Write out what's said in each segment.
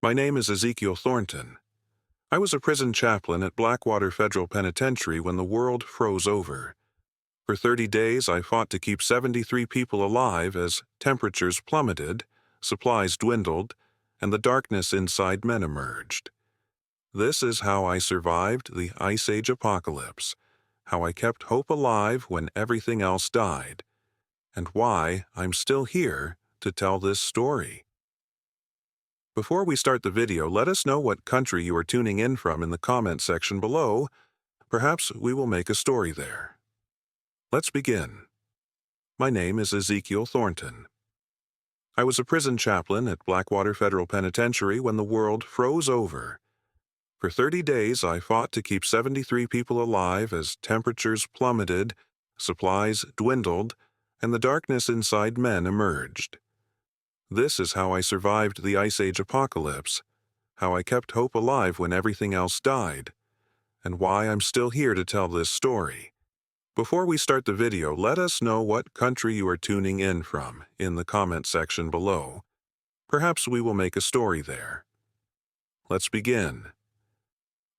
My name is Ezekiel Thornton. I was a prison chaplain at Blackwater Federal Penitentiary when the world froze over. For 30 days, I fought to keep 73 people alive as temperatures plummeted, supplies dwindled, and the darkness inside men emerged. This is how I survived the Ice Age apocalypse, how I kept hope alive when everything else died, and why I'm still here to tell this story. Before we start the video, let us know what country you are tuning in from in the comment section below. Perhaps we will make a story there. Let's begin. My name is Ezekiel Thornton. I was a prison chaplain at Blackwater Federal Penitentiary when the world froze over. For 30 days, I fought to keep 73 people alive as temperatures plummeted, supplies dwindled, and the darkness inside men emerged. This is how I survived the Ice Age apocalypse, how I kept hope alive when everything else died, and why I'm still here to tell this story. Before we start the video, let us know what country you are tuning in from in the comment section below. Perhaps we will make a story there. Let's begin.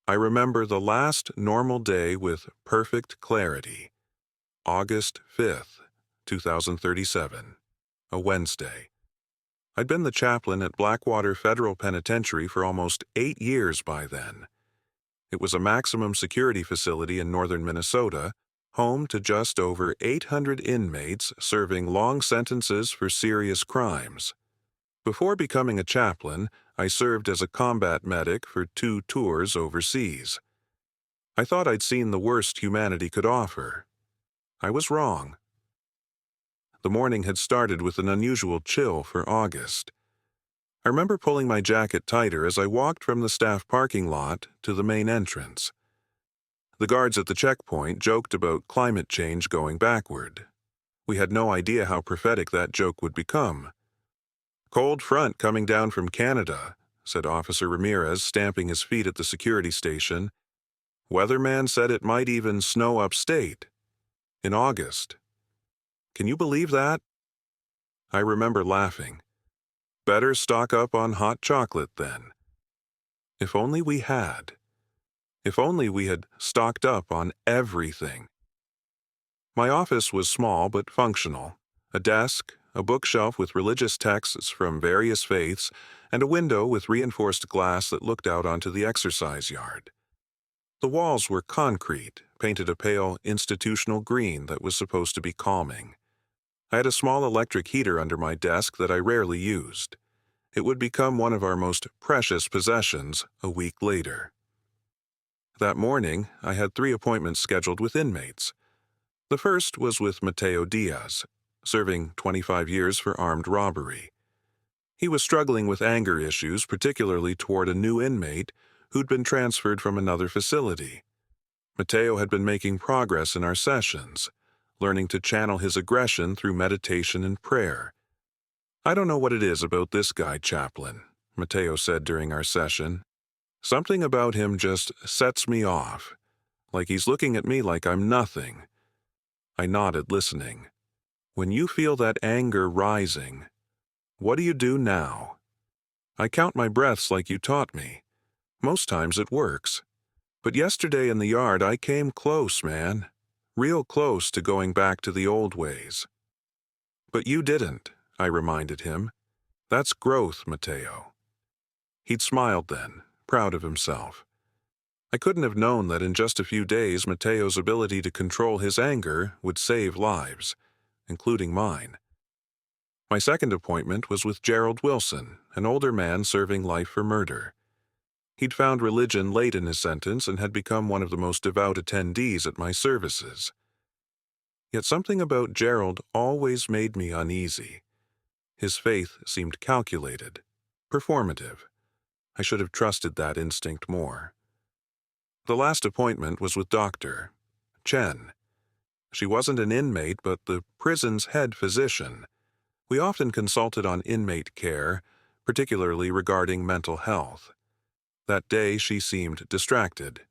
I remember the last normal day with perfect clarity. August 5th, 2037, a Wednesday. I'd been the chaplain at Blackwater Federal Penitentiary for almost 8 years by then. It was a maximum security facility in northern Minnesota, home to just over 800 inmates serving long sentences for serious crimes. Before becoming a chaplain, I served as a combat medic for 2 tours overseas. I thought I'd seen the worst humanity could offer. I was wrong. The morning had started with an unusual chill for August. I remember pulling my jacket tighter as I walked from the staff parking lot to the main entrance. The guards at the checkpoint joked about climate change going backward. We had no idea how prophetic that joke would become. "Cold front coming down from Canada," said Officer Ramirez, stamping his feet at the security station. "Weatherman said it might even snow upstate. In August. Can you believe that?" I remember laughing. Better stock up on hot chocolate then. If only we had. If only we had stocked up on everything. My office was small but functional. A desk, a bookshelf with religious texts from various faiths, and a window with reinforced glass that looked out onto the exercise yard. The walls were concrete, painted a pale institutional green that was supposed to be calming. I had a small electric heater under my desk that I rarely used. It would become one of our most precious possessions a week later. That morning, I had 3 appointments scheduled with inmates. The first was with Mateo Diaz, serving 25 years for armed robbery. He was struggling with anger issues, particularly toward a new inmate who'd been transferred from another facility. Mateo had been making progress in our sessions, learning to channel his aggression through meditation and prayer. "I don't know what it is about this guy, Chaplain," Mateo said during our session. "Something about him just sets me off, like he's looking at me like I'm nothing." I nodded, listening. "When you feel that anger rising, what do you do now?" "I count my breaths like you taught me. Most times it works. But yesterday in the yard I came close, man. Real close to going back to the old ways." "But you didn't," I reminded him. "That's growth, Mateo." He'd smiled then, proud of himself. I couldn't have known that in just a few days Mateo's ability to control his anger would save lives, including mine. My second appointment was with Gerald Wilson, an older man serving life for murder. He'd found religion late in his sentence and had become one of the most devout attendees at my services. Yet something about Gerald always made me uneasy. His faith seemed calculated, performative. I should have trusted that instinct more. The last appointment was with Dr. Chen. She wasn't an inmate, but the prison's head physician. We often consulted on inmate care, particularly regarding mental health. That day she seemed distracted.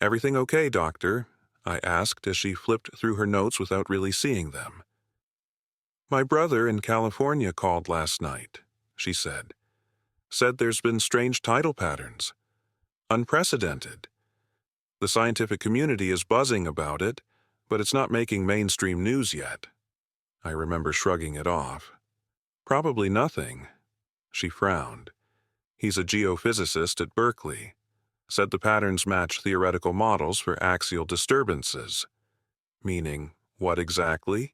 "Everything okay, doctor?" I asked as she flipped through her notes without really seeing them. "My brother in California called last night," she said. said there's been strange tidal patterns. Unprecedented. The scientific community is buzzing about it, but it's not making mainstream news yet. I remember shrugging it off. Probably nothing. She frowned. He's a geophysicist at Berkeley. Said the patterns match theoretical models for axial disturbances. Meaning, what exactly?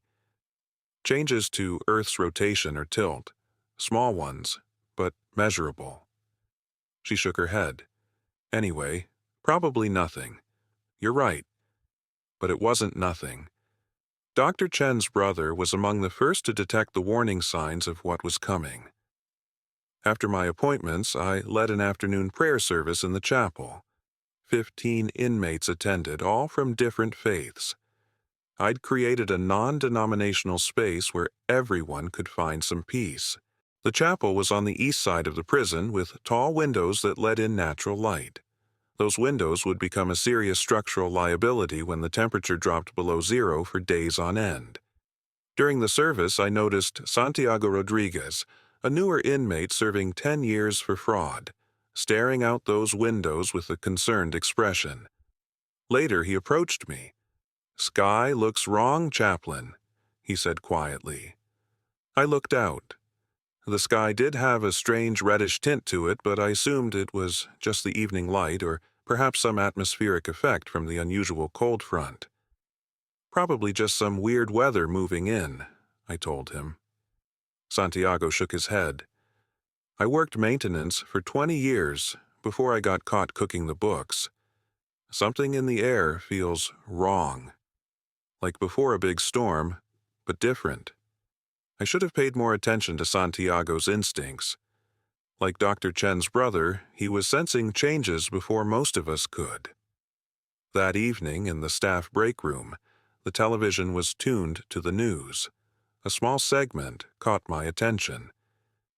Changes to Earth's rotation or tilt. Small ones, but measurable. She shook her head. Anyway, probably nothing. You're right. But it wasn't nothing. Dr. Chen's brother was among the first to detect the warning signs of what was coming. After my appointments, I led an afternoon prayer service in the chapel. 15 inmates attended, all from different faiths. I'd created a non-denominational space where everyone could find some peace. The chapel was on the east side of the prison with tall windows that let in natural light. Those windows would become a serious structural liability when the temperature dropped below zero for days on end. During the service, I noticed Santiago Rodriguez, a newer inmate serving 10 years for fraud, staring out those windows with a concerned expression. Later, he approached me. "Sky looks wrong, Chaplain," he said quietly. I looked out. The sky did have a strange reddish tint to it, but I assumed it was just the evening light or perhaps some atmospheric effect from the unusual cold front. "Probably just some weird weather moving in," I told him. Santiago shook his head. "I worked maintenance for 20 years before I got caught cooking the books. Something in the air feels wrong. Like before a big storm, but different." I should have paid more attention to Santiago's instincts. Like Dr. Chen's brother, he was sensing changes before most of us could. That evening, in the staff break room, the television was tuned to the news. A small segment caught my attention.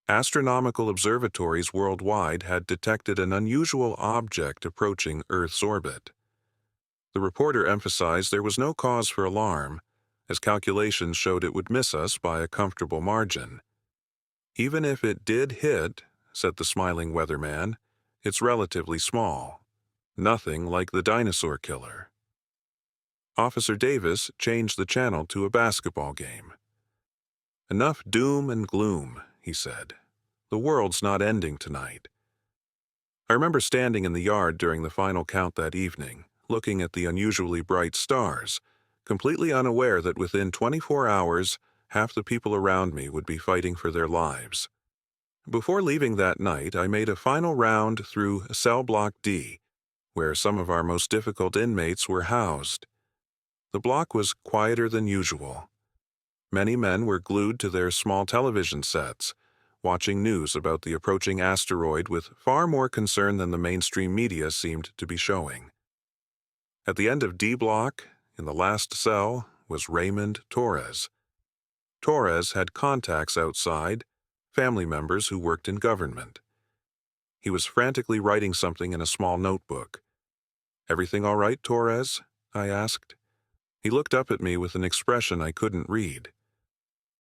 Astronomical observatories worldwide had detected an unusual object approaching Earth's orbit. The reporter emphasized there was no cause for alarm, as calculations showed it would miss us by a comfortable margin. "Even if it did hit," said the smiling weatherman, "it's relatively small. Nothing like the dinosaur killer." Officer Davis changed the channel to a basketball game. "Enough doom and gloom," he said. "The world's not ending tonight." I remember standing in the yard during the final count that evening, looking at the unusually bright stars, completely unaware that within 24 hours, half the people around me would be fighting for their lives. Before leaving that night, I made a final round through Cell Block D, where some of our most difficult inmates were housed. The block was quieter than usual. Many men were glued to their small television sets, watching news about the approaching asteroid with far more concern than the mainstream media seemed to be showing. At the end of D Block, in the last cell, was Raymond Torres. Torres had contacts outside, family members who worked in government. He was frantically writing something in a small notebook. "Everything all right, Torres?" I asked. He looked up at me with an expression I couldn't read.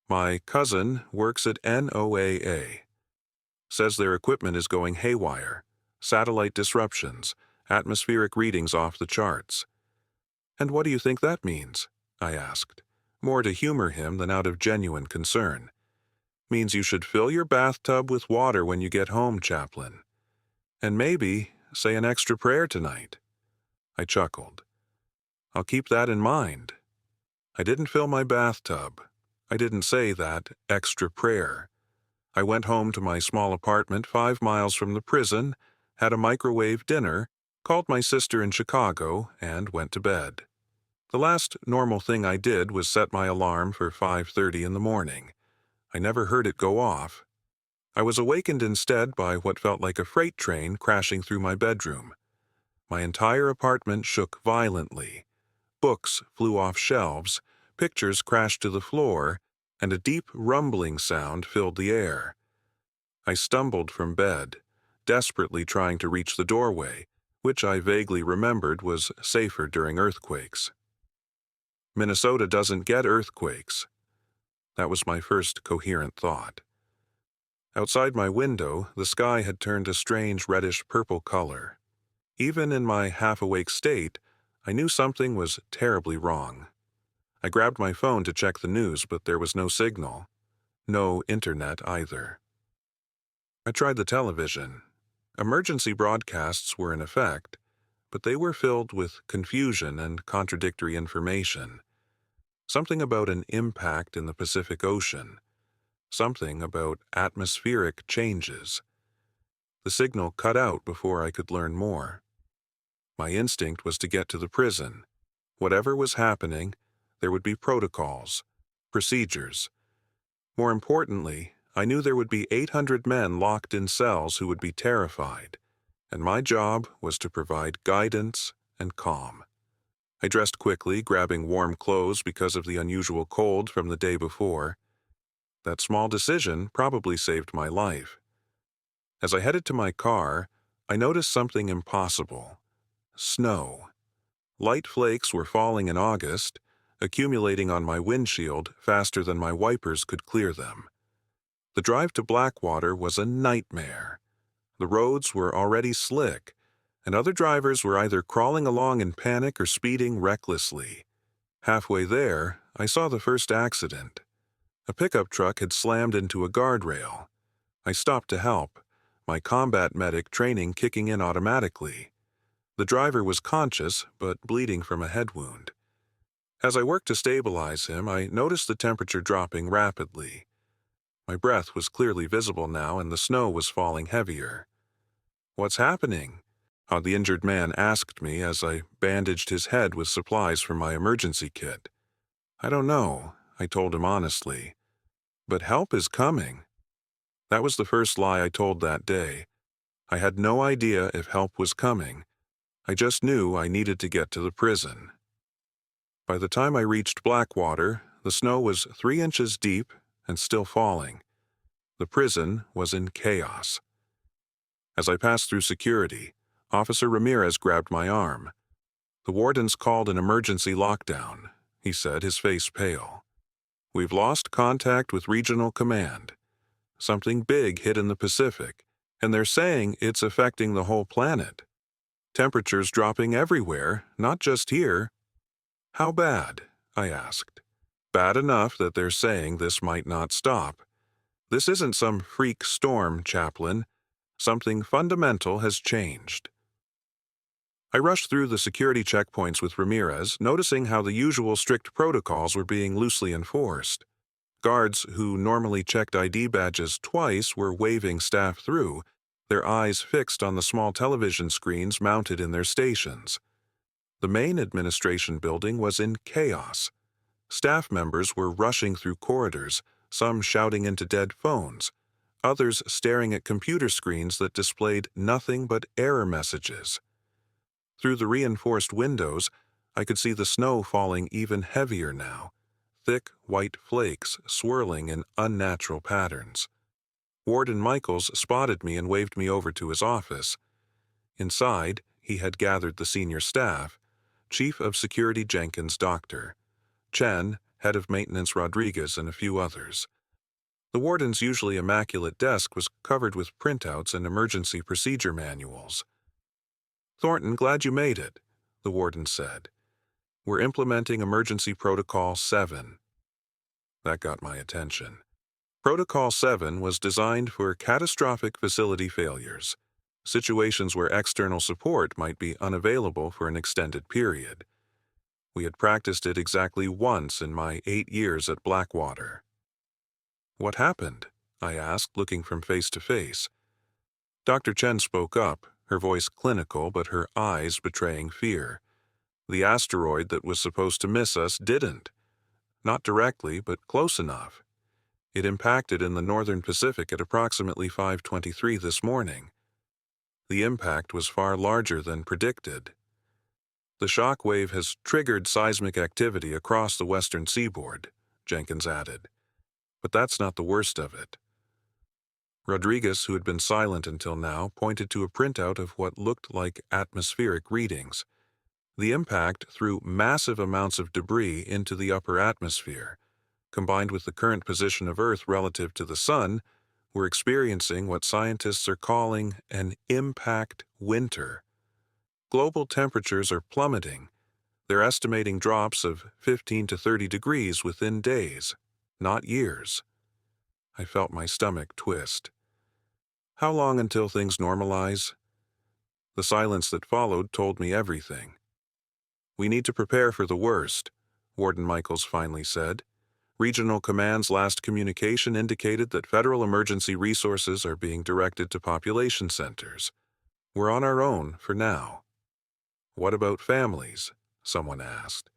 "My cousin works at NOAA. Says their equipment is going haywire. Satellite disruptions, atmospheric readings off the charts." "And what do you think that means?" I asked, more to humor him than out of genuine concern. "Means you should fill your bathtub with water when you get home, Chaplain. And maybe say an extra prayer tonight." I chuckled. "I'll keep that in mind." I didn't fill my bathtub. I didn't say that extra prayer. I went home to my small apartment 5 miles from the prison, had a microwave dinner, called my sister in Chicago, and went to bed. The last normal thing I did was set my alarm for 5:30 in the morning. I never heard it go off. I was awakened instead by what felt like a freight train crashing through my bedroom. My entire apartment shook violently. Books flew off shelves, pictures crashed to the floor, and a deep rumbling sound filled the air. I stumbled from bed, desperately trying to reach the doorway, which I vaguely remembered was safer during earthquakes. Minnesota doesn't get earthquakes. That was my first coherent thought. Outside my window, the sky had turned a strange reddish-purple color. Even in my half-awake state, I knew something was terribly wrong. I grabbed my phone to check the news, but there was no signal. No internet either. I tried the television. Emergency broadcasts were in effect, but they were filled with confusion and contradictory information. Something about an impact in the Pacific Ocean. Something about atmospheric changes. The signal cut out before I could learn more. My instinct was to get to the prison. Whatever was happening, there would be protocols, procedures. More importantly, I knew there would be 800 men locked in cells who would be terrified, and my job was to provide guidance and calm. I dressed quickly, grabbing warm clothes because of the unusual cold from the day before. That small decision probably saved my life. As I headed to my car, I noticed something impossible. Snow. Light flakes were falling in August, accumulating on my windshield faster than my wipers could clear them. The drive to Blackwater was a nightmare. The roads were already slick, and other drivers were either crawling along in panic or speeding recklessly. Halfway there, I saw the first accident. A pickup truck had slammed into a guardrail. I stopped to help, my combat medic training kicking in automatically. The driver was conscious, but bleeding from a head wound. As I worked to stabilize him, I noticed the temperature dropping rapidly. My breath was clearly visible now, and the snow was falling heavier. "What's happening?" the injured man asked me as I bandaged his head with supplies from my emergency kit. "I don't know," I told him honestly. "But help is coming." That was the first lie I told that day. I had no idea if help was coming. I just knew I needed to get to the prison. By the time I reached Blackwater, the snow was 3 inches deep and still falling. The prison was in chaos. As I passed through security, Officer Ramirez grabbed my arm. "The wardens called an emergency lockdown," he said, his face pale. "We've lost contact with regional command. Something big hit in the Pacific, and they're saying it's affecting the whole planet. Temperatures dropping everywhere, not just here." "How bad?" I asked. "Bad enough that they're saying this might not stop. This isn't some freak storm, Chaplain. Something fundamental has changed." I rushed through the security checkpoints with Ramirez, noticing how the usual strict protocols were being loosely enforced. Guards who normally checked ID badges twice were waving staff through, their eyes fixed on the small television screens mounted in their stations. The main administration building was in chaos. Staff members were rushing through corridors, some shouting into dead phones, others staring at computer screens that displayed nothing but error messages. Through the reinforced windows, I could see the snow falling even heavier now, thick white flakes swirling in unnatural patterns. Warden Michaels spotted me and waved me over to his office. Inside, he had gathered the senior staff, Chief of Security Jenkins Doctor, Chen, Head of Maintenance Rodriguez, and a few others. The warden's usually immaculate desk was covered with printouts and emergency procedure manuals. "Thornton, glad you made it," the warden said. "We're implementing Emergency Protocol 7. That got my attention. Protocol 7 was designed for catastrophic facility failures, situations where external support might be unavailable for an extended period. We had practiced it exactly once in my 8 years at Blackwater. "What happened?" I asked, looking from face to face. Dr. Chen spoke up, her voice clinical but her eyes betraying fear. "The asteroid that was supposed to miss us didn't. Not directly, but close enough. It impacted in the northern Pacific at approximately 5:23 this morning. The impact was far larger than predicted. The shock wave has triggered seismic activity across the western seaboard," Jenkins added. "But that's not the worst of it." Rodriguez, who had been silent until now, pointed to a printout of what looked like atmospheric readings. The impact threw massive amounts of debris into the upper atmosphere. Combined with the current position of Earth relative to the Sun, We're experiencing what scientists are calling an impact winter. Global temperatures are plummeting. They're estimating drops of 15 to 30 degrees within days, not years. I felt my stomach twist. How long until things normalize? The silence that followed told me everything. We need to prepare for the worst, Warden Michaels finally said. Regional Command's last communication indicated that federal emergency resources are being directed to population centers. We're on our own for now. What about families? Someone asked.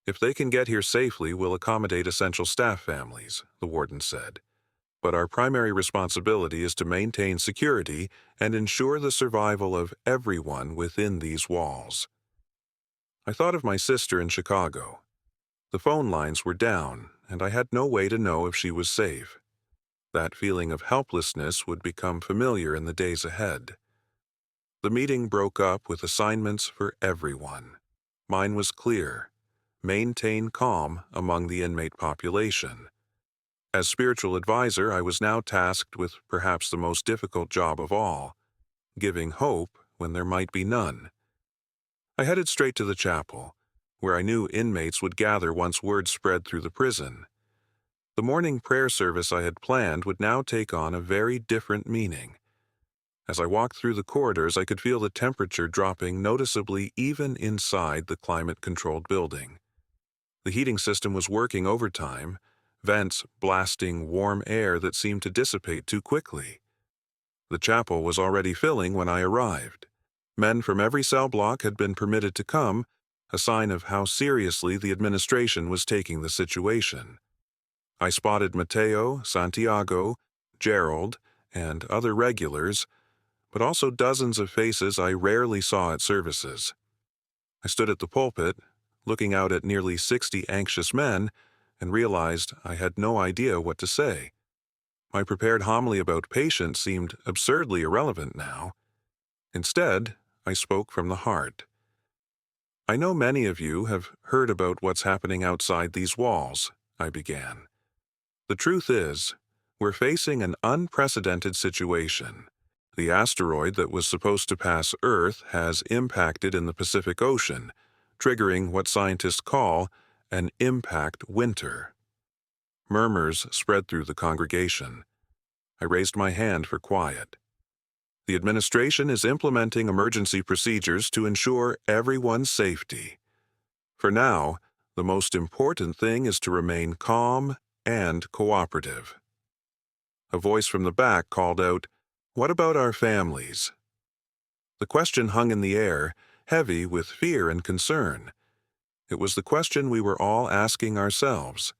If they can get here safely, we'll accommodate essential staff families, the warden said. But our primary responsibility is to maintain security and ensure the survival of everyone within these walls. I thought of my sister in Chicago. The phone lines were down, and I had no way to know if she was safe. That feeling of helplessness would become familiar in the days ahead. The meeting broke up with assignments for everyone. Mine was clear: maintain calm among the inmate population. As spiritual advisor, I was now tasked with perhaps the most difficult job of all: giving hope when there might be none. I headed straight to the chapel, where I knew inmates would gather once word spread through the prison. The morning prayer service I had planned would now take on a very different meaning. As I walked through the corridors, I could feel the temperature dropping noticeably even inside the climate-controlled building. The heating system was working overtime, vents blasting warm air that seemed to dissipate too quickly. The chapel was already filling when I arrived. Men from every cell block had been permitted to come, a sign of how seriously the administration was taking the situation. I spotted Mateo, Santiago, Gerald, and other regulars, but also dozens of faces I rarely saw at services. I stood at the pulpit, looking out at nearly 60 anxious men, and realized I had no idea what to say. My prepared homily about patience seemed absurdly irrelevant now. Instead, I spoke from the heart. I know many of you have heard about what's happening outside these walls, I began. The truth is, we're facing an unprecedented situation. The asteroid that was supposed to pass Earth has impacted in the Pacific Ocean, triggering what scientists call an impact winter. Murmurs spread through the congregation. I raised my hand for quiet. The administration is implementing emergency procedures to ensure everyone's safety. For now, the most important thing is to remain calm and cooperative. A voice from the back called out, "What about our families?" The question hung in the air, heavy with fear and concern. It was the question we were all asking ourselves.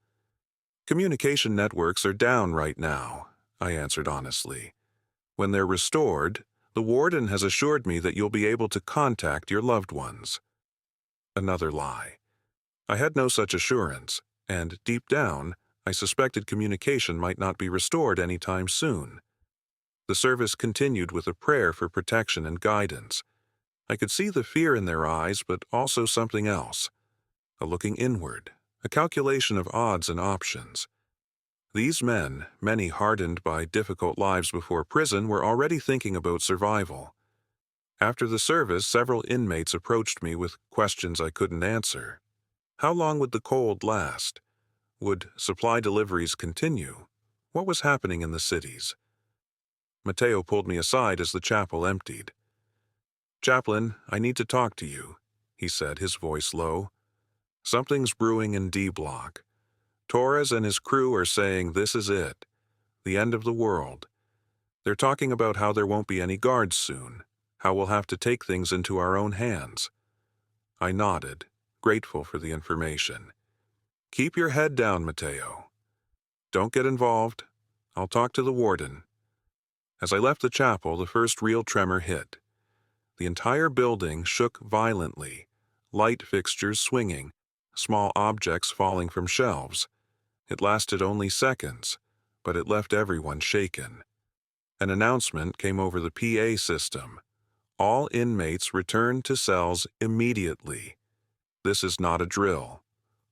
Communication networks are down right now, I answered honestly. When they're restored, the warden has assured me that you'll be able to contact your loved ones. Another lie. I had no such assurance, and deep down, I suspected communication might not be restored anytime soon. The service continued with a prayer for protection and guidance. I could see the fear in their eyes, but also something else. A looking inward, a calculation of odds and options. These men, many hardened by difficult lives before prison, were already thinking about survival. After the service, several inmates approached me with questions I couldn't answer. How long would the cold last? Would supply deliveries continue? What was happening in the cities? Mateo pulled me aside as the chapel emptied. "Chaplain, I need to talk to you," he said, his voice low. "Something's brewing in D Block. Torres and his crew are saying this is it, the end of the world. They're talking about how there won't be any guards soon, how we'll have to take things into our own hands." I nodded, grateful for the information. "Keep your head down, Mateo. Don't get involved. I'll talk to the warden." As I left the chapel, the first real tremor hit. The entire building shook violently, light fixtures swinging, small objects falling from shelves. It lasted only seconds, but it left everyone shaken. An announcement came over the PA system. All inmates return to cells immediately. This is not a drill.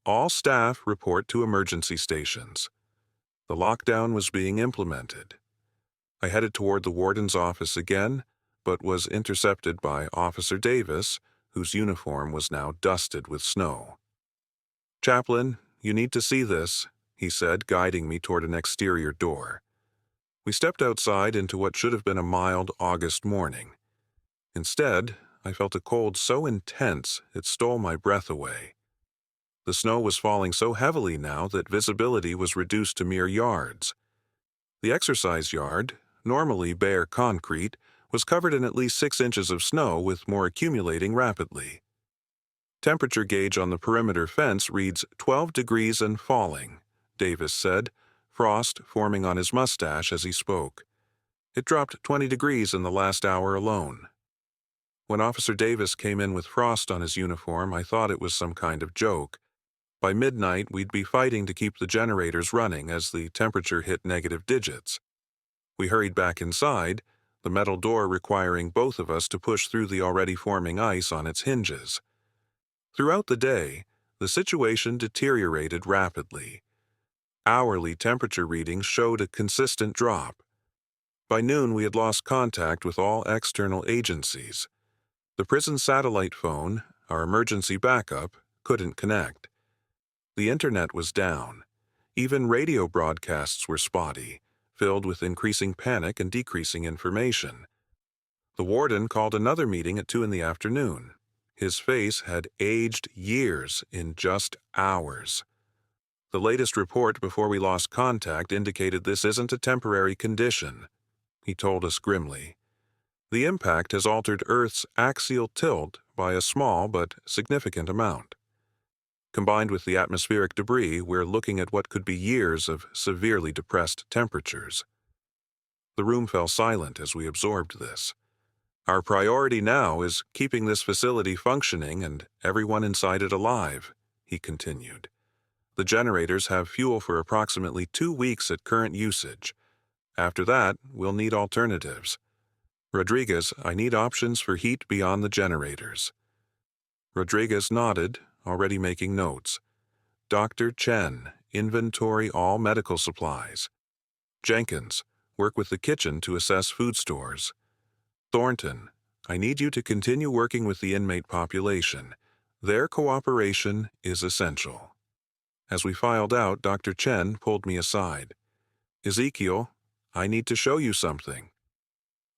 All staff report to emergency stations. The lockdown was being implemented. I headed toward the warden's office again, but was intercepted by Officer Davis, whose uniform was now dusted with snow. "Chaplain, you need to see this," he said, guiding me toward an exterior door. We stepped outside into what should have been a mild August morning. Instead, I felt a cold so intense it stole my breath away. The snow was falling so heavily now that visibility was reduced to mere yards. The exercise yard, normally bare concrete, was covered in at least 6 inches of snow, with more accumulating rapidly. Temperature gauge on the perimeter fence reads 12 degrees and falling, Davis said, frost forming on his mustache as he spoke. It dropped 20 degrees in the last hour alone. When Officer Davis came in with frost on his uniform, I thought it was some kind of joke. By midnight, we'd be fighting to keep the generators running as the temperature hit negative digits. We hurried back inside, the metal door requiring both of us to push through the already forming ice on its hinges. Throughout the day, the situation deteriorated rapidly. Hourly temperature readings showed a consistent drop. By noon, we had lost contact with all external agencies. The prison satellite phone, our emergency backup, couldn't connect. The internet was down. Even radio broadcasts were spotty, filled with increasing panic and decreasing information. The warden called another meeting at 2 in the afternoon. His face had aged years in just hours. The latest report before we lost contact indicated this isn't a temporary condition, he told us grimly. The impact has altered Earth's axial tilt by a small but significant amount. Combined with the atmospheric debris, we're looking at what could be years of severely depressed temperatures. The room fell silent as we absorbed this. Our priority now is keeping this facility functioning and everyone inside it alive, he continued. The generators have fuel for approximately 2 weeks at current usage. After that, we'll need alternatives. Rodriguez, I need options for heat beyond the generators. Rodriguez nodded, already making notes. Dr. Chen, inventory all medical supplies. Jenkins, work with the kitchen to assess food stores. Thornton, I need you to continue working with the inmate population. Their cooperation is essential. As we filed out, Dr. Chen pulled me aside. Ezekiel, I need to show you something.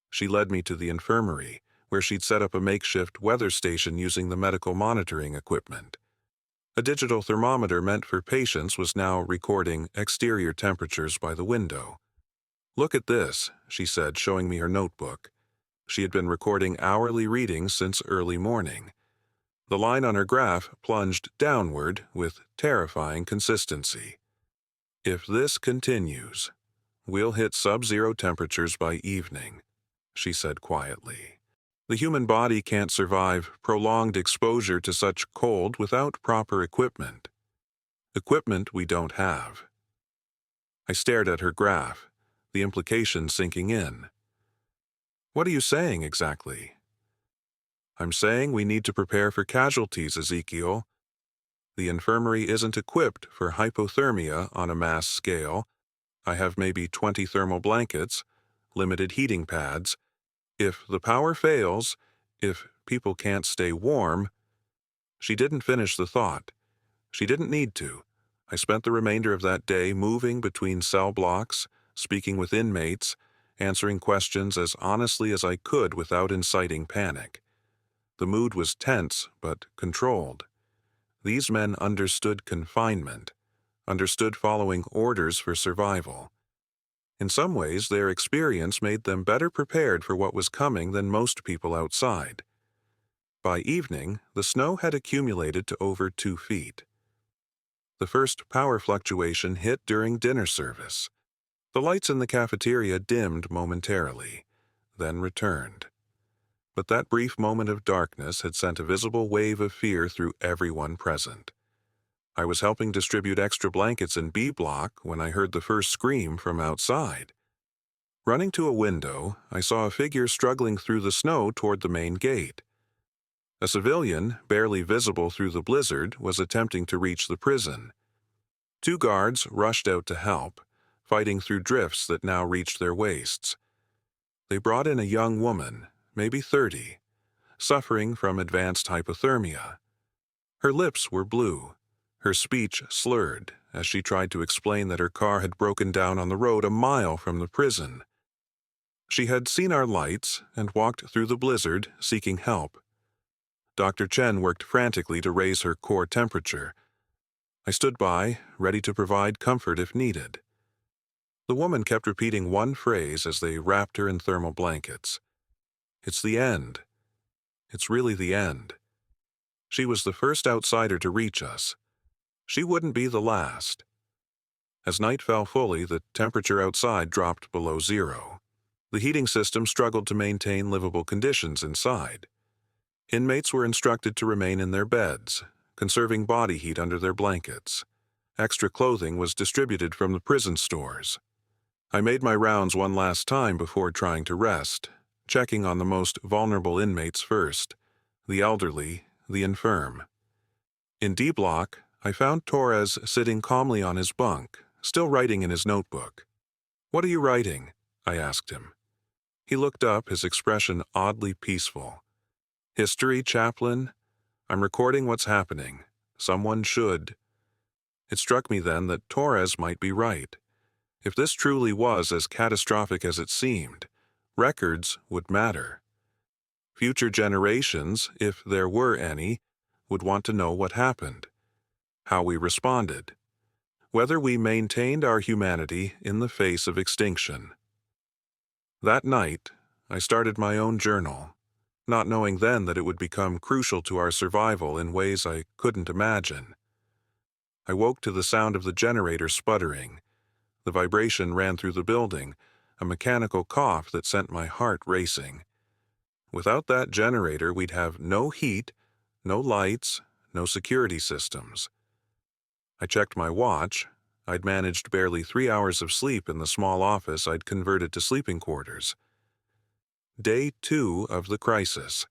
She led me to the infirmary, where she'd set up a makeshift weather station using the medical monitoring equipment. A digital thermometer meant for patients was now recording exterior temperatures by the window. Look at this, she said, showing me her notebook. She had been recording hourly readings since early morning. The line on her graph plunged downward with terrifying consistency. If this continues, we'll hit sub-zero temperatures by evening, she said quietly. The human body can't survive prolonged exposure to such cold without proper equipment. Equipment we don't have. I stared at her graph, the implication sinking in. What are you saying exactly? I'm saying we need to prepare for casualties, Ezekiel. The infirmary isn't equipped for hypothermia on a mass scale. I have maybe 20 thermal blankets, limited heating pads. If the power fails, if people can't stay warm. She didn't finish the thought. She didn't need to. I spent the remainder of that day moving between cell blocks, speaking with inmates, answering questions as honestly as I could without inciting panic. The mood was tense but controlled. These men understood confinement, understood following orders for survival. In some ways, their experience made them better prepared for what was coming than most people outside. By evening, the snow had accumulated to over 2 feet. The first power fluctuation hit during dinner service. The lights in the cafeteria dimmed momentarily, then returned. But that brief moment of darkness had sent a visible wave of fear through everyone present. I was helping distribute extra blankets in B block when I heard the first scream from outside. Running to a window, I saw a figure struggling through the snow toward the main gate. A civilian, barely visible through the blizzard, was attempting to reach the prison. 2 guards rushed out to help, fighting through drifts that now reached their waists. They brought in a young woman, maybe 30, suffering from advanced hypothermia. Her lips were blue, her speech slurred as she tried to explain that her car had broken down on the road a mile from the prison. She had seen our lights and walked through the blizzard seeking help. Dr. Chen worked frantically to raise her core temperature. I stood by, ready to provide comfort if needed. The woman kept repeating one phrase as they wrapped her in thermal blankets. "It's the end. It's really the end." She was the first outsider to reach us. She wouldn't be the last. As night fell fully, the temperature outside dropped below zero. The heating system struggled to maintain livable conditions inside. Inmates were instructed to remain in their beds, conserving body heat under their blankets. Extra clothing was distributed from the prison stores. I made my rounds one last time before trying to rest, checking on the most vulnerable inmates first, the elderly, the infirm. In D Block, I found Torres sitting calmly on his bunk, still writing in his notebook. "What are you writing?" I asked him. He looked up, his expression oddly peaceful. "History, Chaplain? I'm recording what's happening. Someone should." It struck me then that Torres might be right. If this truly was as catastrophic as it seemed, records would matter. Future generations, if there were any, would want to know what happened, how we responded, whether we maintained our humanity in the face of extinction. That night, I started my own journal, not knowing then that it would become crucial to our survival in ways I couldn't imagine. I woke to the sound of the generator sputtering. The vibration ran through the building, a mechanical cough that sent my heart racing. Without that generator, we'd have no heat, no lights, no security systems. I checked my watch. I'd managed barely 3 hours of sleep in the small office I'd converted to sleeping quarters. Day 2 of the crisis.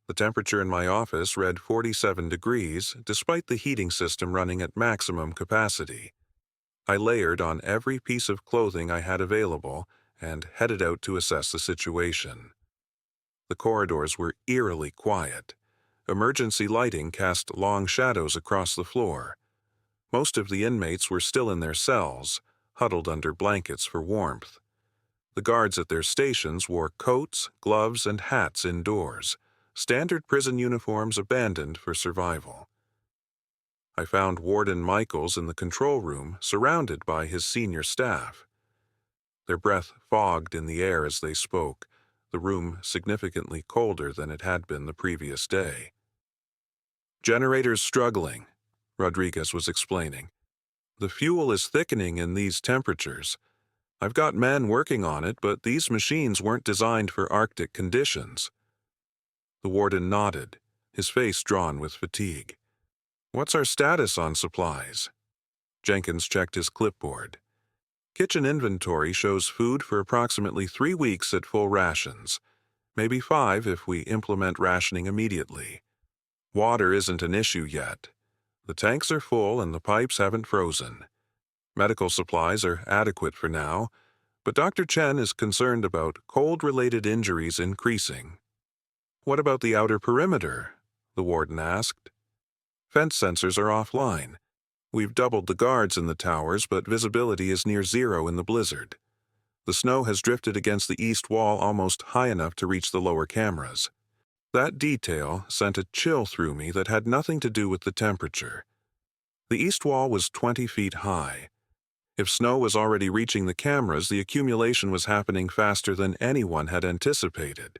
The temperature in my office read 47 degrees, despite the heating system running at maximum capacity. I layered on every piece of clothing I had available and headed out to assess the situation. The corridors were eerily quiet. Emergency lighting cast long shadows across the floor. Most of the inmates were still in their cells, huddled under blankets for warmth. The guards at their stations wore coats, gloves, and hats indoors, standard prison uniforms abandoned for survival. I found Warden Michaels in the control room, surrounded by his senior staff. Their breath fogged in the air as they spoke, the room significantly colder than it had been the previous day. "Generators struggling," Rodriguez was explaining. "The fuel is thickening in these temperatures. I've got men working on it, but these machines weren't designed for Arctic conditions." The warden nodded, his face drawn with fatigue. "What's our status on supplies?" Jenkins checked his clipboard. "Kitchen inventory shows food for approximately 3 weeks at full rations, maybe 5 if we implement rationing immediately. Water isn't an issue yet. The tanks are full and the pipes haven't frozen. Medical supplies are adequate for now, but Dr. Chen is concerned about cold-related injuries increasing." "What about the outer perimeter?" the warden asked. "Fence sensors are offline. We've doubled the guards in the towers, but visibility is near zero in the blizzard. The snow has drifted against the east wall almost high enough to reach the lower cameras." That detail sent a chill through me that had nothing to do with the temperature. The east wall was 20 feet high. If snow was already reaching the cameras, the accumulation was happening faster than anyone had anticipated.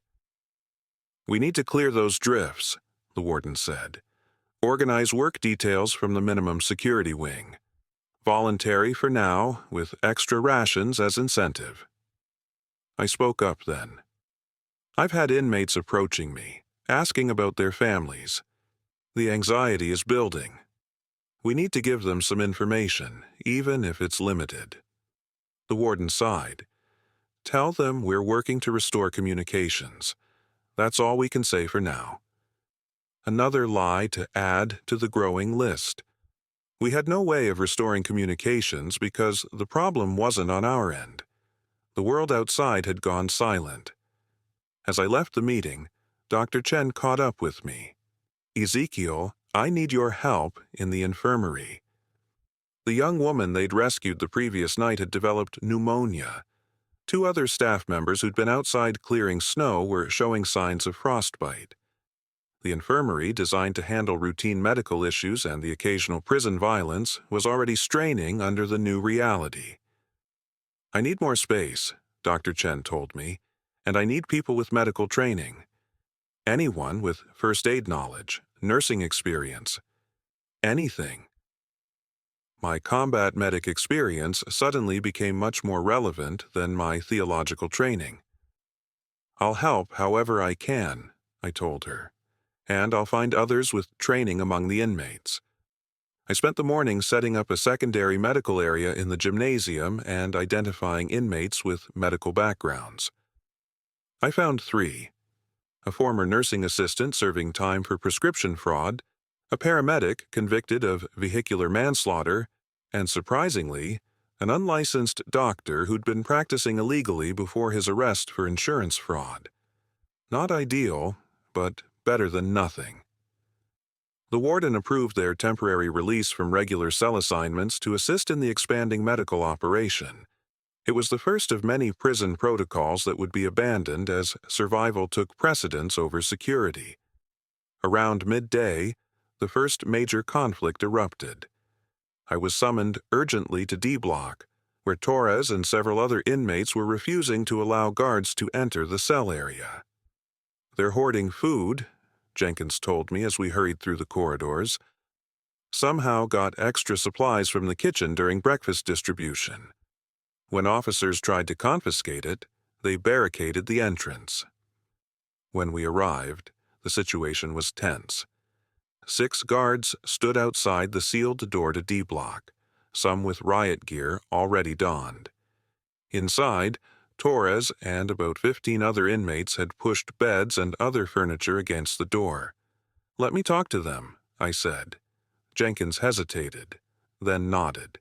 "We need to clear those drifts," the warden said. "Organize work details from the minimum security wing. Voluntary for now, with extra rations as incentive." I spoke up then. "I've had inmates approaching me, asking about their families. The anxiety is building. We need to give them some information, even if it's limited." The warden sighed. "Tell them we're working to restore communications. That's all we can say for now." Another lie to add to the growing list. We had no way of restoring communications because the problem wasn't on our end. The world outside had gone silent. As I left the meeting, Dr. Chen caught up with me. "Ezekiel, I need your help in the infirmary." The young woman they'd rescued the previous night had developed pneumonia. 2 other staff members who'd been outside clearing snow were showing signs of frostbite. The infirmary, designed to handle routine medical issues and the occasional prison violence, was already straining under the new reality. "I need more space," Dr. Chen told me, "and I need people with medical training. Anyone with first aid knowledge, nursing experience, anything." My combat medic experience suddenly became much more relevant than my theological training. "I'll help however I can," I told her, "and I'll find others with training among the inmates." I spent the morning setting up a secondary medical area in the gymnasium and identifying inmates with medical backgrounds. I found 3: a former nursing assistant serving time for prescription fraud, a paramedic convicted of vehicular manslaughter, and surprisingly, an unlicensed doctor who'd been practicing illegally before his arrest for insurance fraud. Not ideal, but better than nothing. The warden approved their temporary release from regular cell assignments to assist in the expanding medical operation. It was the first of many prison protocols that would be abandoned as survival took precedence over security. Around midday, the first major conflict erupted. I was summoned urgently to D Block, where Torres and several other inmates were refusing to allow guards to enter the cell area. "They're hoarding food," Jenkins told me as we hurried through the corridors. "Somehow got extra supplies from the kitchen during breakfast distribution. When officers tried to confiscate it, they barricaded the entrance." When we arrived, the situation was tense. 6 guards stood outside the sealed door to D Block, some with riot gear already donned. Inside, Torres and about 15 other inmates had pushed beds and other furniture against the door. "Let me talk to them," I said. Jenkins hesitated, then nodded.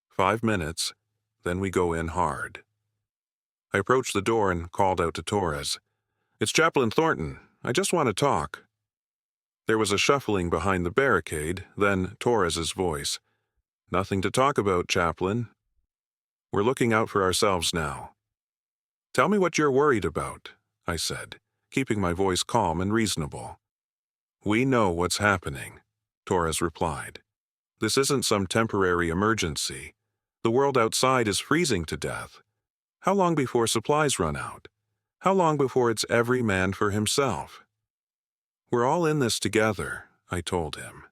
5 minutes, then we go in hard. I approached the door and called out to Torres. "It's Chaplain Thornton. I just want to talk." There was a shuffling behind the barricade, then Torres's voice. "Nothing to talk about, Chaplain. We're looking out for ourselves now." "Tell me what you're worried about," I said, keeping my voice calm and reasonable. "We know what's happening," Torres replied. "This isn't some temporary emergency. The world outside is freezing to death. How long before supplies run out? How long before it's every man for himself?" "We're all in this together," I told him.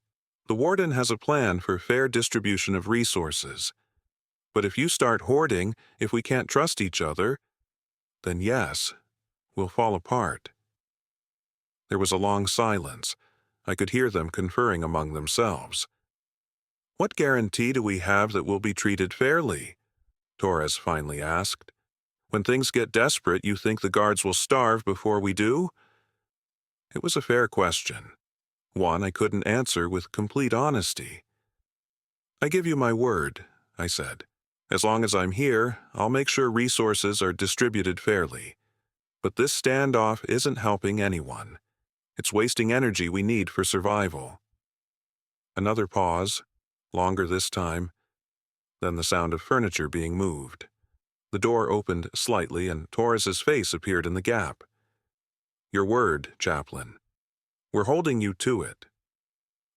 "The warden has a plan for fair distribution of resources. But if you start hoarding, if we can't trust each other, then yes, we'll fall apart." There was a long silence. I could hear them conferring among themselves. "What guarantee do we have that we'll be treated fairly?" Torres finally asked. "When things get desperate, you think the guards will starve before we do?" It was a fair question, one I couldn't answer with complete honesty. "I give you my word," I said. "As long as I'm here, I'll make sure resources are distributed fairly. But this standoff isn't helping anyone. It's wasting energy we need for survival." Another pause, longer this time, then the sound of furniture being moved. The door opened slightly and Torres's face appeared in the gap. "Your word, Chaplain. We're holding you to it."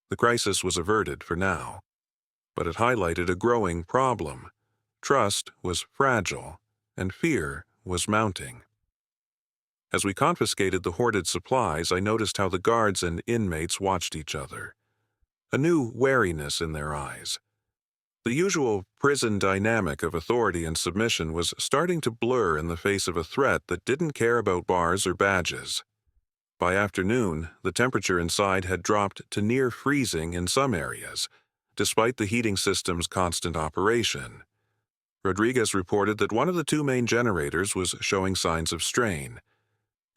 The crisis was averted for now, but it highlighted a growing problem. Trust was fragile, and fear was mounting. As we confiscated the hoarded supplies, I noticed how the guards and inmates watched each other. A new wariness in their eyes. The usual prison dynamic of authority and submission was starting to blur in the face of a threat that didn't care about bars or badges. By afternoon, the temperature inside had dropped to near freezing in some areas, despite the heating system's constant operation. Rodriguez reported that one of the 2 main generators was showing signs of strain.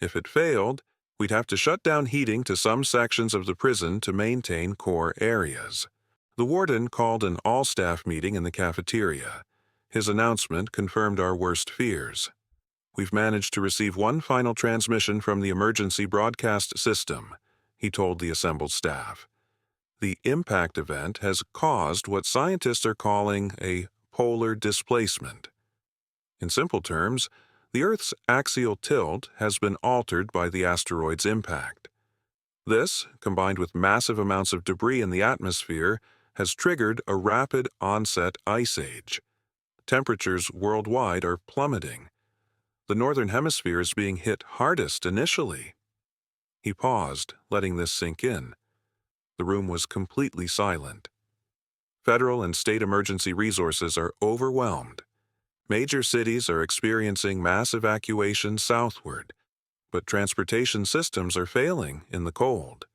If it failed, we'd have to shut down heating to some sections of the prison to maintain core areas. The warden called an all-staff meeting in the cafeteria. His announcement confirmed our worst fears. "We've managed to receive one final transmission from the emergency broadcast system," he told the assembled staff. "The impact event has caused what scientists are calling a polar displacement. In simple terms, the Earth's axial tilt has been altered by the asteroid's impact. This, combined with massive amounts of debris in the atmosphere, has triggered a rapid onset ice age. Temperatures worldwide are plummeting. The northern hemisphere is being hit hardest initially." He paused, letting this sink in. The room was completely silent. Federal and state emergency resources are overwhelmed. Major cities are experiencing mass evacuations southward, but transportation systems are failing in the cold.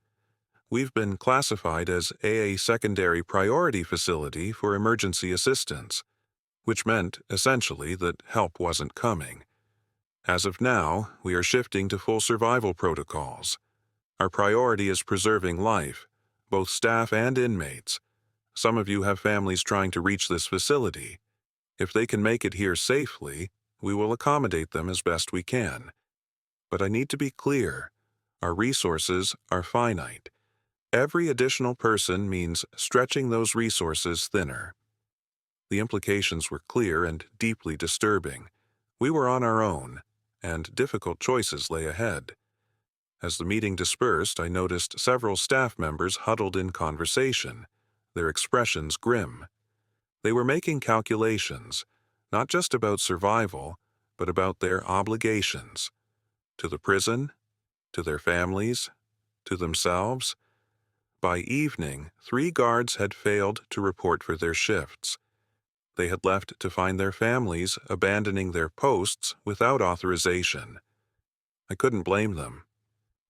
We've been classified as a secondary priority facility for emergency assistance, which meant, essentially, that help wasn't coming. As of now, we are shifting to full survival protocols. Our priority is preserving life, both staff and inmates. Some of you have families trying to reach this facility. If they can make it here safely, we will accommodate them as best we can. But I need to be clear. Our resources are finite. Every additional person means stretching those resources thinner. The implications were clear and deeply disturbing. We were on our own, and difficult choices lay ahead. As the meeting dispersed, I noticed several staff members huddled in conversation, their expressions grim. They were making calculations, not just about survival, but about their obligations. To the prison, to their families, to themselves. By evening, 3 guards had failed to report for their shifts. They had left to find their families, abandoning their posts without authorization. I couldn't blame them.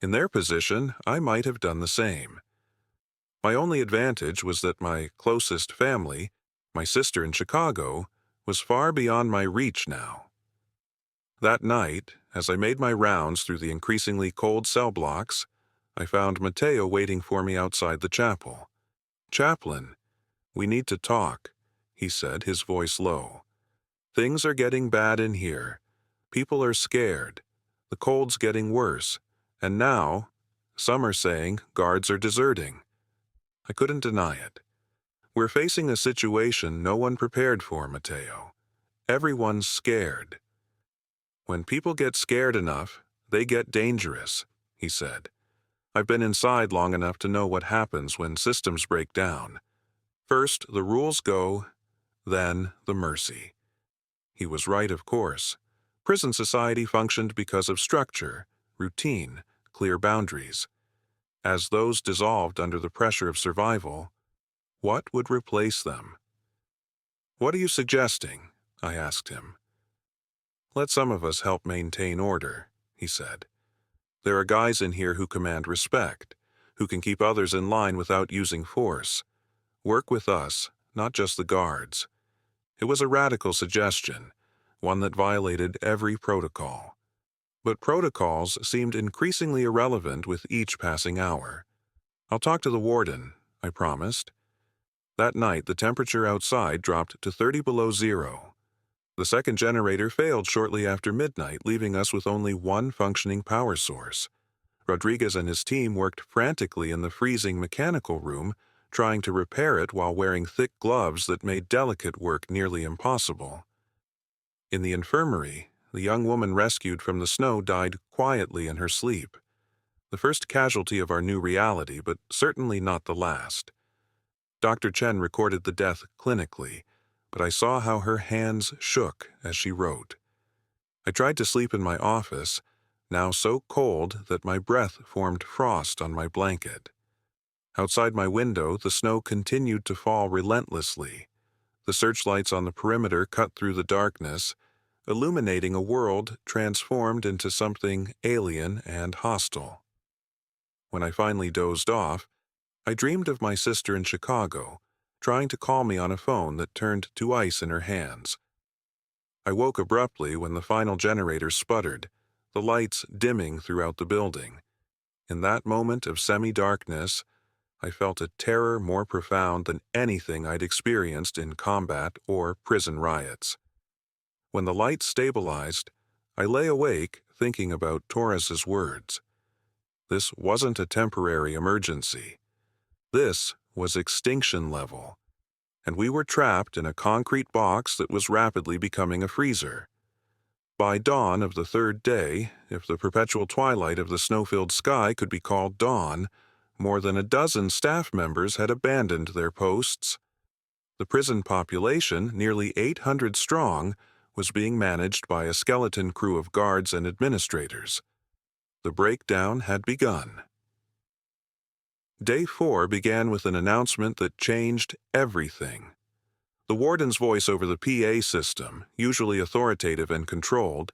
In their position, I might have done the same. My only advantage was that my closest family, my sister in Chicago, was far beyond my reach now. That night, as I made my rounds through the increasingly cold cell blocks, I found Mateo waiting for me outside the chapel. "Chaplain, we need to talk," he said, his voice low. "Things are getting bad in here. People are scared. The cold's getting worse. And now, some are saying guards are deserting." I couldn't deny it. We're facing a situation no one prepared for, Mateo. Everyone's scared. "When people get scared enough, they get dangerous," he said. "I've been inside long enough to know what happens when systems break down. First, the rules go, then the mercy." He was right, of course. Prison society functioned because of structure, routine, clear boundaries. As those dissolved under the pressure of survival, what would replace them? "What are you suggesting?" I asked him. "Let some of us help maintain order," he said. "There are guys in here who command respect, who can keep others in line without using force. Work with us, not just the guards." It was a radical suggestion, one that violated every protocol. But protocols seemed increasingly irrelevant with each passing hour. "I'll talk to the warden," I promised. That night, the temperature outside dropped to 30 below zero. The second generator failed shortly after midnight, leaving us with only one functioning power source. Rodriguez and his team worked frantically in the freezing mechanical room, trying to repair it while wearing thick gloves that made delicate work nearly impossible. In the infirmary, the young woman rescued from the snow died quietly in her sleep. The first casualty of our new reality, but certainly not the last. Dr. Chen recorded the death clinically, but I saw how her hands shook as she wrote. I tried to sleep in my office, now so cold that my breath formed frost on my blanket. Outside my window, the snow continued to fall relentlessly. The searchlights on the perimeter cut through the darkness, illuminating a world transformed into something alien and hostile. When I finally dozed off, I dreamed of my sister in Chicago, trying to call me on a phone that turned to ice in her hands. I woke abruptly when the final generator sputtered, the lights dimming throughout the building. In that moment of semi-darkness, I felt a terror more profound than anything I'd experienced in combat or prison riots. When the light stabilized, I lay awake thinking about Torres's words. This wasn't a temporary emergency. This was extinction level, and we were trapped in a concrete box that was rapidly becoming a freezer. By dawn of the third day, if the perpetual twilight of the snow-filled sky could be called dawn, more than a dozen staff members had abandoned their posts. The prison population, nearly 800 strong, was being managed by a skeleton crew of guards and administrators. The breakdown had begun. Day 4 began with an announcement that changed everything. The warden's voice over the PA system, usually authoritative and controlled,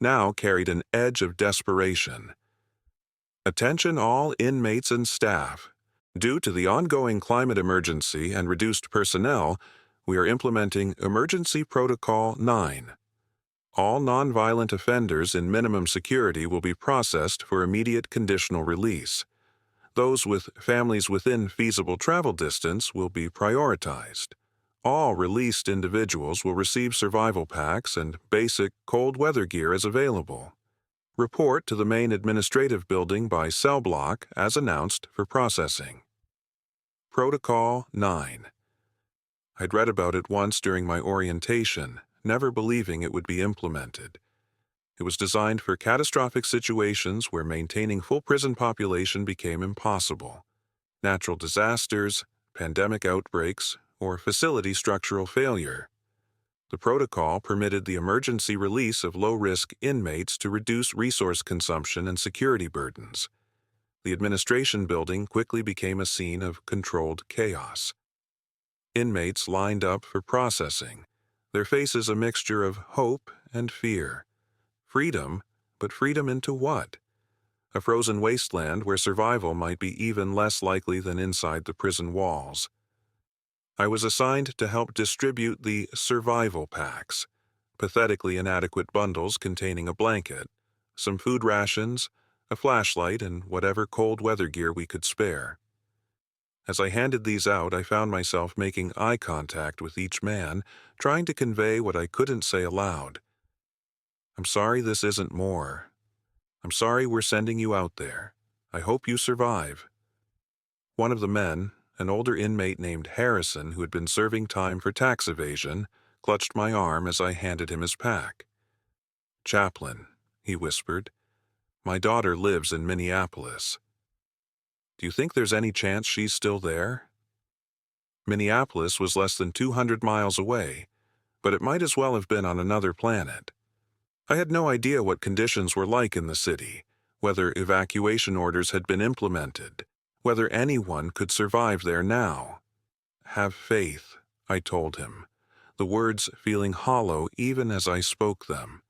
now carried an edge of desperation. Attention all inmates and staff. Due to the ongoing climate emergency and reduced personnel, we are implementing Emergency Protocol 9. All nonviolent offenders in minimum security will be processed for immediate conditional release. Those with families within feasible travel distance will be prioritized. All released individuals will receive survival packs and basic cold weather gear as available. Report to the main administrative building by cell block as announced for processing. Protocol 9. I'd read about it once during my orientation, never believing it would be implemented. It was designed for catastrophic situations where maintaining full prison population became impossible. Natural disasters, pandemic outbreaks, or facility structural failure. The protocol permitted the emergency release of low-risk inmates to reduce resource consumption and security burdens. The administration building quickly became a scene of controlled chaos. Inmates lined up for processing, their faces a mixture of hope and fear. Freedom, but freedom into what? A frozen wasteland where survival might be even less likely than inside the prison walls. I was assigned to help distribute the survival packs, pathetically inadequate bundles containing a blanket, some food rations, a flashlight, and whatever cold weather gear we could spare. As I handed these out, I found myself making eye contact with each man, trying to convey what I couldn't say aloud. I'm sorry this isn't more. I'm sorry we're sending you out there. I hope you survive. One of the men, an older inmate named Harrison who had been serving time for tax evasion, clutched my arm as I handed him his pack. "Chaplain," he whispered, "my daughter lives in Minneapolis. Do you think there's any chance she's still there?" Minneapolis was less than 200 miles away, but it might as well have been on another planet. I had no idea what conditions were like in the city, whether evacuation orders had been implemented, whether anyone could survive there now. "Have faith," I told him, the words feeling hollow even as I spoke them.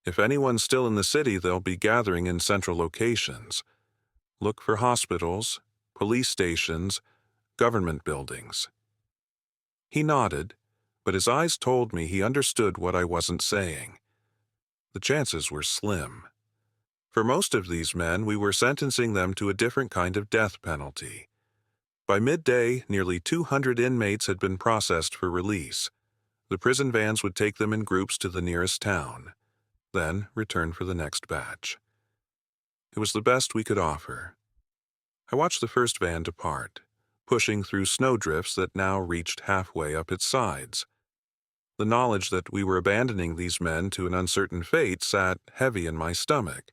"If anyone's still in the city, they'll be gathering in central locations. Look for hospitals, police stations, government buildings." He nodded, but his eyes told me he understood what I wasn't saying. The chances were slim. For most of these men, we were sentencing them to a different kind of death penalty. By midday, nearly 200 inmates had been processed for release. The prison vans would take them in groups to the nearest town, then return for the next batch. It was the best we could offer. I watched the first van depart, pushing through snowdrifts that now reached halfway up its sides. The knowledge that we were abandoning these men to an uncertain fate sat heavy in my stomach,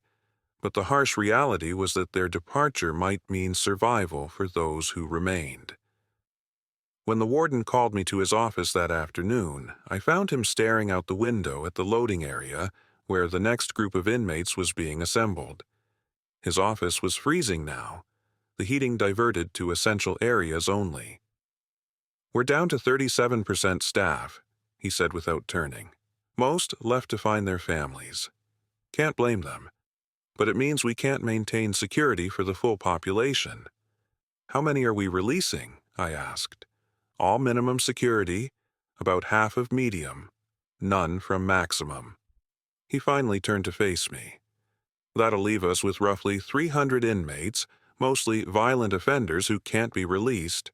but the harsh reality was that their departure might mean survival for those who remained. When the warden called me to his office that afternoon, I found him staring out the window at the loading area where the next group of inmates was being assembled. His office was freezing now, the heating diverted to essential areas only. "We're down to 37% staff," he said without turning. "Most left to find their families. Can't blame them. But it means we can't maintain security for the full population." "How many are we releasing?" I asked. "All minimum security, about half of medium, none from maximum." He finally turned to face me. "That'll leave us with roughly 300 inmates, mostly violent offenders who can't be released,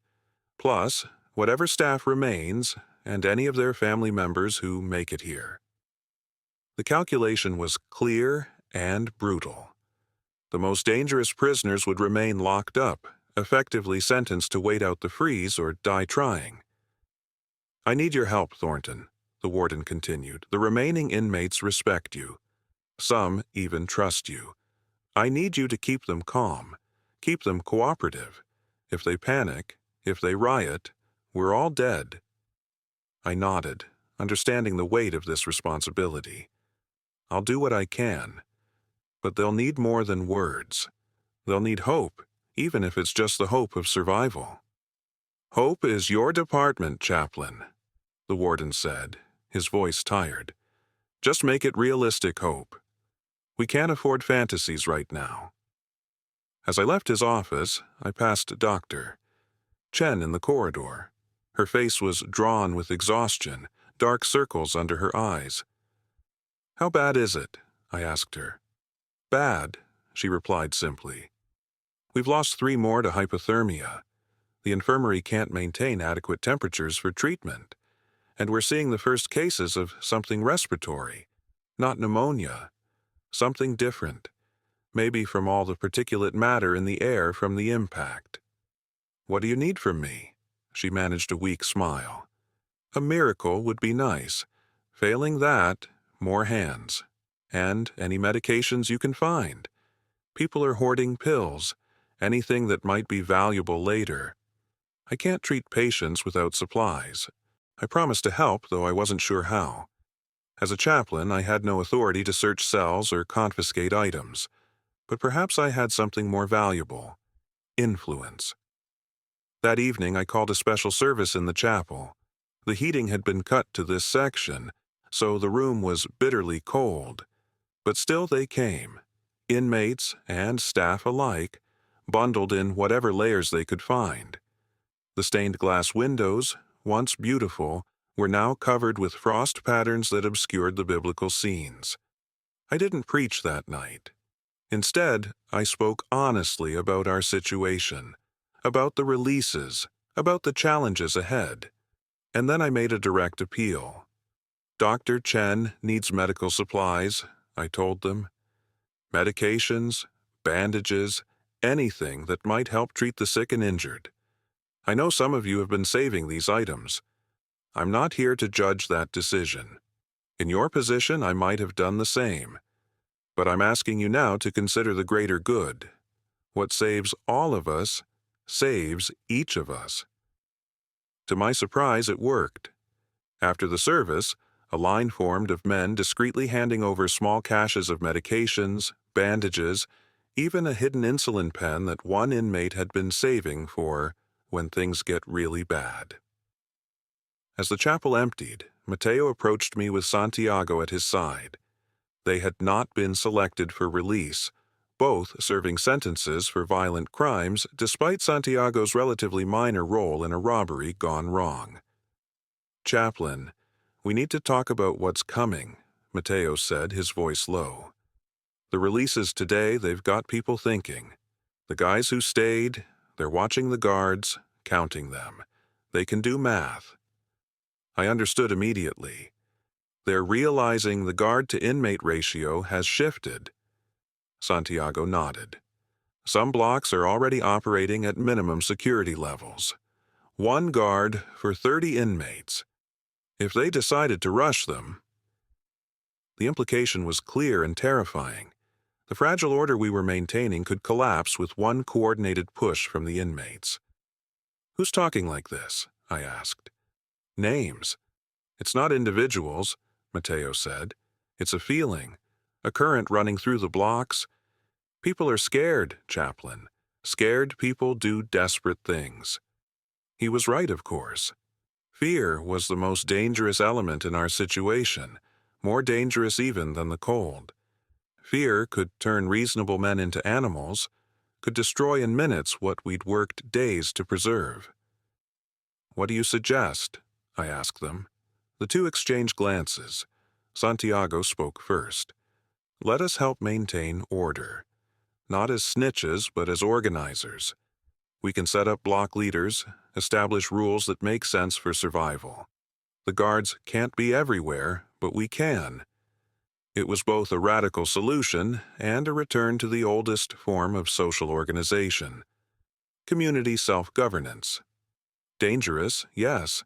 plus whatever staff remains and any of their family members who make it here. The calculation was clear and brutal. The most dangerous prisoners would remain locked up, effectively sentenced to wait out the freeze or die trying. "I need your help, Thornton," the warden continued. "The remaining inmates respect you. Some even trust you. I need you to keep them calm, keep them cooperative. If they panic, if they riot, we're all dead." I nodded, understanding the weight of this responsibility. "I'll do what I can. But they'll need more than words. They'll need hope, even if it's just the hope of survival." "Hope is your department, Chaplain," the warden said, his voice tired. "Just make it realistic hope. We can't afford fantasies right now." As I left his office, I passed Dr. Chen in the corridor. Her face was drawn with exhaustion, dark circles under her eyes. "How bad is it?" I asked her. "Bad," she replied simply. "We've lost 3 more to hypothermia. The infirmary can't maintain adequate temperatures for treatment. And we're seeing the first cases of something respiratory, not pneumonia. Something different, maybe from all the particulate matter in the air from the impact." "What do you need from me?" She managed a weak smile. "A miracle would be nice. Failing that, more hands. And any medications you can find. People are hoarding pills, anything that might be valuable later. I can't treat patients without supplies. I promised to help, though I wasn't sure how. As a chaplain, I had no authority to search cells or confiscate items. But perhaps I had something more valuable: influence." That evening, I called a special service in the chapel. The heating had been cut to this section, so the room was bitterly cold. But still they came, inmates and staff alike, bundled in whatever layers they could find. The stained glass windows, once beautiful, were now covered with frost patterns that obscured the biblical scenes. I didn't preach that night. Instead, I spoke honestly about our situation, about the releases, about the challenges ahead. And then I made a direct appeal. "Dr. Chen needs medical supplies," I told them. "Medications, bandages, anything that might help treat the sick and injured. I know some of you have been saving these items. I'm not here to judge that decision. In your position, I might have done the same. But I'm asking you now to consider the greater good. What saves all of us saves each of us." To my surprise, it worked. After the service, a line formed of men discreetly handing over small caches of medications, bandages, even a hidden insulin pen that one inmate had been saving for when things get really bad. As the chapel emptied, Mateo approached me with Santiago at his side. They had not been selected for release, both serving sentences for violent crimes despite Santiago's relatively minor role in a robbery gone wrong. "Chaplain, we need to talk about what's coming," Mateo said, his voice low. "The releases today, they've got people thinking. The guys who stayed, they're watching the guards, counting them. They can do math." I understood immediately. They're realizing the guard-to-inmate ratio has shifted. Santiago nodded. Some blocks are already operating at minimum security levels. 1 guard for 30 inmates. If they decided to rush them... The implication was clear and terrifying. The fragile order we were maintaining could collapse with one coordinated push from the inmates. "Who's talking like this?" I asked. "Names. It's not individuals," Mateo said. "It's a feeling, a current running through the blocks. People are scared, Chaplain. Scared people do desperate things." He was right, of course. Fear was the most dangerous element in our situation, more dangerous even than the cold. Fear could turn reasonable men into animals, could destroy in minutes what we'd worked days to preserve. "What do you suggest?" I asked them. The two exchanged glances. Santiago spoke first. "Let us help maintain order. not as snitches but as organizers. We can set up block leaders, establish rules that make sense for survival. The guards can't be everywhere, but we can. It was both a radical solution and a return to the oldest form of social organization: community self-governance. Dangerous, yes.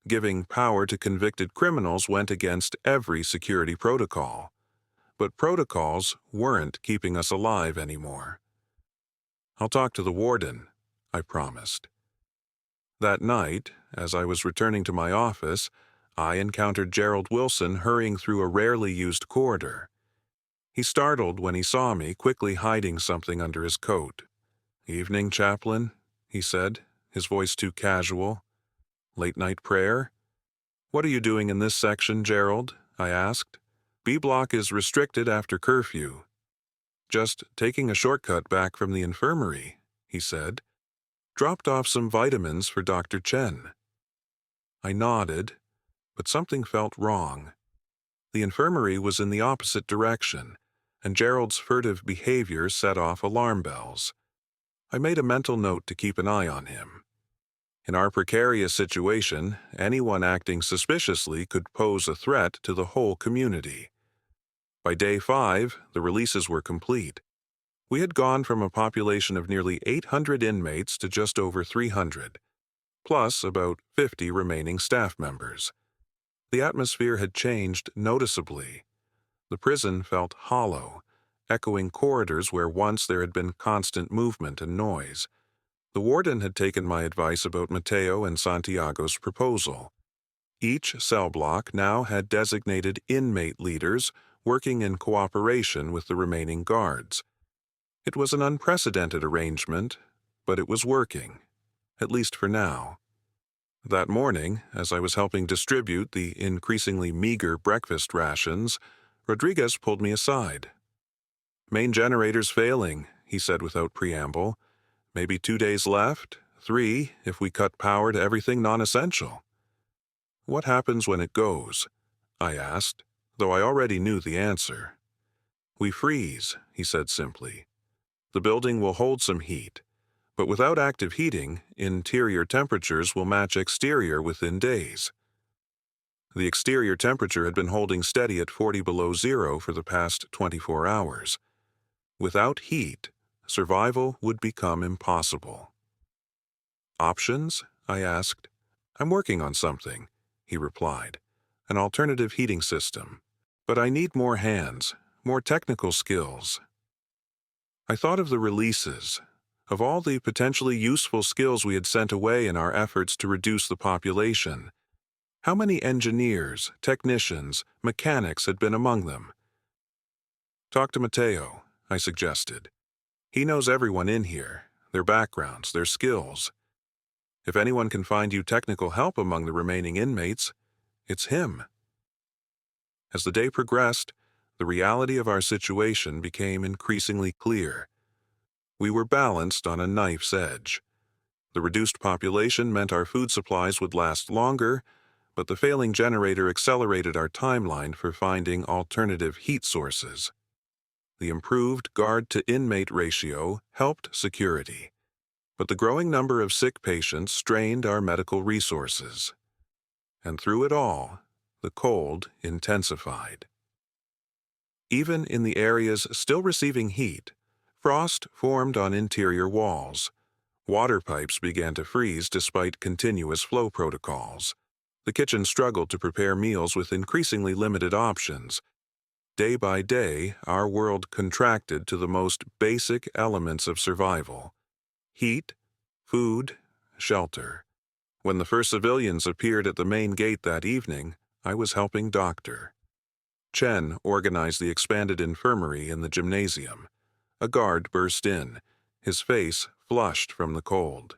Giving power to convicted criminals went against every security protocol. But protocols weren't keeping us alive anymore. "I'll talk to the warden," I promised. That night, as I was returning to my office, I encountered Gerald Wilson hurrying through a rarely used corridor. He startled when he saw me, quickly hiding something under his coat. "Evening, Chaplain," he said, his voice too casual. "Late-night prayer?" "What are you doing in this section, Gerald?" I asked. "B block is restricted after curfew." "Just taking a shortcut back from the infirmary," he said. "Dropped off some vitamins for Dr. Chen." I nodded, but something felt wrong. The infirmary was in the opposite direction, and Gerald's furtive behavior set off alarm bells. I made a mental note to keep an eye on him. In our precarious situation, anyone acting suspiciously could pose a threat to the whole community. By day 5, the releases were complete. We had gone from a population of nearly 800 inmates to just over 300, plus about 50 remaining staff members. The atmosphere had changed noticeably. The prison felt hollow, echoing corridors where once there had been constant movement and noise. The warden had taken my advice about Mateo and Santiago's proposal. Each cell block now had designated inmate leaders working in cooperation with the remaining guards. It was an unprecedented arrangement, but it was working, at least for now. That morning, as I was helping distribute the increasingly meager breakfast rations, Rodriguez pulled me aside. "Main generator's failing," he said without preamble. "Maybe 2 days left, 3 if we cut power to everything non-essential." "What happens when it goes?" I asked, though I already knew the answer. "We freeze," he said simply. "The building will hold some heat, but without active heating, interior temperatures will match exterior within days." The exterior temperature had been holding steady at 40 below zero for the past 24 hours. Without heat, survival would become impossible. "Options?" I asked. "I'm working on something," he replied. "An alternative heating system. But I need more hands, more technical skills." I thought of the releases, of all the potentially useful skills we had sent away in our efforts to reduce the population. How many engineers, technicians, mechanics had been among them? "Talk to Mateo," I suggested. "He knows everyone in here, their backgrounds, their skills. If anyone can find you technical help among the remaining inmates, it's him." As the day progressed, the reality of our situation became increasingly clear. We were balanced on a knife's edge. The reduced population meant our food supplies would last longer, but the failing generator accelerated our timeline for finding alternative heat sources. The improved guard-to-inmate ratio helped security, but the growing number of sick patients strained our medical resources. And through it all, the cold intensified. Even in the areas still receiving heat, frost formed on interior walls. Water pipes began to freeze despite continuous flow protocols. The kitchen struggled to prepare meals with increasingly limited options. Day by day, our world contracted to the most basic elements of survival: heat, food, shelter. When the first civilians appeared at the main gate that evening, I was helping Dr. Chen organize the expanded infirmary in the gymnasium. A guard burst in, his face flushed from the cold.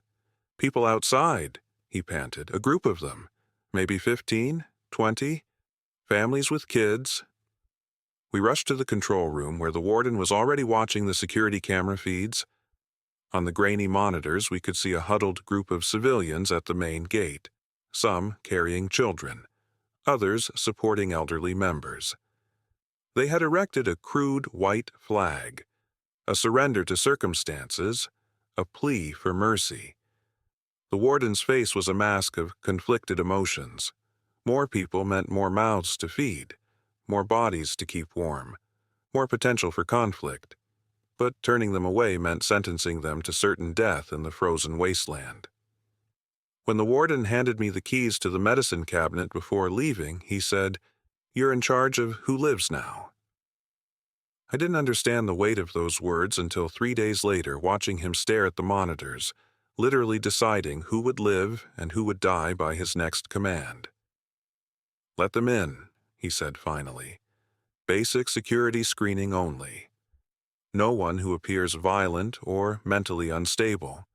"People outside," he panted, "a group of them. Maybe 15, 20, families with kids." We rushed to the control room where the warden was already watching the security camera feeds. On the grainy monitors, we could see a huddled group of civilians at the main gate, some carrying children, others supporting elderly members. They had erected a crude white flag, a surrender to circumstances, a plea for mercy. The warden's face was a mask of conflicted emotions. More people meant more mouths to feed, more bodies to keep warm, more potential for conflict. But turning them away meant sentencing them to certain death in the frozen wasteland. When the warden handed me the keys to the medicine cabinet before leaving, he said, "You're in charge of who lives now." I didn't understand the weight of those words until 3 days later, watching him stare at the monitors, literally deciding who would live and who would die by his next command. "Let them in," he said finally. "Basic security screening only. No one who appears violent or mentally unstable.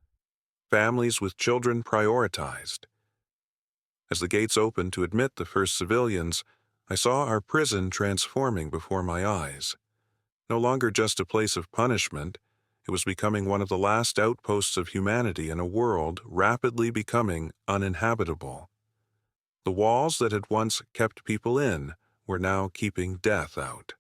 Families with children prioritized." As the gates opened to admit the first civilians, I saw our prison transforming before my eyes. No longer just a place of punishment, it was becoming one of the last outposts of humanity in a world rapidly becoming uninhabitable. The walls that had once kept people in were now keeping death out.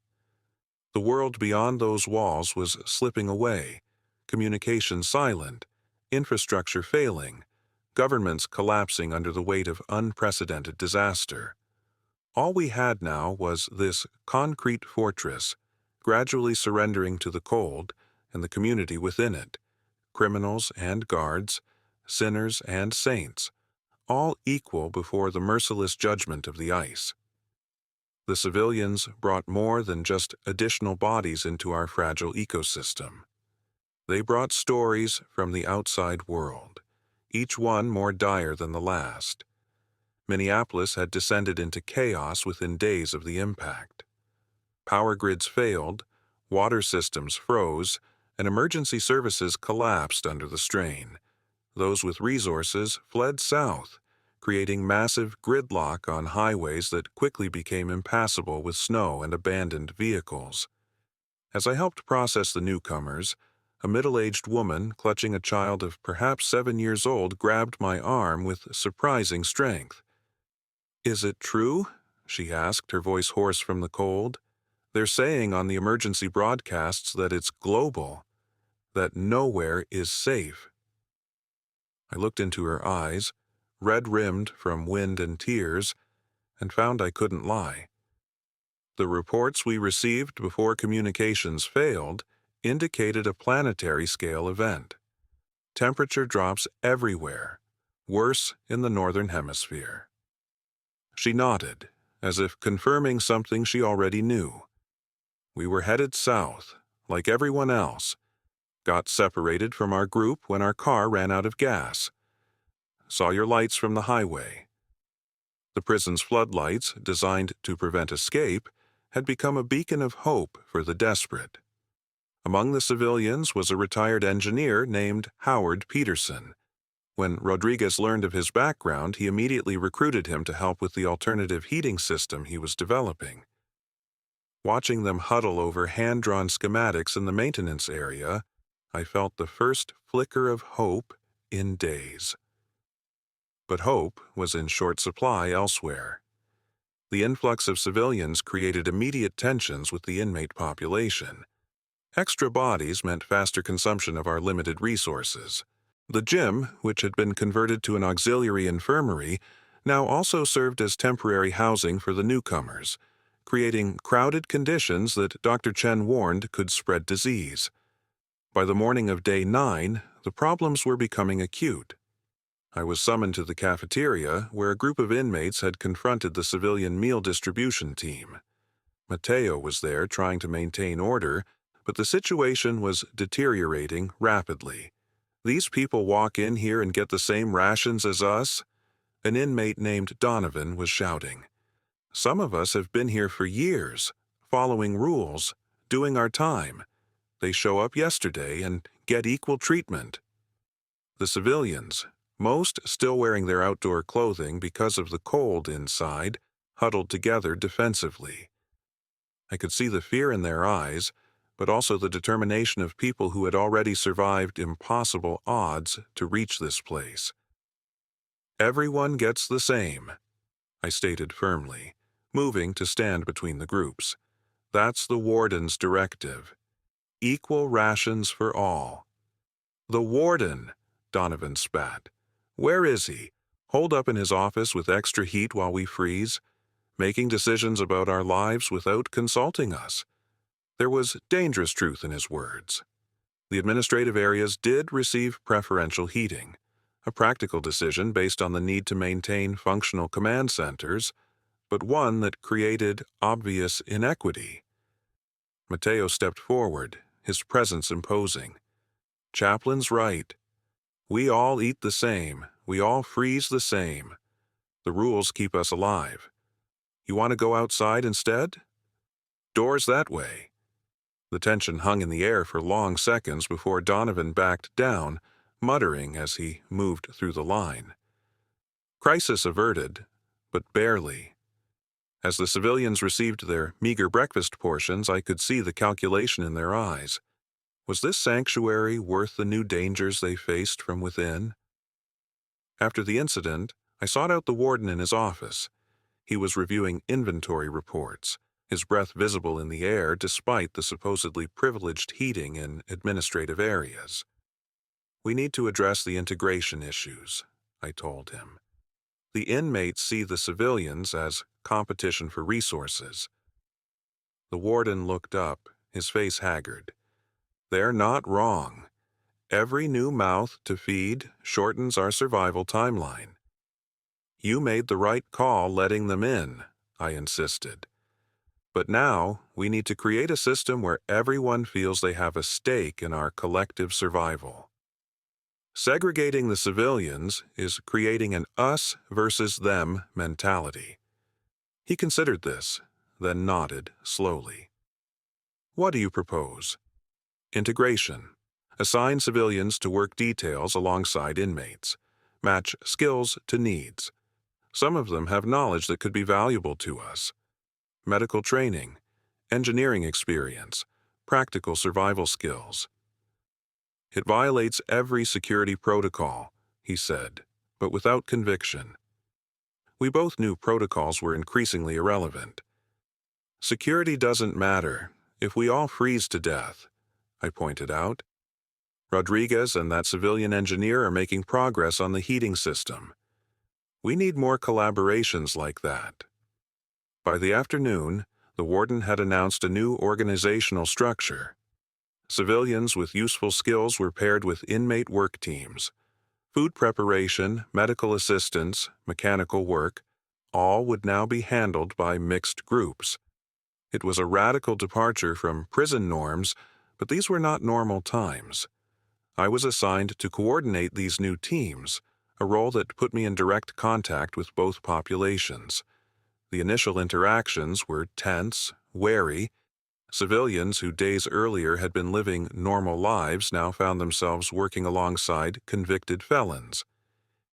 The world beyond those walls was slipping away, communication silent, infrastructure failing, governments collapsing under the weight of unprecedented disaster. All we had now was this concrete fortress, gradually surrendering to the cold and the community within it, criminals and guards, sinners and saints, all equal before the merciless judgment of the ice. The civilians brought more than just additional bodies into our fragile ecosystem. They brought stories from the outside world, each one more dire than the last. Minneapolis had descended into chaos within days of the impact. Power grids failed, water systems froze, and emergency services collapsed under the strain. Those with resources fled south, creating massive gridlock on highways that quickly became impassable with snow and abandoned vehicles. As I helped process the newcomers, a middle-aged woman clutching a child of perhaps 7 years old grabbed my arm with surprising strength. "Is it true?" she asked, her voice hoarse from the cold. "They're saying on the emergency broadcasts that it's global, that nowhere is safe." I looked into her eyes, red-rimmed from wind and tears, and found I couldn't lie. The reports we received before communications failed indicated a planetary-scale event. Temperature drops everywhere, worse in the northern hemisphere. She nodded, as if confirming something she already knew. We were headed south, like everyone else, got separated from our group when our car ran out of gas. Saw your lights from the highway. The prison's floodlights, designed to prevent escape, had become a beacon of hope for the desperate. Among the civilians was a retired engineer named Howard Peterson. When Rodriguez learned of his background, he immediately recruited him to help with the alternative heating system he was developing. Watching them huddle over hand-drawn schematics in the maintenance area, I felt the first flicker of hope in days. But hope was in short supply elsewhere. The influx of civilians created immediate tensions with the inmate population. Extra bodies meant faster consumption of our limited resources. The gym, which had been converted to an auxiliary infirmary, now also served as temporary housing for the newcomers, creating crowded conditions that Dr. Chen warned could spread disease. By the morning of day 9, the problems were becoming acute. I was summoned to the cafeteria, where a group of inmates had confronted the civilian meal distribution team. Mateo was there trying to maintain order, but the situation was deteriorating rapidly. "These people walk in here and get the same rations as us?" An inmate named Donovan was shouting. "Some of us have been here for years, following rules, doing our time. They show up yesterday and get equal treatment." The civilians, most still wearing their outdoor clothing because of the cold inside, huddled together defensively. I could see the fear in their eyes, but also the determination of people who had already survived impossible odds to reach this place. "Everyone gets the same," I stated firmly, moving to stand between the groups. "That's the warden's directive. equal rations for all. The warden, Donovan spat. Where is he? Holed up in his office with extra heat while we freeze, making decisions about our lives without consulting us. There was dangerous truth in his words. The administrative areas did receive preferential heating, a practical decision based on the need to maintain functional command centers, but one that created obvious inequity. Mateo stepped forward, his presence imposing. Chaplain's right. We all eat the same. We all freeze the same. The rules keep us alive. You want to go outside instead? Doors that way. The tension hung in the air for long seconds before Donovan backed down, muttering as he moved through the line. Crisis averted, but barely. As the civilians received their meager breakfast portions, I could see the calculation in their eyes. Was this sanctuary worth the new dangers they faced from within? After the incident, I sought out the warden in his office. He was reviewing inventory reports, his breath visible in the air despite the supposedly privileged heating in administrative areas. We need to address the integration issues, I told him. The inmates see the civilians as competition for resources. The warden looked up, his face haggard. They're not wrong. Every new mouth to feed shortens our survival timeline. You made the right call letting them in, I insisted. But now we need to create a system where everyone feels they have a stake in our collective survival. Segregating the civilians is creating an us versus them mentality. He considered this, then nodded slowly. What do you propose? Integration. Assign civilians to work details alongside inmates. Match skills to needs. Some of them have knowledge that could be valuable to us. Medical training, engineering experience, practical survival skills. It violates every security protocol, he said, but without conviction. We both knew protocols were increasingly irrelevant. Security doesn't matter if we all freeze to death, I pointed out. Rodriguez and that civilian engineer are making progress on the heating system. We need more collaborations like that. By the afternoon, the warden had announced a new organizational structure. Civilians with useful skills were paired with inmate work teams. Food preparation, medical assistance, mechanical work, all would now be handled by mixed groups. It was a radical departure from prison norms, but these were not normal times. I was assigned to coordinate these new teams, a role that put me in direct contact with both populations. The initial interactions were tense, wary. Civilians who days earlier had been living normal lives now found themselves working alongside convicted felons.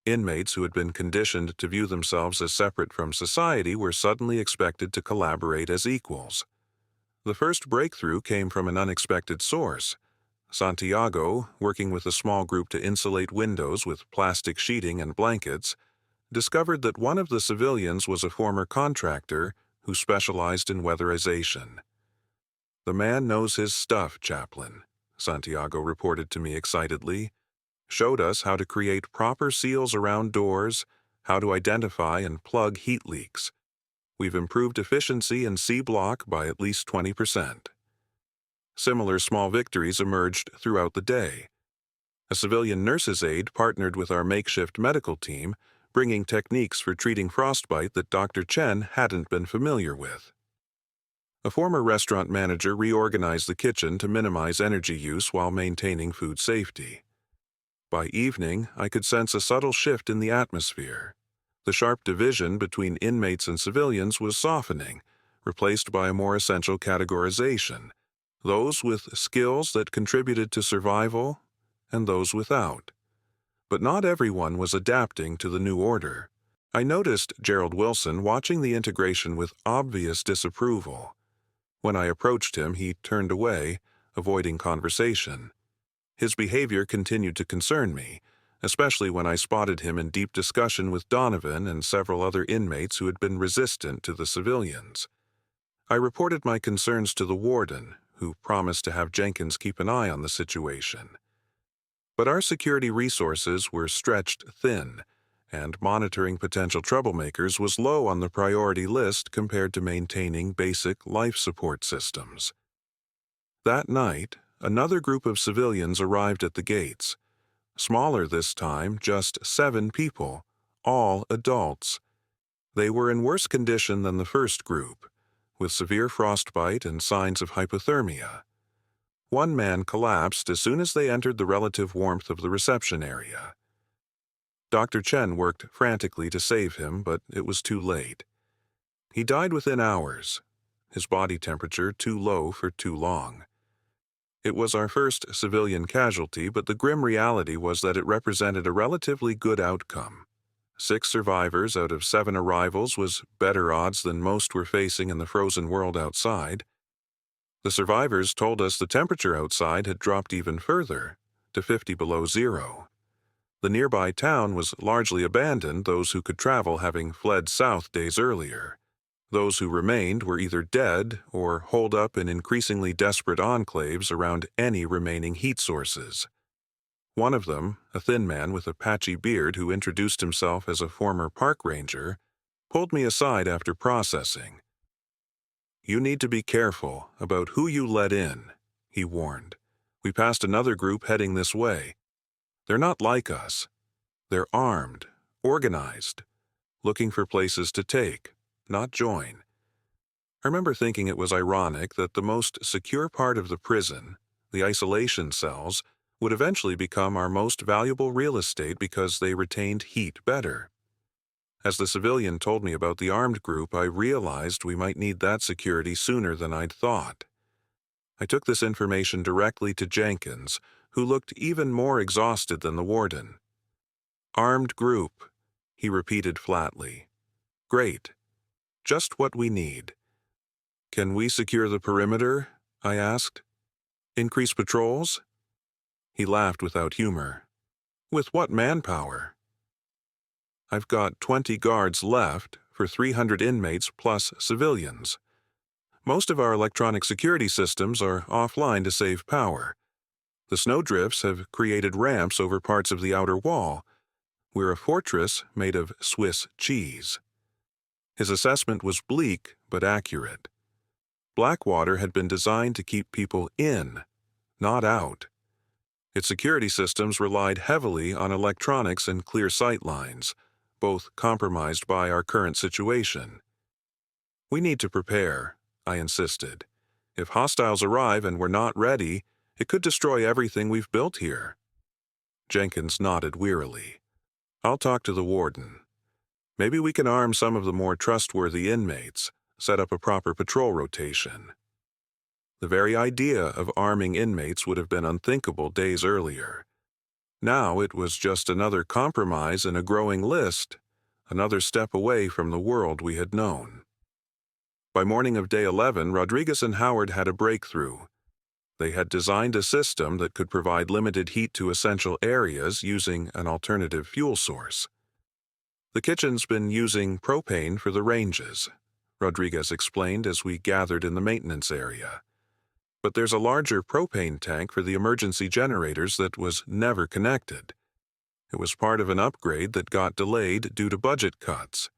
Inmates who had been conditioned to view themselves as separate from society were suddenly expected to collaborate as equals. The first breakthrough came from an unexpected source. Santiago, working with a small group to insulate windows with plastic sheeting and blankets, discovered that one of the civilians was a former contractor who specialized in weatherization. The man knows his stuff, Chaplain, Santiago reported to me excitedly. Showed us how to create proper seals around doors, how to identify and plug heat leaks. We've improved efficiency in C-block by at least 20%. Similar small victories emerged throughout the day. A civilian nurse's aide partnered with our makeshift medical team, bringing techniques for treating frostbite that Dr. Chen hadn't been familiar with. A former restaurant manager reorganized the kitchen to minimize energy use while maintaining food safety. By evening, I could sense a subtle shift in the atmosphere. The sharp division between inmates and civilians was softening, replaced by a more essential categorization: those with skills that contributed to survival and those without. But not everyone was adapting to the new order. I noticed Gerald Wilson watching the integration with obvious disapproval. When I approached him, he turned away, avoiding conversation. His behavior continued to concern me, especially when I spotted him in deep discussion with Donovan and several other inmates who had been resistant to the civilians. I reported my concerns to the warden, who promised to have Jenkins keep an eye on the situation. But our security resources were stretched thin, and monitoring potential troublemakers was low on the priority list compared to maintaining basic life support systems. That night, another group of civilians arrived at the gates. Smaller this time, just 7 people, all adults. They were in worse condition than the first group, with severe frostbite and signs of hypothermia. One man collapsed as soon as they entered the relative warmth of the reception area. Dr. Chen worked frantically to save him, but it was too late. He died within hours, his body temperature too low for too long. It was our first civilian casualty, but the grim reality was that it represented a relatively good outcome. 6 survivors out of 7 arrivals was better odds than most were facing in the frozen world outside. The survivors told us the temperature outside had dropped even further, to 50 below zero. The nearby town was largely abandoned, those who could travel having fled south days earlier. Those who remained were either dead or holed up in increasingly desperate enclaves around any remaining heat sources. One of them, a thin man with a patchy beard who introduced himself as a former park ranger, pulled me aside after processing. "You need to be careful about who you let in," he warned. "We passed another group heading this way. They're not like us. They're armed, organized, looking for places to take, not join." I remember thinking it was ironic that the most secure part of the prison, the isolation cells, would eventually become our most valuable real estate because they retained heat better. As the civilian told me about the armed group, I realized we might need that security sooner than I'd thought. I took this information directly to Jenkins, who looked even more exhausted than the warden. "Armed group," he repeated flatly. "Great. Just what we need." "Can we secure the perimeter?" I asked. "Increase patrols?" He laughed without humor. "With what manpower?" "I've got 20 guards left for 300 inmates plus civilians. Most of our electronic security systems are offline to save power. The snowdrifts have created ramps over parts of the outer wall. We're a fortress made of Swiss cheese." His assessment was bleak but accurate. Blackwater had been designed to keep people in, not out. Its security systems relied heavily on electronics and clear sight lines, both compromised by our current situation. "We need to prepare," I insisted. "If hostiles arrive and we're not ready, it could destroy everything we've built here." Jenkins nodded wearily. "I'll talk to the warden. Maybe we can arm some of the more trustworthy inmates, set up a proper patrol rotation." The very idea of arming inmates would have been unthinkable days earlier. Now it was just another compromise in a growing list, another step away from the world we had known. By morning of day 11, Rodriguez and Howard had a breakthrough. They had designed a system that could provide limited heat to essential areas using an alternative fuel source. "The kitchen's been using propane for the ranges," Rodriguez explained as we gathered in the maintenance area. "But there's a larger propane tank for the emergency generators that was never connected. It was part of an upgrade that got delayed due to budget cuts."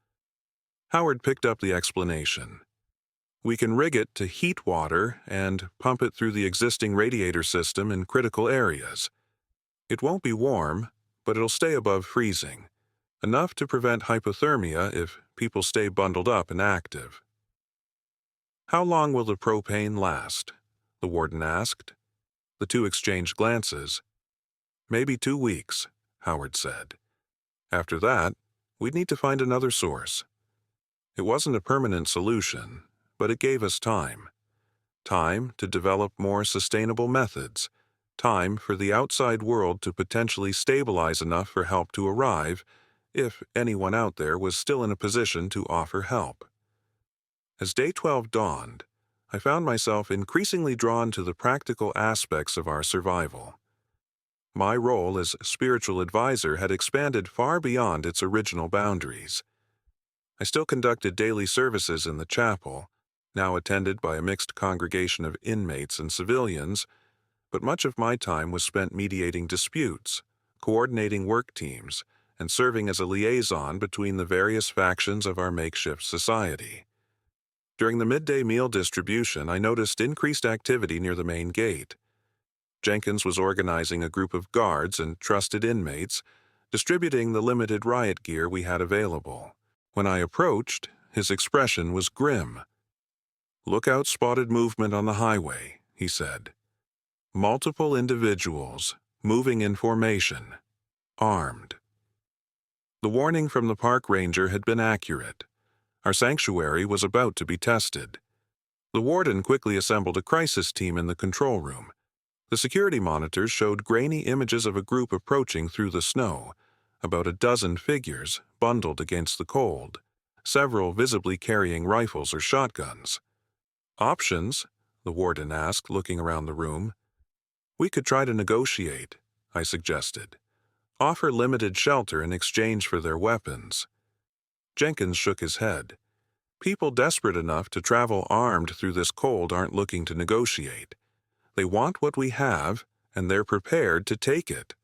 Howard picked up the explanation. "We can rig it to heat water and pump it through the existing radiator system in critical areas. It won't be warm, but it'll stay above freezing, enough to prevent hypothermia if people stay bundled up and active." "How long will the propane last?" the warden asked. The two exchanged glances. "Maybe 2 weeks," Howard said. "After that, we'd need to find another source." It wasn't a permanent solution, but it gave us time. Time to develop more sustainable methods. Time for the outside world to potentially stabilize enough for help to arrive, if anyone out there was still in a position to offer help. As day 12 dawned, I found myself increasingly drawn to the practical aspects of our survival. My role as spiritual advisor had expanded far beyond its original boundaries. I still conducted daily services in the chapel, now attended by a mixed congregation of inmates and civilians, but much of my time was spent mediating disputes, coordinating work teams, and serving as a liaison between the various factions of our makeshift society. During the midday meal distribution, I noticed increased activity near the main gate. Jenkins was organizing a group of guards and trusted inmates, distributing the limited riot gear we had available. When I approached, his expression was grim. "Lookout spotted movement on the highway," he said. "Multiple individuals, moving in formation, armed." The warning from the park ranger had been accurate. Our sanctuary was about to be tested. The warden quickly assembled a crisis team in the control room. The security monitors showed grainy images of a group approaching through the snow, about a dozen figures bundled against the cold, several visibly carrying rifles or shotguns. "Options?" the warden asked, looking around the room. "We could try to negotiate," I suggested. "Offer limited shelter in exchange for their weapons." Jenkins shook his head. "People desperate enough to travel armed through this cold aren't looking to negotiate. They want what we have, and they're prepared to take it.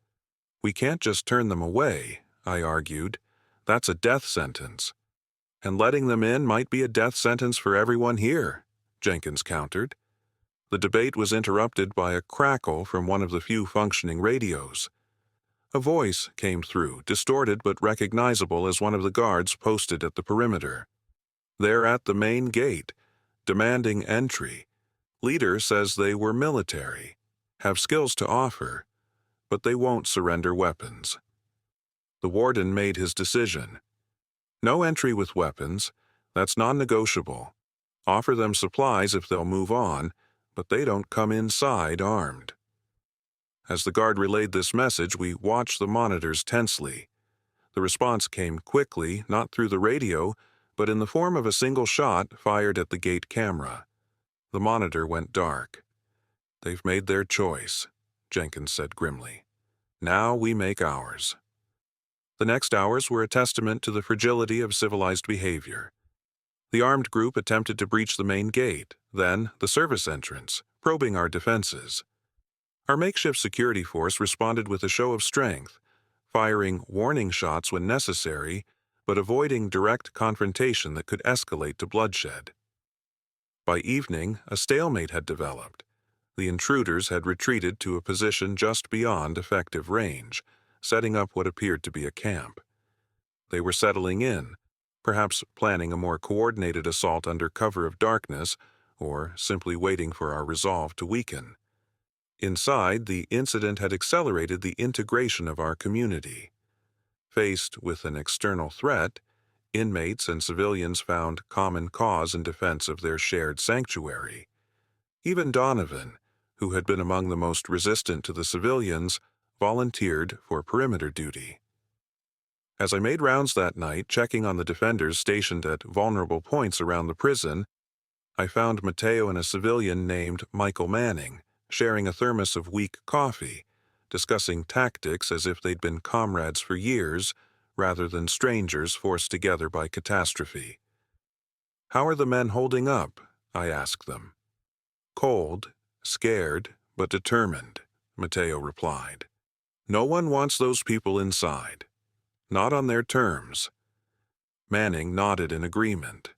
We can't just turn them away," I argued. "That's a death sentence." "And letting them in might be a death sentence for everyone here," Jenkins countered. The debate was interrupted by a crackle from one of the few functioning radios. A voice came through, distorted but recognizable as one of the guards posted at the perimeter. "They're at the main gate, demanding entry. Leader says they were military, have skills to offer, but they won't surrender weapons." The warden made his decision. "No entry with weapons. That's non-negotiable. Offer them supplies if they'll move on, but they don't come inside armed." As the guard relayed this message, we watched the monitors tensely. The response came quickly, not through the radio, but in the form of a single shot fired at the gate camera. The monitor went dark. "They've made their choice," Jenkins said grimly. "Now we make ours." The next hours were a testament to the fragility of civilized behavior. The armed group attempted to breach the main gate, then the service entrance, probing our defenses. Our makeshift security force responded with a show of strength, firing warning shots when necessary, but avoiding direct confrontation that could escalate to bloodshed. By evening, a stalemate had developed. The intruders had retreated to a position just beyond effective range, setting up what appeared to be a camp. They were settling in, perhaps planning a more coordinated assault under cover of darkness, or simply waiting for our resolve to weaken. Inside, the incident had accelerated the integration of our community. Faced with an external threat, inmates and civilians found common cause in defense of their shared sanctuary. Even Donovan, who had been among the most resistant to the civilians, volunteered for perimeter duty. As I made rounds that night, checking on the defenders stationed at vulnerable points around the prison, I found Mateo and a civilian named Michael Manning sharing a thermos of weak coffee, discussing tactics as if they'd been comrades for years, rather than strangers forced together by catastrophe. "How are the men holding up?" I asked them. "Cold, scared, but determined," Mateo replied. "No one wants those people inside. Not on their terms." Manning nodded in agreement.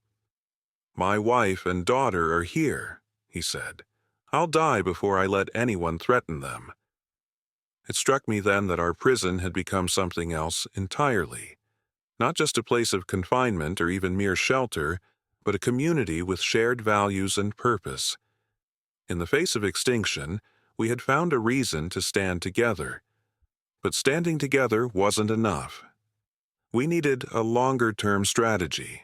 "My wife and daughter are here," he said. "I'll die before I let anyone threaten them." It struck me then that our prison had become something else entirely. Not just a place of confinement or even mere shelter, but a community with shared values and purpose. In the face of extinction, we had found a reason to stand together. But standing together wasn't enough. We needed a longer-term strategy.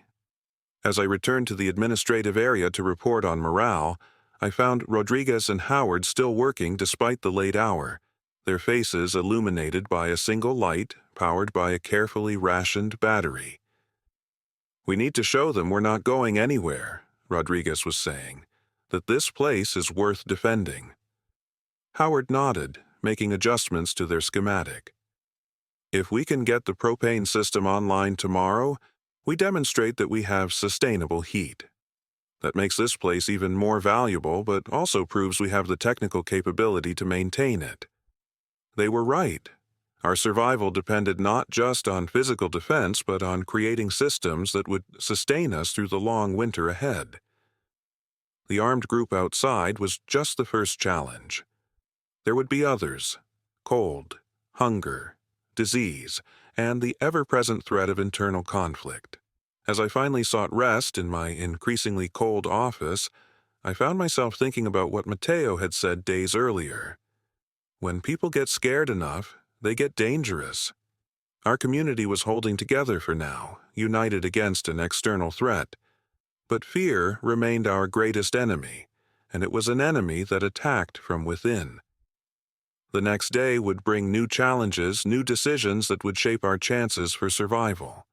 As I returned to the administrative area to report on morale, I found Rodriguez and Howard still working despite the late hour, their faces illuminated by a single light powered by a carefully rationed battery. "We need to show them we're not going anywhere," Rodriguez was saying, "that this place is worth defending." Howard nodded, making adjustments to their schematic. "If we can get the propane system online tomorrow, we demonstrate that we have sustainable heat." That makes this place even more valuable, but also proves we have the technical capability to maintain it. They were right. Our survival depended not just on physical defense, but on creating systems that would sustain us through the long winter ahead. The armed group outside was just the first challenge. There would be others: cold, hunger, disease, and the ever-present threat of internal conflict. As I finally sought rest in my increasingly cold office, I found myself thinking about what Matteo had said days earlier. When people get scared enough, they get dangerous. Our community was holding together for now, united against an external threat. But fear remained our greatest enemy, and it was an enemy that attacked from within. The next day would bring new challenges, new decisions that would shape our chances for survival.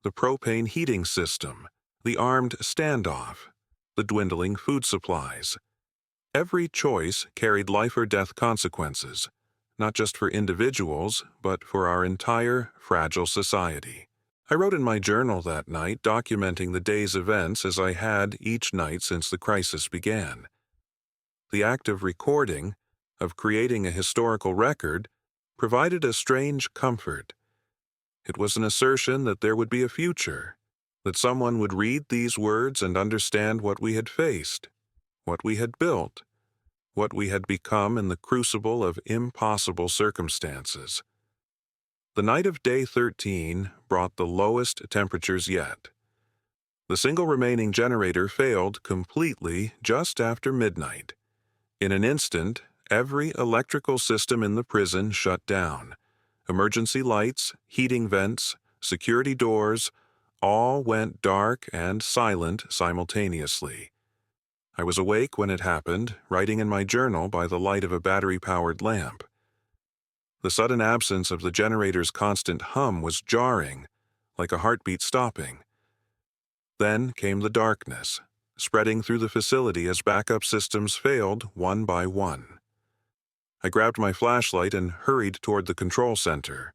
The propane heating system, the armed standoff, the dwindling food supplies. Every choice carried life or death consequences, not just for individuals, but for our entire fragile society. I wrote in my journal that night, documenting the day's events as I had each night since the crisis began. The act of recording, of creating a historical record, provided a strange comfort. It was an assertion that there would be a future, that someone would read these words and understand what we had faced, what we had built, what we had become in the crucible of impossible circumstances. The night of day 13 brought the lowest temperatures yet. The single remaining generator failed completely just after midnight. In an instant, every electrical system in the prison shut down. Emergency lights, heating vents, security doors, all went dark and silent simultaneously. I was awake when it happened, writing in my journal by the light of a battery-powered lamp. The sudden absence of the generator's constant hum was jarring, like a heartbeat stopping. Then came the darkness, spreading through the facility as backup systems failed one by one. I grabbed my flashlight and hurried toward the control center.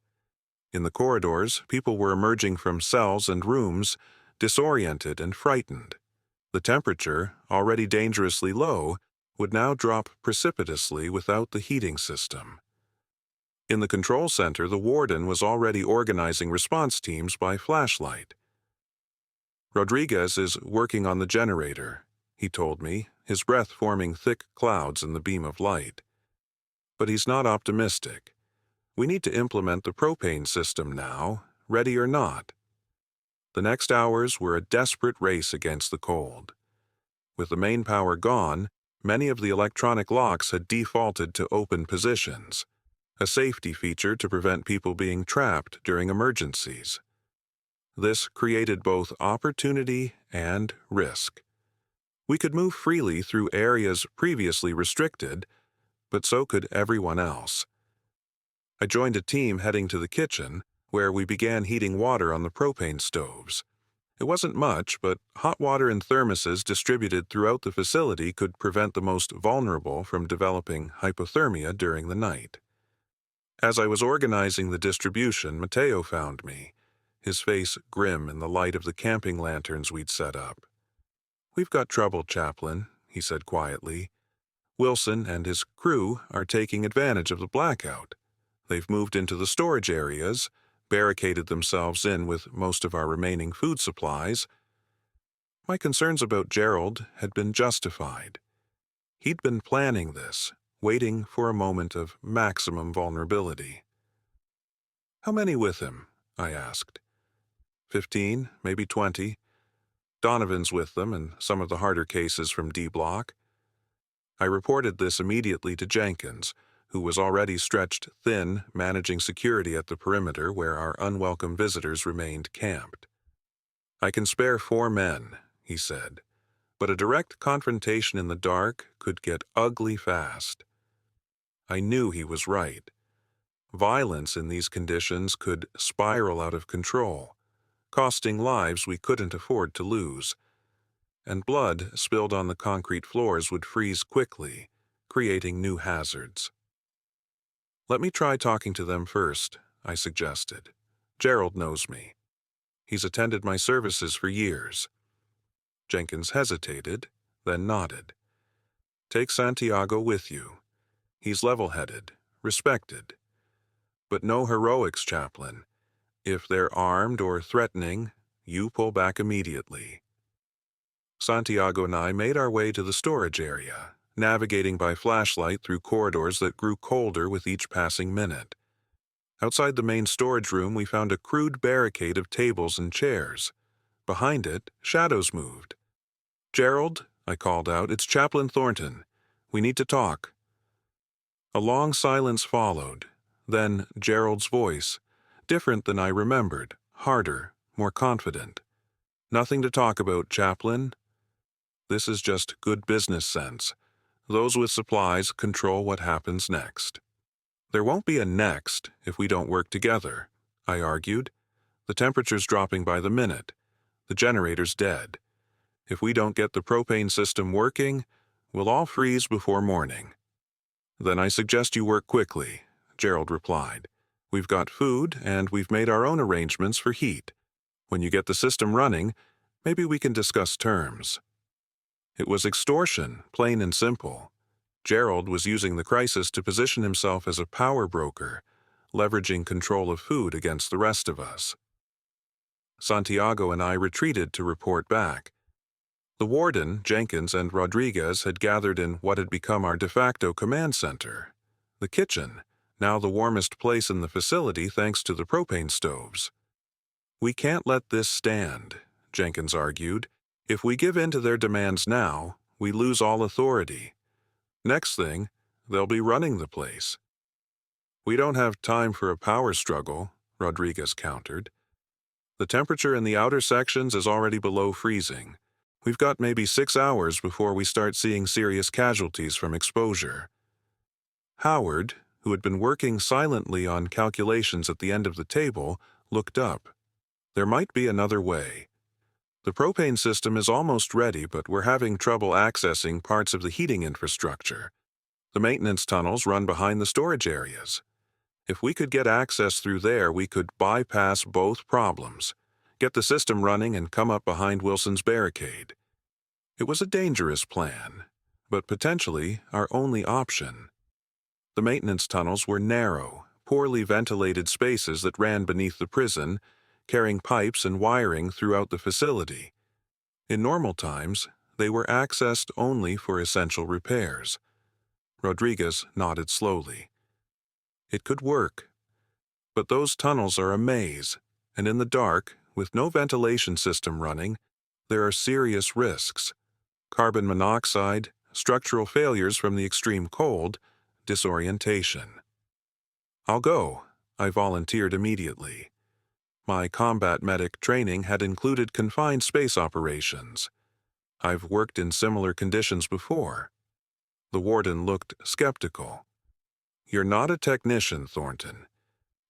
In the corridors, people were emerging from cells and rooms, disoriented and frightened. The temperature, already dangerously low, would now drop precipitously without the heating system. In the control center, the warden was already organizing response teams by flashlight. "Rodriguez is working on the generator," he told me, his breath forming thick clouds in the beam of light. "But he's not optimistic. We need to implement the propane system now, ready or not." The next hours were a desperate race against the cold. With the main power gone, many of the electronic locks had defaulted to open positions, a safety feature to prevent people being trapped during emergencies. This created both opportunity and risk. We could move freely through areas previously restricted, but so could everyone else. I joined a team heading to the kitchen, where we began heating water on the propane stoves. It wasn't much, but hot water in thermoses distributed throughout the facility could prevent the most vulnerable from developing hypothermia during the night. As I was organizing the distribution, Matteo found me, his face grim in the light of the camping lanterns we'd set up. "We've got trouble, Chaplain," he said quietly. "Wilson and his crew are taking advantage of the blackout. They've moved into the storage areas, barricaded themselves in with most of our remaining food supplies." My concerns about Gerald had been justified. He'd been planning this, waiting for a moment of maximum vulnerability. "How many with him?" I asked. 15, maybe 20. Donovan's with them and some of the harder cases from D Block. I reported this immediately to Jenkins, who was already stretched thin managing security at the perimeter where our unwelcome visitors remained camped. "I can spare 4 men," he said, "but a direct confrontation in the dark could get ugly fast." I knew he was right. Violence in these conditions could spiral out of control, costing lives we couldn't afford to lose. And blood spilled on the concrete floors would freeze quickly, creating new hazards. "Let me try talking to them first," I suggested. "Gerald knows me. He's attended my services for years." Jenkins hesitated, then nodded. Take Santiago with you. He's level-headed, respected. But no heroics, Chaplain. If they're armed or threatening, you pull back immediately. Santiago and I made our way to the storage area, navigating by flashlight through corridors that grew colder with each passing minute. Outside the main storage room, we found a crude barricade of tables and chairs. Behind it, shadows moved. "Gerald," I called out, "it's Chaplain Thornton. We need to talk." A long silence followed. Then Gerald's voice, different than I remembered, harder, more confident. "Nothing to talk about, Chaplain. This is just good business sense. Those with supplies control what happens next." "There won't be a next if we don't work together," I argued. "The temperature's dropping by the minute. The generator's dead. If we don't get the propane system working, we'll all freeze before morning." "Then I suggest you work quickly," Gerald replied. "We've got food, and we've made our own arrangements for heat. When you get the system running, maybe we can discuss terms." It was extortion, plain and simple. Gerald was using the crisis to position himself as a power broker, leveraging control of food against the rest of us. Santiago and I retreated to report back. The warden, Jenkins, and Rodriguez had gathered in what had become our de facto command center, the kitchen, now the warmest place in the facility thanks to the propane stoves. "We can't let this stand," Jenkins argued. "If we give in to their demands now, we lose all authority. Next thing, they'll be running the place." "We don't have time for a power struggle," Rodriguez countered. "The temperature in the outer sections is already below freezing. We've got maybe 6 hours before we start seeing serious casualties from exposure." Howard, who had been working silently on calculations at the end of the table, looked up. "There might be another way. The propane system is almost ready, but we're having trouble accessing parts of the heating infrastructure. The maintenance tunnels run behind the storage areas. If we could get access through there, we could bypass both problems, get the system running, and come up behind Wilson's barricade." It was a dangerous plan, but potentially our only option. The maintenance tunnels were narrow, poorly ventilated spaces that ran beneath the prison, carrying pipes and wiring throughout the facility. In normal times, they were accessed only for essential repairs. Rodriguez nodded slowly. "It could work. But those tunnels are a maze, and in the dark, with no ventilation system running, there are serious risks. Carbon monoxide, structural failures from the extreme cold, disorientation." "I'll go," I volunteered immediately. My combat medic training had included confined space operations. I've worked in similar conditions before. The warden looked skeptical. "You're not a technician, Thornton.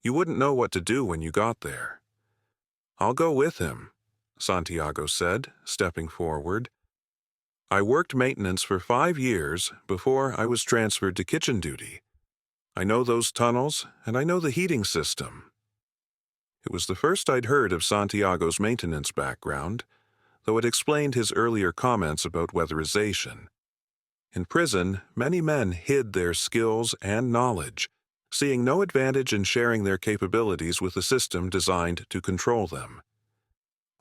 You wouldn't know what to do when you got there." "I'll go with him," Santiago said, stepping forward. "I worked maintenance for 5 years before I was transferred to kitchen duty. I know those tunnels, and I know the heating system." It was the first I'd heard of Santiago's maintenance background, though it explained his earlier comments about weatherization. In prison, many men hid their skills and knowledge, seeing no advantage in sharing their capabilities with a system designed to control them.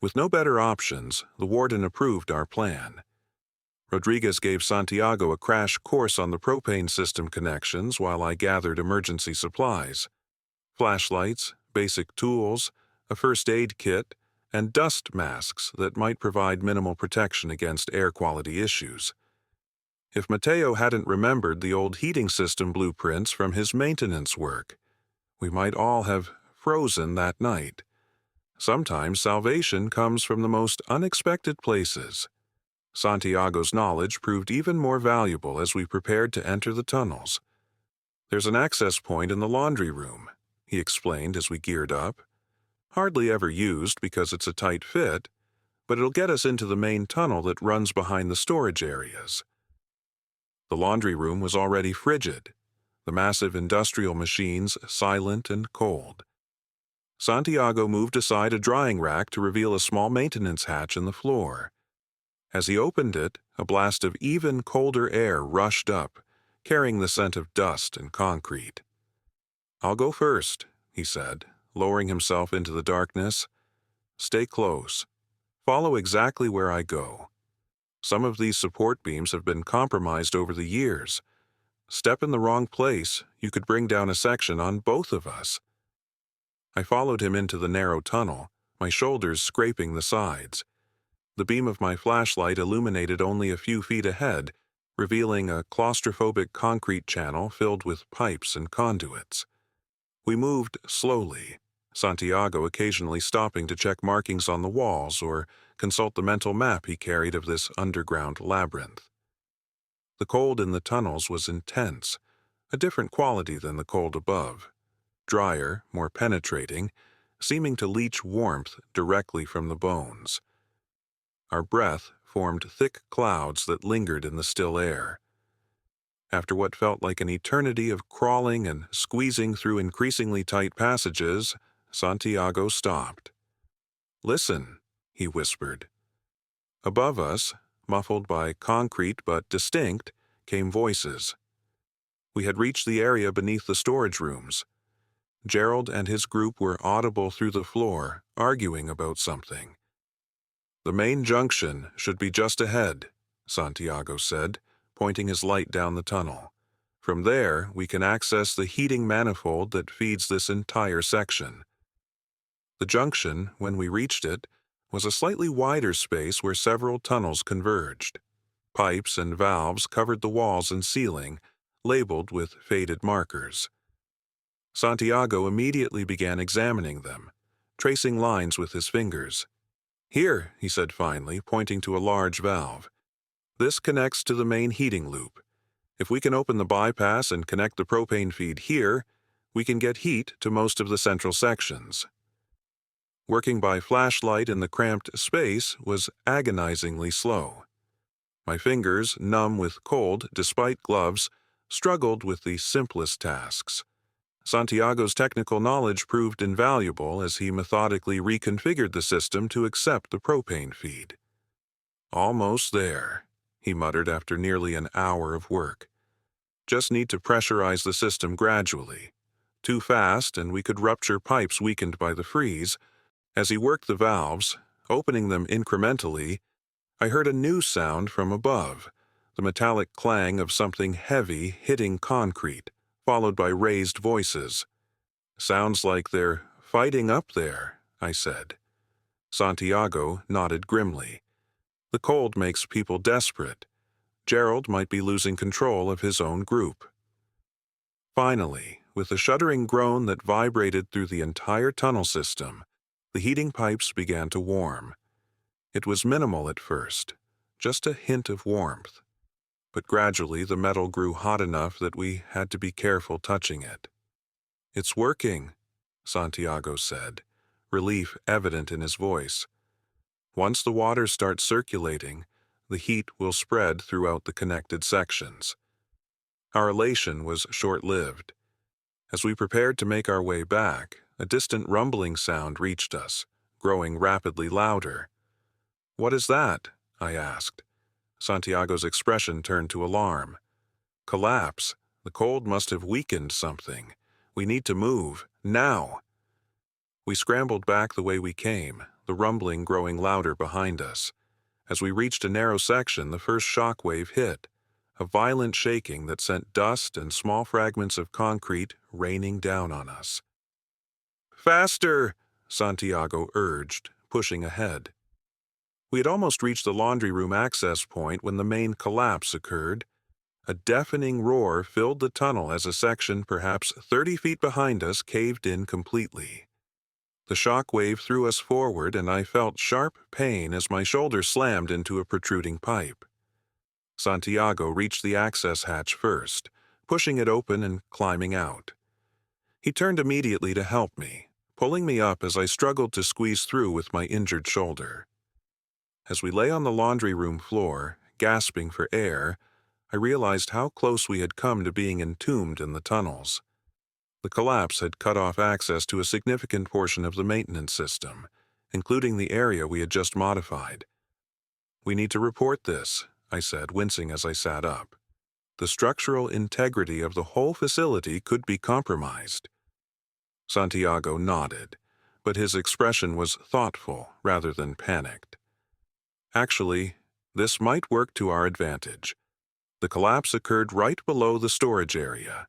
With no better options, the warden approved our plan. Rodriguez gave Santiago a crash course on the propane system connections while I gathered emergency supplies. Flashlights, basic tools, a first aid kit, and dust masks that might provide minimal protection against air quality issues. If Mateo hadn't remembered the old heating system blueprints from his maintenance work, we might all have frozen that night. Sometimes salvation comes from the most unexpected places. Santiago's knowledge proved even more valuable as we prepared to enter the tunnels. "There's an access point in the laundry room," he explained as we geared up. "Hardly ever used because it's a tight fit, but it'll get us into the main tunnel that runs behind the storage areas." The laundry room was already frigid, the massive industrial machines silent and cold. Santiago moved aside a drying rack to reveal a small maintenance hatch in the floor. As he opened it, a blast of even colder air rushed up, carrying the scent of dust and concrete. "I'll go first," he said, lowering himself into the darkness. "Stay close. Follow exactly where I go. Some of these support beams have been compromised over the years. Step in the wrong place, you could bring down a section on both of us." I followed him into the narrow tunnel, my shoulders scraping the sides. The beam of my flashlight illuminated only a few feet ahead, revealing a claustrophobic concrete channel filled with pipes and conduits. We moved slowly, Santiago occasionally stopping to check markings on the walls or consult the mental map he carried of this underground labyrinth. The cold in the tunnels was intense, a different quality than the cold above. Drier, more penetrating, seeming to leach warmth directly from the bones. Our breath formed thick clouds that lingered in the still air. After what felt like an eternity of crawling and squeezing through increasingly tight passages, Santiago stopped. "Listen," he whispered. Above us, muffled by concrete but distinct, came voices. We had reached the area beneath the storage rooms. Gerald and his group were audible through the floor, arguing about something. "The main junction should be just ahead," Santiago said, pointing his light down the tunnel. "From there, we can access the heating manifold that feeds this entire section." The junction, when we reached it, was a slightly wider space where several tunnels converged. Pipes and valves covered the walls and ceiling, labeled with faded markers. Santiago immediately began examining them, tracing lines with his fingers. "Here," he said finally, pointing to a large valve. "This connects to the main heating loop. If we can open the bypass and connect the propane feed here, we can get heat to most of the central sections." Working by flashlight in the cramped space was agonizingly slow. My fingers, numb with cold despite gloves, struggled with the simplest tasks. Santiago's technical knowledge proved invaluable as he methodically reconfigured the system to accept the propane feed. "Almost there," he muttered after nearly an hour of work. "Just need to pressurize the system gradually. Too fast and we could rupture pipes weakened by the freeze." As he worked the valves, opening them incrementally, I heard a new sound from above, the metallic clang of something heavy hitting concrete, followed by raised voices. "Sounds like they're fighting up there," I said. Santiago nodded grimly. "The cold makes people desperate. Gerald might be losing control of his own group." Finally, with a shuddering groan that vibrated through the entire tunnel system, the heating pipes began to warm. It was minimal at first, just a hint of warmth. But gradually the metal grew hot enough that we had to be careful touching it. "It's working," Santiago said, relief evident in his voice. "Once the water starts circulating, the heat will spread throughout the connected sections." Our elation was short-lived. As we prepared to make our way back, a distant rumbling sound reached us, growing rapidly louder. "What is that?" I asked. Santiago's expression turned to alarm. "Collapse. The cold must have weakened something. We need to move, now." We scrambled back the way we came, the rumbling growing louder behind us. As we reached a narrow section, the first shock wave hit, a violent shaking that sent dust and small fragments of concrete raining down on us. "Faster!" Santiago urged, pushing ahead. We had almost reached the laundry room access point when the main collapse occurred. A deafening roar filled the tunnel as a section perhaps 30 feet behind us caved in completely. The shock wave threw us forward and I felt sharp pain as my shoulder slammed into a protruding pipe. Santiago reached the access hatch first, pushing it open and climbing out. He turned immediately to help me, pulling me up as I struggled to squeeze through with my injured shoulder. As we lay on the laundry room floor, gasping for air, I realized how close we had come to being entombed in the tunnels. The collapse had cut off access to a significant portion of the maintenance system, including the area we had just modified. "We need to report this," I said, wincing as I sat up. "The structural integrity of the whole facility could be compromised." Santiago nodded, but his expression was thoughtful rather than panicked. "Actually, this might work to our advantage. The collapse occurred right below the storage area.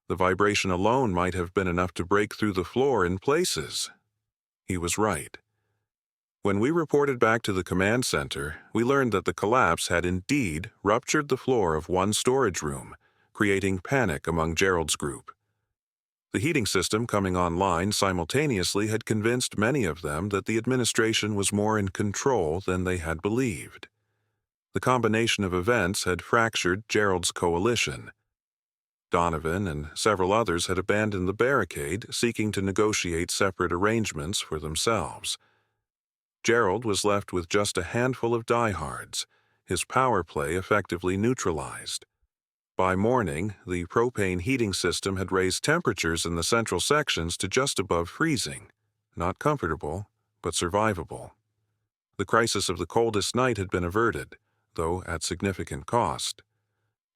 The vibration alone might have been enough to break through the floor in places." He was right. When we reported back to the command center, we learned that the collapse had indeed ruptured the floor of one storage room, creating panic among Gerald's group. The heating system coming online simultaneously had convinced many of them that the administration was more in control than they had believed. The combination of events had fractured Gerald's coalition. Donovan and several others had abandoned the barricade, seeking to negotiate separate arrangements for themselves. Gerald was left with just a handful of diehards, his power play effectively neutralized. By morning, the propane heating system had raised temperatures in the central sections to just above freezing. Not comfortable, but survivable. The crisis of the coldest night had been averted, though at significant cost.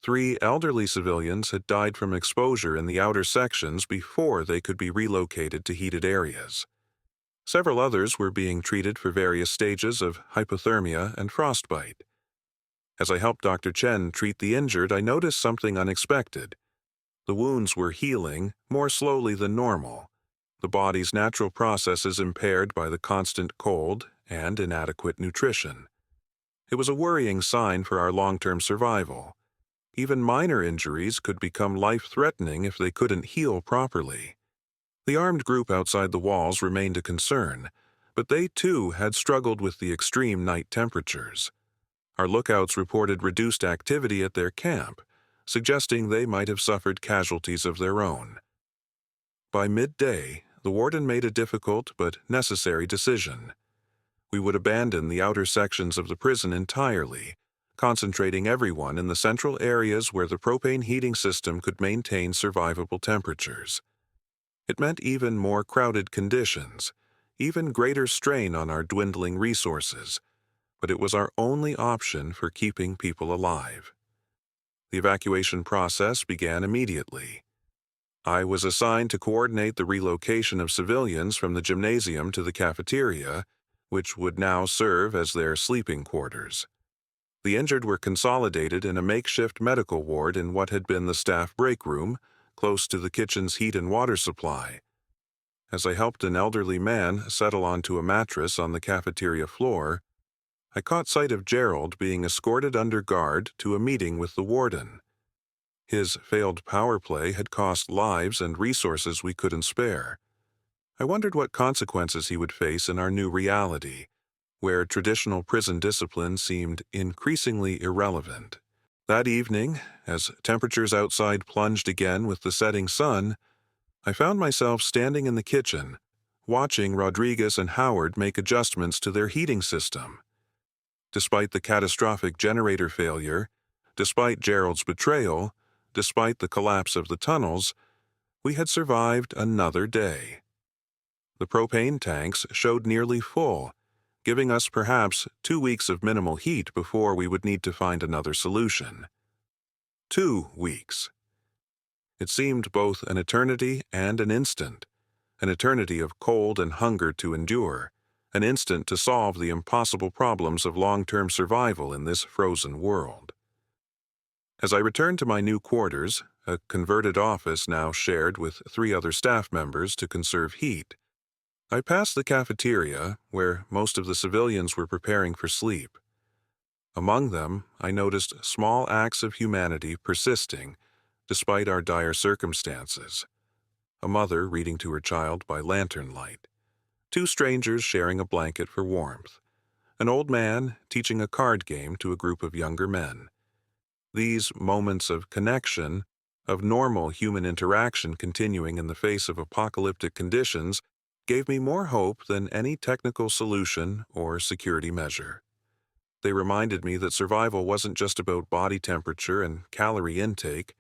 3 elderly civilians had died from exposure in the outer sections before they could be relocated to heated areas. Several others were being treated for various stages of hypothermia and frostbite. As I helped Dr. Chen treat the injured, I noticed something unexpected. The wounds were healing more slowly than normal, the body's natural processes impaired by the constant cold and inadequate nutrition. It was a worrying sign for our long-term survival. Even minor injuries could become life-threatening if they couldn't heal properly. The armed group outside the walls remained a concern, but they too had struggled with the extreme night temperatures. Our lookouts reported reduced activity at their camp, suggesting they might have suffered casualties of their own. By midday, the warden made a difficult but necessary decision. We would abandon the outer sections of the prison entirely, concentrating everyone in the central areas where the propane heating system could maintain survivable temperatures. It meant even more crowded conditions, even greater strain on our dwindling resources, but it was our only option for keeping people alive. The evacuation process began immediately. I was assigned to coordinate the relocation of civilians from the gymnasium to the cafeteria, which would now serve as their sleeping quarters. The injured were consolidated in a makeshift medical ward in what had been the staff break room, close to the kitchen's heat and water supply. As I helped an elderly man settle onto a mattress on the cafeteria floor, I caught sight of Gerald being escorted under guard to a meeting with the warden. His failed power play had cost lives and resources we couldn't spare. I wondered what consequences he would face in our new reality, where traditional prison discipline seemed increasingly irrelevant. That evening, as temperatures outside plunged again with the setting sun, I found myself standing in the kitchen, watching Rodriguez and Howard make adjustments to their heating system. Despite the catastrophic generator failure, despite Gerald's betrayal, despite the collapse of the tunnels, we had survived another day. The propane tanks showed nearly full, giving us perhaps 2 weeks of minimal heat before we would need to find another solution. 2 weeks. It seemed both an eternity and an instant, an eternity of cold and hunger to endure, an instant to solve the impossible problems of long-term survival in this frozen world. As I returned to my new quarters, a converted office now shared with 3 other staff members to conserve heat, I passed the cafeteria, where most of the civilians were preparing for sleep. Among them, I noticed small acts of humanity persisting, despite our dire circumstances. A mother reading to her child by lantern light. 2 strangers sharing a blanket for warmth. An old man teaching a card game to a group of younger men. These moments of connection, of normal human interaction continuing in the face of apocalyptic conditions, gave me more hope than any technical solution or security measure. They reminded me that survival wasn't just about body temperature and calorie intake.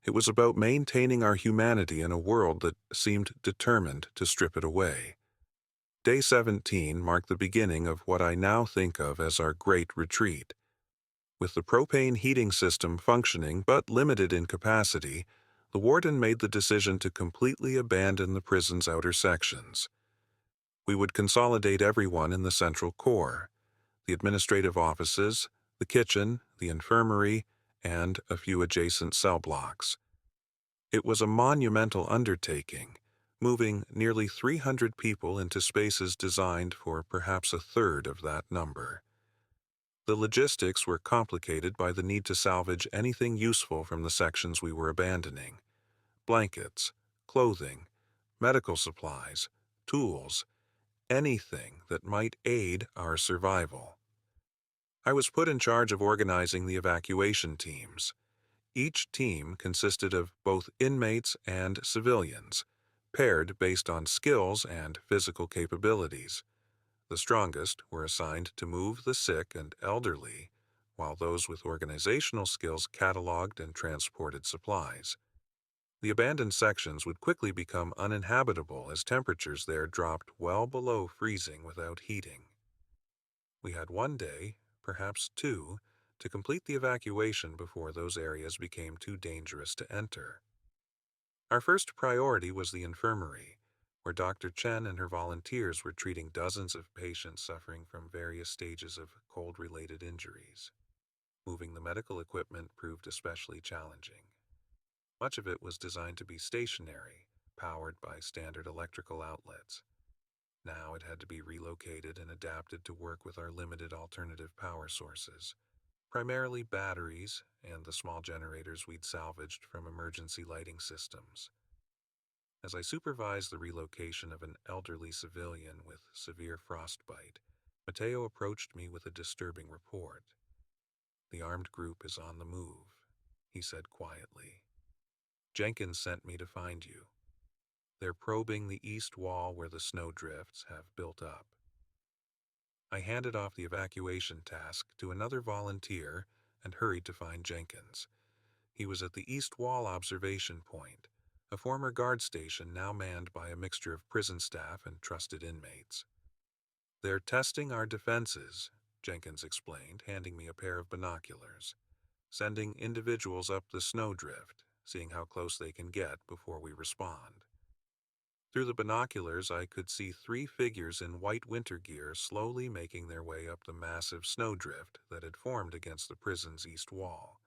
It was about maintaining our humanity in a world that seemed determined to strip it away. Day 17 marked the beginning of what I now think of as our Great Retreat. With the propane heating system functioning but limited in capacity, the warden made the decision to completely abandon the prison's outer sections. We would consolidate everyone in the central core, the administrative offices, the kitchen, the infirmary, and a few adjacent cell blocks. It was a monumental undertaking, moving nearly 300 people into spaces designed for perhaps a third of that number. The logistics were complicated by the need to salvage anything useful from the sections we were abandoning: blankets, clothing, medical supplies, tools, anything that might aid our survival. I was put in charge of organizing the evacuation teams. Each team consisted of both inmates and civilians, paired based on skills and physical capabilities. The strongest were assigned to move the sick and elderly, while those with organizational skills cataloged and transported supplies. The abandoned sections would quickly become uninhabitable as temperatures there dropped well below freezing without heating. We had one day, perhaps two, to complete the evacuation before those areas became too dangerous to enter. Our first priority was the infirmary, where Dr. Chen and her volunteers were treating dozens of patients suffering from various stages of cold-related injuries. Moving the medical equipment proved especially challenging. Much of it was designed to be stationary, powered by standard electrical outlets. Now it had to be relocated and adapted to work with our limited alternative power sources, primarily batteries and the small generators we'd salvaged from emergency lighting systems. As I supervised the relocation of an elderly civilian with severe frostbite, Mateo approached me with a disturbing report. "The armed group is on the move," he said quietly. "Jenkins sent me to find you. They're probing the east wall where the snowdrifts have built up." I handed off the evacuation task to another volunteer and hurried to find Jenkins. He was at the east wall observation point, a former guard station now manned by a mixture of prison staff and trusted inmates. "They're testing our defenses," Jenkins explained, handing me a pair of binoculars, "sending individuals up the snowdrift, seeing how close they can get before we respond." Through the binoculars, I could see 3 figures in white winter gear slowly making their way up the massive snowdrift that had formed against the prison's east wall.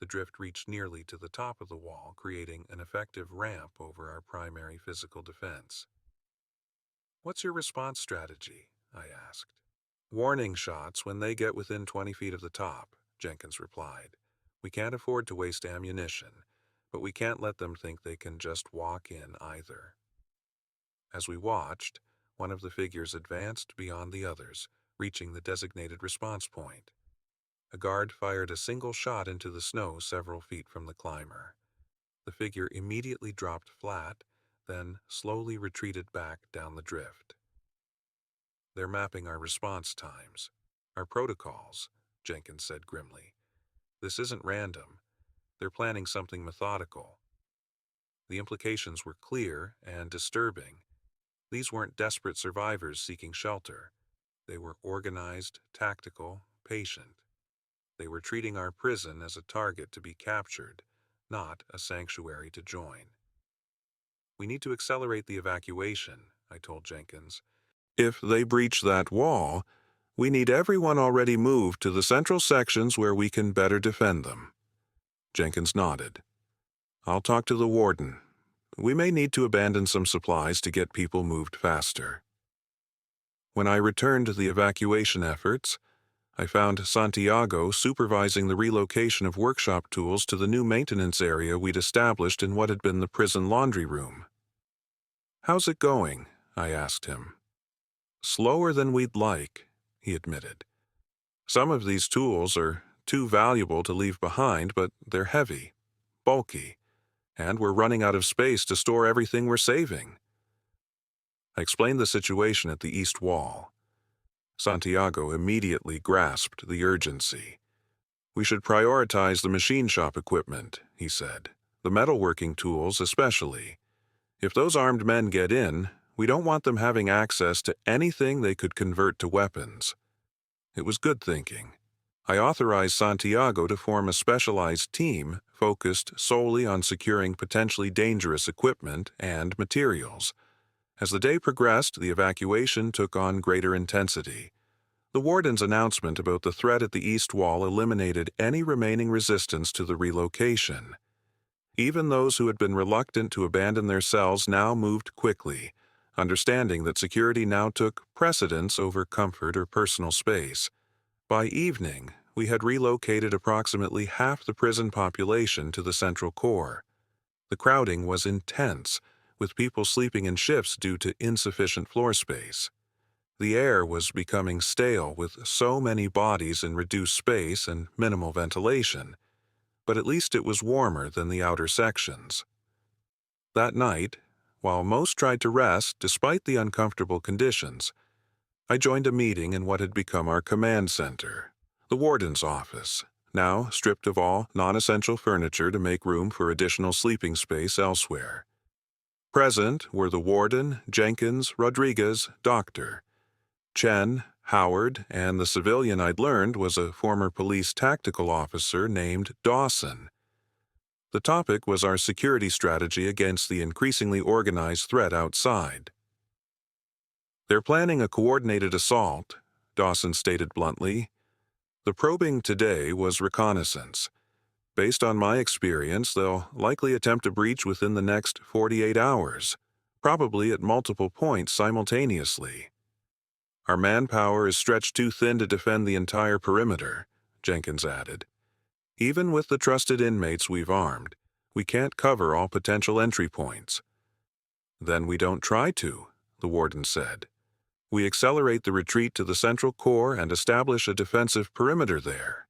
The drift reached nearly to the top of the wall, creating an effective ramp over our primary physical defense. "What's your response strategy?" I asked. "Warning shots when they get within 20 feet of the top," Jenkins replied. "We can't afford to waste ammunition, but we can't let them think they can just walk in either." As we watched, one of the figures advanced beyond the others, reaching the designated response point. A guard fired a single shot into the snow several feet from the climber. The figure immediately dropped flat, then slowly retreated back down the drift. "They're mapping our response times, our protocols," Jenkins said grimly. "This isn't random. They're planning something methodical." The implications were clear and disturbing. These weren't desperate survivors seeking shelter. They were organized, tactical, patient. They were treating our prison as a target to be captured, not a sanctuary to join. "We need to accelerate the evacuation," I told Jenkins. "If they breach that wall, we need everyone already moved to the central sections where we can better defend them." Jenkins nodded. "I'll talk to the warden. We may need to abandon some supplies to get people moved faster." When I returned to the evacuation efforts, I found Santiago supervising the relocation of workshop tools to the new maintenance area we'd established in what had been the prison laundry room. "How's it going?" I asked him. "Slower than we'd like," he admitted. "Some of these tools are too valuable to leave behind, but they're heavy, bulky, and we're running out of space to store everything we're saving." I explained the situation at the east wall. Santiago immediately grasped the urgency. "We should prioritize the machine shop equipment," he said, "the metalworking tools especially. If those armed men get in, we don't want them having access to anything they could convert to weapons. It was good thinking. I authorized Santiago to form a specialized team focused solely on securing potentially dangerous equipment and materials. As the day progressed, the evacuation took on greater intensity. The warden's announcement about the threat at the east wall eliminated any remaining resistance to the relocation. Even those who had been reluctant to abandon their cells now moved quickly, understanding that security now took precedence over comfort or personal space. By evening, we had relocated approximately half the prison population to the central core. The crowding was intense, with people sleeping in shifts due to insufficient floor space. The air was becoming stale with so many bodies in reduced space and minimal ventilation, but at least it was warmer than the outer sections. That night, while most tried to rest despite the uncomfortable conditions, I joined a meeting in what had become our command center, the warden's office, now stripped of all non-essential furniture to make room for additional sleeping space elsewhere. Present were the warden, Jenkins, Rodriguez, Doctor, Chen, Howard, and the civilian I'd learned was a former police tactical officer named Dawson. The topic was our security strategy against the increasingly organized threat outside. "They're planning a coordinated assault," Dawson stated bluntly. "The probing today was reconnaissance. Based on my experience, they'll likely attempt a breach within the next 48 hours, probably at multiple points simultaneously. Our manpower is stretched too thin to defend the entire perimeter," Jenkins added. "Even with the trusted inmates we've armed, we can't cover all potential entry points." "Then we don't try to," the warden said. "We accelerate the retreat to the central core and establish a defensive perimeter there.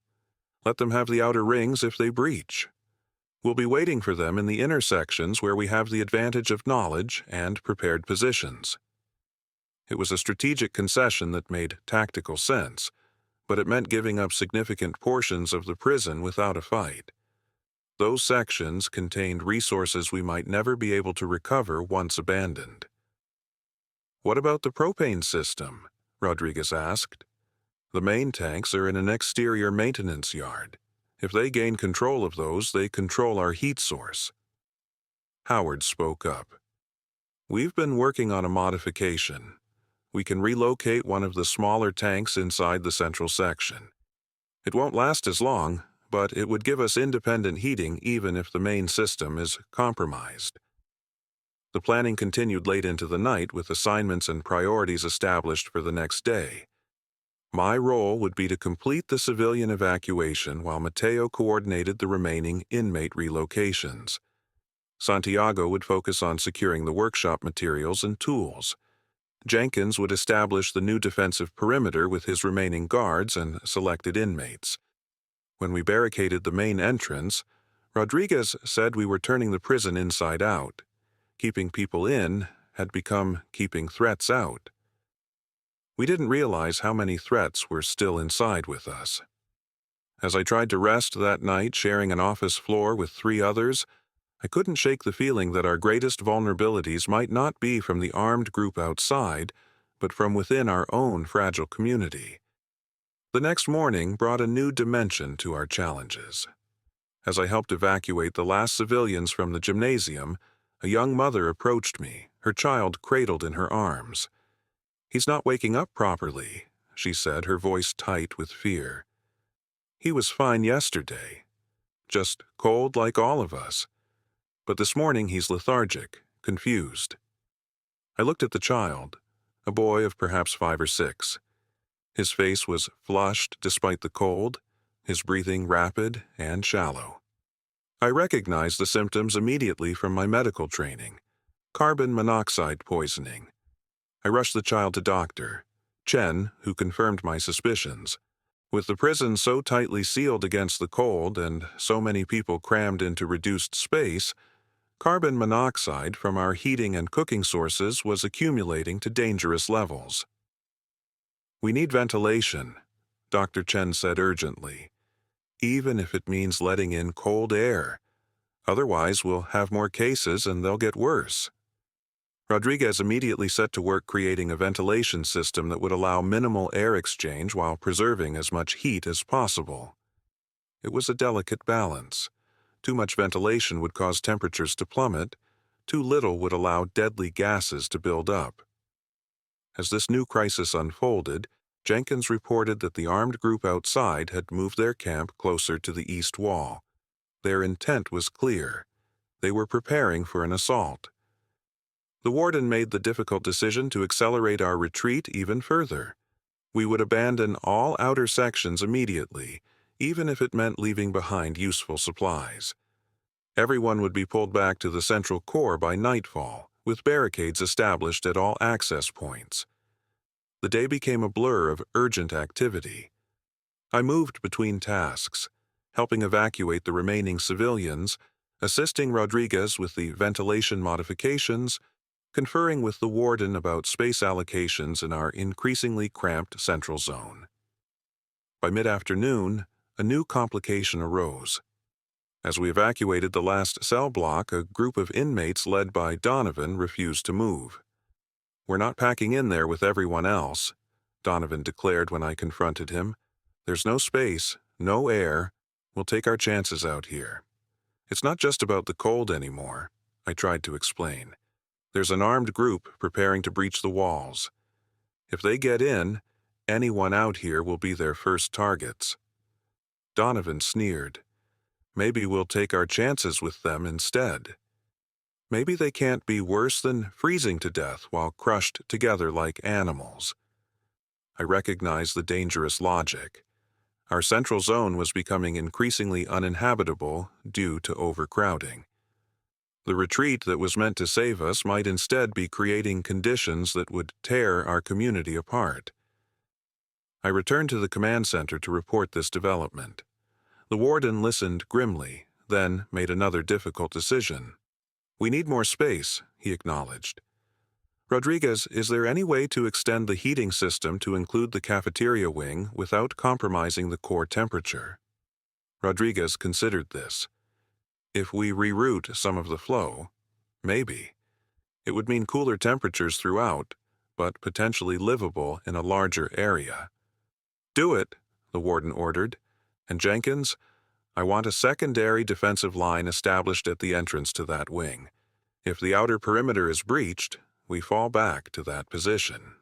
Let them have the outer rings if they breach. We'll be waiting for them in the inner sections where we have the advantage of knowledge and prepared positions." It was a strategic concession that made tactical sense, but it meant giving up significant portions of the prison without a fight. Those sections contained resources we might never be able to recover once abandoned. "What about the propane system?" Rodriguez asked. "The main tanks are in an exterior maintenance yard. If they gain control of those, they control our heat source." Howard spoke up. "We've been working on a modification. We can relocate one of the smaller tanks inside the central section. It won't last as long, but it would give us independent heating even if the main system is compromised." The planning continued late into the night with assignments and priorities established for the next day. My role would be to complete the civilian evacuation while Mateo coordinated the remaining inmate relocations. Santiago would focus on securing the workshop materials and tools. Jenkins would establish the new defensive perimeter with his remaining guards and selected inmates. When we barricaded the main entrance, Rodriguez said we were turning the prison inside out. Keeping people in had become keeping threats out. We didn't realize how many threats were still inside with us. As I tried to rest that night sharing an office floor with 3 others, I couldn't shake the feeling that our greatest vulnerabilities might not be from the armed group outside, but from within our own fragile community. The next morning brought a new dimension to our challenges. As I helped evacuate the last civilians from the gymnasium, a young mother approached me, her child cradled in her arms. "He's not waking up properly," she said, her voice tight with fear. "He was fine yesterday, just cold like all of us. But this morning he's lethargic, confused." I looked at the child, a boy of perhaps 5 or 6. His face was flushed despite the cold, his breathing rapid and shallow. I recognized the symptoms immediately from my medical training: carbon monoxide poisoning. I rushed the child to Dr. Chen, who confirmed my suspicions. With the prison so tightly sealed against the cold and so many people crammed into reduced space, carbon monoxide from our heating and cooking sources was accumulating to dangerous levels. "We need ventilation," Dr. Chen said urgently, "even if it means letting in cold air. Otherwise, we'll have more cases and they'll get worse." Rodriguez immediately set to work creating a ventilation system that would allow minimal air exchange while preserving as much heat as possible. It was a delicate balance. Too much ventilation would cause temperatures to plummet, too little would allow deadly gases to build up. As this new crisis unfolded, Jenkins reported that the armed group outside had moved their camp closer to the east wall. Their intent was clear. They were preparing for an assault. The warden made the difficult decision to accelerate our retreat even further. We would abandon all outer sections immediately, even if it meant leaving behind useful supplies. Everyone would be pulled back to the central core by nightfall, with barricades established at all access points. The day became a blur of urgent activity. I moved between tasks, helping evacuate the remaining civilians, assisting Rodriguez with the ventilation modifications, conferring with the warden about space allocations in our increasingly cramped central zone. By mid-afternoon, a new complication arose. As we evacuated the last cell block, a group of inmates led by Donovan refused to move. "We're not packing in there with everyone else," Donovan declared when I confronted him. "There's no space, no air. We'll take our chances out here." "It's not just about the cold anymore," I tried to explain. "There's an armed group preparing to breach the walls. If they get in, anyone out here will be their first targets." Donovan sneered. "Maybe we'll take our chances with them instead. Maybe they can't be worse than freezing to death while crushed together like animals." I recognized the dangerous logic. Our central zone was becoming increasingly uninhabitable due to overcrowding. The retreat that was meant to save us might instead be creating conditions that would tear our community apart. I returned to the command center to report this development. The warden listened grimly, then made another difficult decision. "We need more space," he acknowledged. "Rodriguez, is there any way to extend the heating system to include the cafeteria wing without compromising the core temperature?" Rodriguez considered this. "If we reroute some of the flow, maybe. It would mean cooler temperatures throughout, but potentially livable in a larger area." "Do it," the warden ordered. "And Jenkins, I want a secondary defensive line established at the entrance to that wing. If the outer perimeter is breached, we fall back to that position."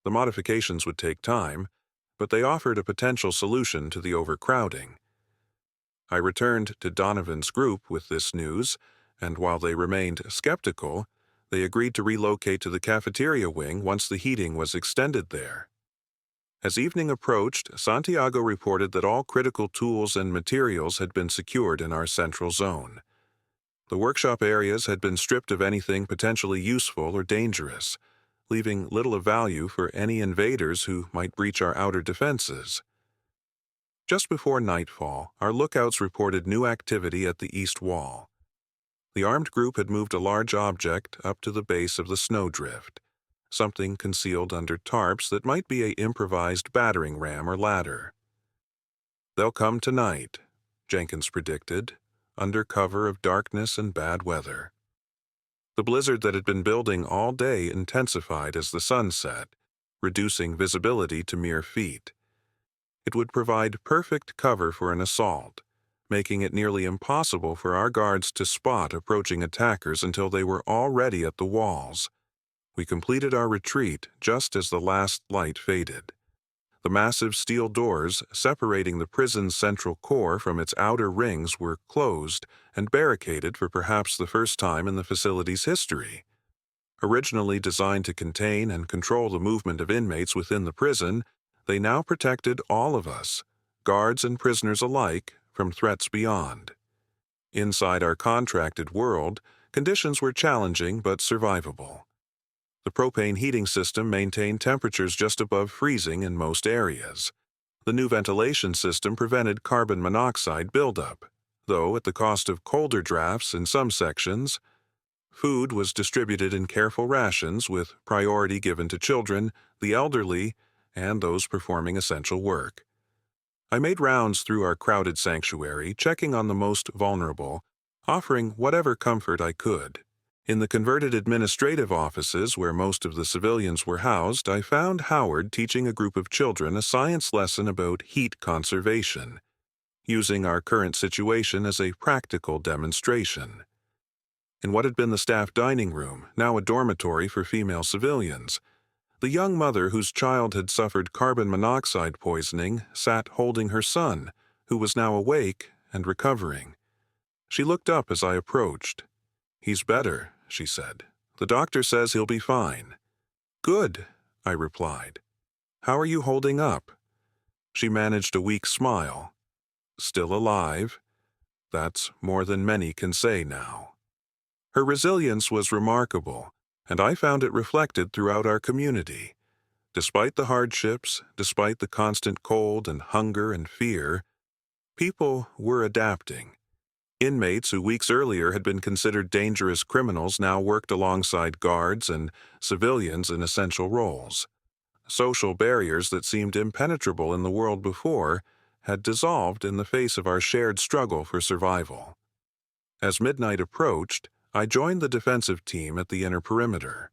The modifications would take time, but they offered a potential solution to the overcrowding. I returned to Donovan's group with this news, and while they remained skeptical, they agreed to relocate to the cafeteria wing once the heating was extended there. As evening approached, Santiago reported that all critical tools and materials had been secured in our central zone. The workshop areas had been stripped of anything potentially useful or dangerous, leaving little of value for any invaders who might breach our outer defenses. Just before nightfall, our lookouts reported new activity at the east wall. The armed group had moved a large object up to the base of the snowdrift, something concealed under tarps that might be an improvised battering ram or ladder. "They'll come tonight," Jenkins predicted, under cover of darkness and bad weather. The blizzard that had been building all day intensified as the sun set, reducing visibility to mere feet. It would provide perfect cover for an assault, making it nearly impossible for our guards to spot approaching attackers until they were already at the walls. We completed our retreat just as the last light faded. The massive steel doors separating the prison's central core from its outer rings were closed and barricaded for perhaps the first time in the facility's history. Originally designed to contain and control the movement of inmates within the prison, they now protected all of us, guards and prisoners alike, from threats beyond. Inside our contracted world, conditions were challenging but survivable. The propane heating system maintained temperatures just above freezing in most areas. The new ventilation system prevented carbon monoxide buildup, though at the cost of colder drafts in some sections. Food was distributed in careful rations with priority given to children, the elderly, and those performing essential work. I made rounds through our crowded sanctuary, checking on the most vulnerable, offering whatever comfort I could. In the converted administrative offices where most of the civilians were housed, I found Howard teaching a group of children a science lesson about heat conservation, using our current situation as a practical demonstration. In what had been the staff dining room, now a dormitory for female civilians, the young mother whose child had suffered carbon monoxide poisoning sat holding her son, who was now awake and recovering. She looked up as I approached. "He's better," she said. "The doctor says he'll be fine." "Good," I replied. "How are you holding up?" She managed a weak smile. "Still alive. That's more than many can say now." Her resilience was remarkable, and I found it reflected throughout our community. Despite the hardships, despite the constant cold and hunger and fear, people were adapting. Inmates who weeks earlier had been considered dangerous criminals now worked alongside guards and civilians in essential roles. Social barriers that seemed impenetrable in the world before had dissolved in the face of our shared struggle for survival. As midnight approached, I joined the defensive team at the inner perimeter.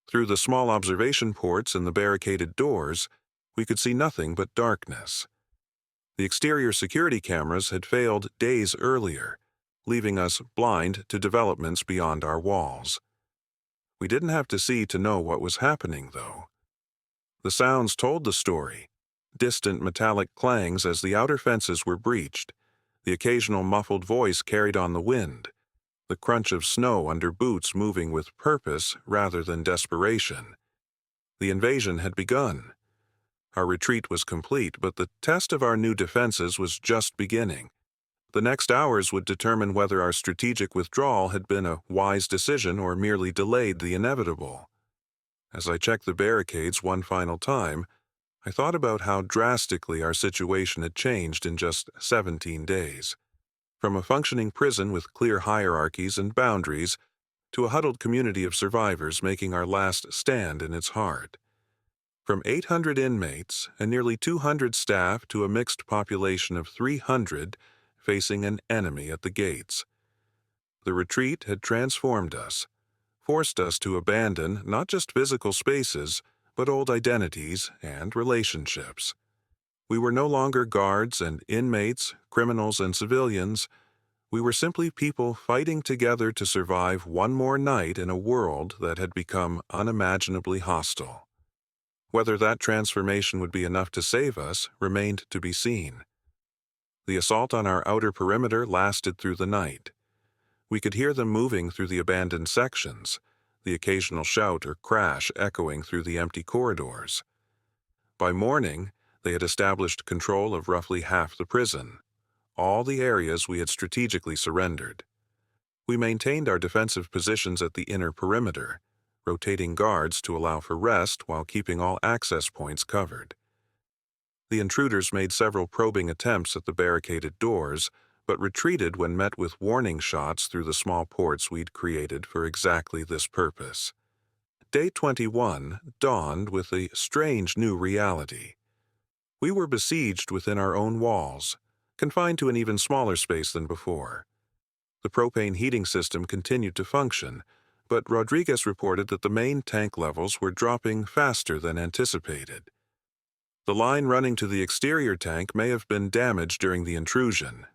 Through the small observation ports and the barricaded doors, we could see nothing but darkness. The exterior security cameras had failed days earlier, leaving us blind to developments beyond our walls. We didn't have to see to know what was happening, though. The sounds told the story, distant metallic clangs as the outer fences were breached, the occasional muffled voice carried on the wind, the crunch of snow under boots moving with purpose rather than desperation. The invasion had begun. Our retreat was complete, but the test of our new defenses was just beginning. The next hours would determine whether our strategic withdrawal had been a wise decision or merely delayed the inevitable. As I checked the barricades one final time, I thought about how drastically our situation had changed in just 17 days. From a functioning prison with clear hierarchies and boundaries to a huddled community of survivors making our last stand in its heart. From 800 inmates and nearly 200 staff to a mixed population of 300 facing an enemy at the gates. The retreat had transformed us, forced us to abandon not just physical spaces, but old identities and relationships. We were no longer guards and inmates, criminals and civilians. We were simply people fighting together to survive one more night in a world that had become unimaginably hostile. Whether that transformation would be enough to save us remained to be seen. The assault on our outer perimeter lasted through the night. We could hear them moving through the abandoned sections, the occasional shout or crash echoing through the empty corridors. By morning, they had established control of roughly half the prison, all the areas we had strategically surrendered. We maintained our defensive positions at the inner perimeter, rotating guards to allow for rest while keeping all access points covered. The intruders made several probing attempts at the barricaded doors, but retreated when met with warning shots through the small ports we'd created for exactly this purpose. Day 21 dawned with a strange new reality. We were besieged within our own walls, confined to an even smaller space than before. The propane heating system continued to function, but Rodriguez reported that the main tank levels were dropping faster than anticipated. The line running to the exterior tank may have been damaged during the intrusion,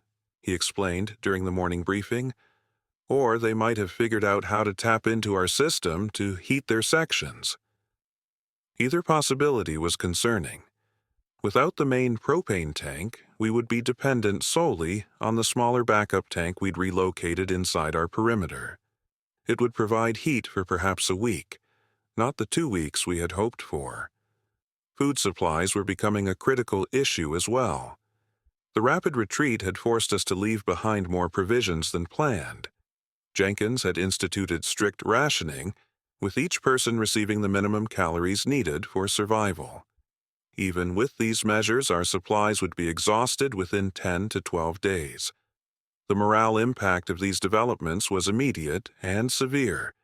he explained during the morning briefing, or they might have figured out how to tap into our system to heat their sections. Either possibility was concerning. Without the main propane tank, we would be dependent solely on the smaller backup tank we'd relocated inside our perimeter. It would provide heat for perhaps a week, not the 2 weeks we had hoped for. Food supplies were becoming a critical issue as well. The rapid retreat had forced us to leave behind more provisions than planned. Jenkins had instituted strict rationing, with each person receiving the minimum calories needed for survival. Even with these measures, our supplies would be exhausted within 10 to 12 days. The morale impact of these developments was immediate and severe.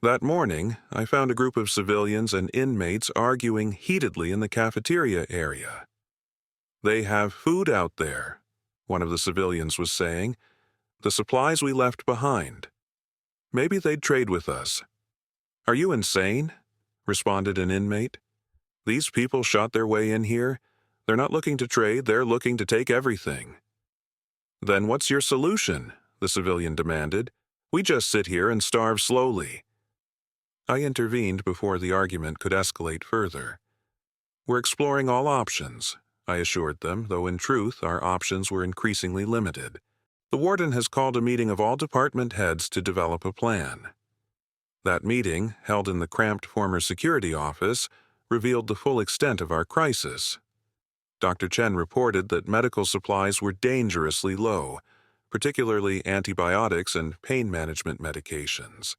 That morning, I found a group of civilians and inmates arguing heatedly in the cafeteria area. "They have food out there," one of the civilians was saying. "The supplies we left behind." Maybe they'd trade with us. Are you insane? Responded an inmate. These people shot their way in here. They're not looking to trade, they're looking to take everything. Then what's your solution? The civilian demanded. We just sit here and starve slowly. I intervened before the argument could escalate further. We're exploring all options, I assured them, though in truth our options were increasingly limited. The warden has called a meeting of all department heads to develop a plan. That meeting, held in the cramped former security office, revealed the full extent of our crisis. Dr. Chen reported that medical supplies were dangerously low, particularly antibiotics and pain management medications.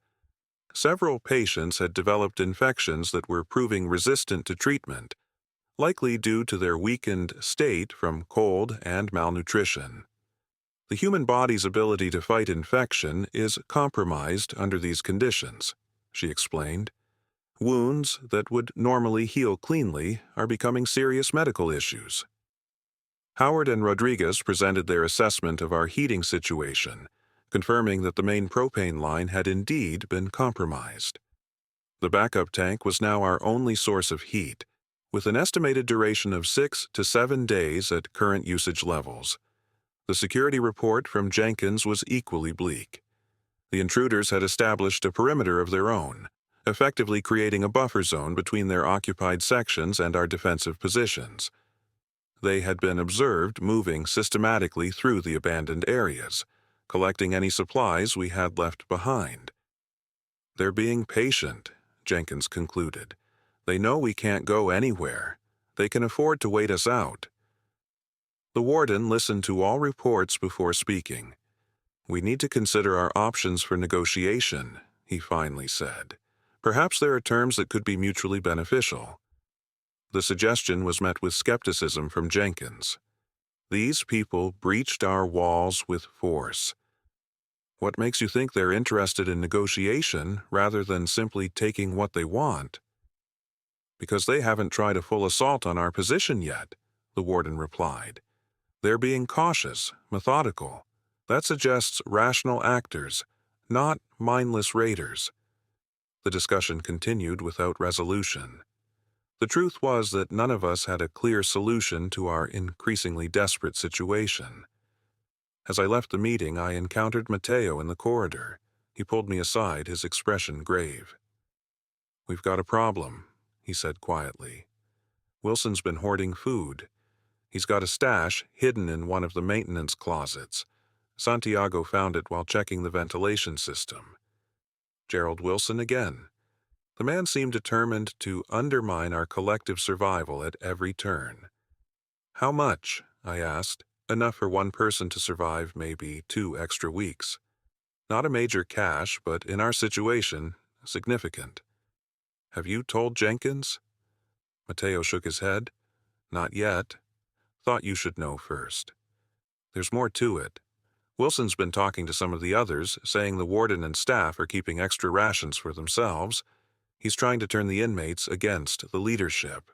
Several patients had developed infections that were proving resistant to treatment, likely due to their weakened state from cold and malnutrition. The human body's ability to fight infection is compromised under these conditions, she explained. Wounds that would normally heal cleanly are becoming serious medical issues. Howard and Rodriguez presented their assessment of our heating situation, confirming that the main propane line had indeed been compromised. The backup tank was now our only source of heat, with an estimated duration of 6 to 7 days at current usage levels. The security report from Jenkins was equally bleak. The intruders had established a perimeter of their own, effectively creating a buffer zone between their occupied sections and our defensive positions. They had been observed moving systematically through the abandoned areas, collecting any supplies we had left behind. They're being patient, Jenkins concluded. They know we can't go anywhere. They can afford to wait us out. The warden listened to all reports before speaking. We need to consider our options for negotiation, he finally said. Perhaps there are terms that could be mutually beneficial. The suggestion was met with skepticism from Jenkins. These people breached our walls with force. What makes you think they're interested in negotiation rather than simply taking what they want? Because they haven't tried a full assault on our position yet, the warden replied. They're being cautious, methodical. That suggests rational actors, not mindless raiders. The discussion continued without resolution. The truth was that none of us had a clear solution to our increasingly desperate situation. As I left the meeting, I encountered Mateo in the corridor. He pulled me aside, his expression grave. We've got a problem, he said quietly. Wilson's been hoarding food. He's got a stash hidden in one of the maintenance closets. Santiago found it while checking the ventilation system. Gerald Wilson again. The man seemed determined to undermine our collective survival at every turn. How much? I asked. Enough for one person to survive maybe 2 extra weeks. Not a major cash, but in our situation, significant. Have you told Jenkins? Mateo shook his head. Not yet. Thought you should know first. There's more to it. Wilson's been talking to some of the others, saying the warden and staff are keeping extra rations for themselves. He's trying to turn the inmates against the leadership.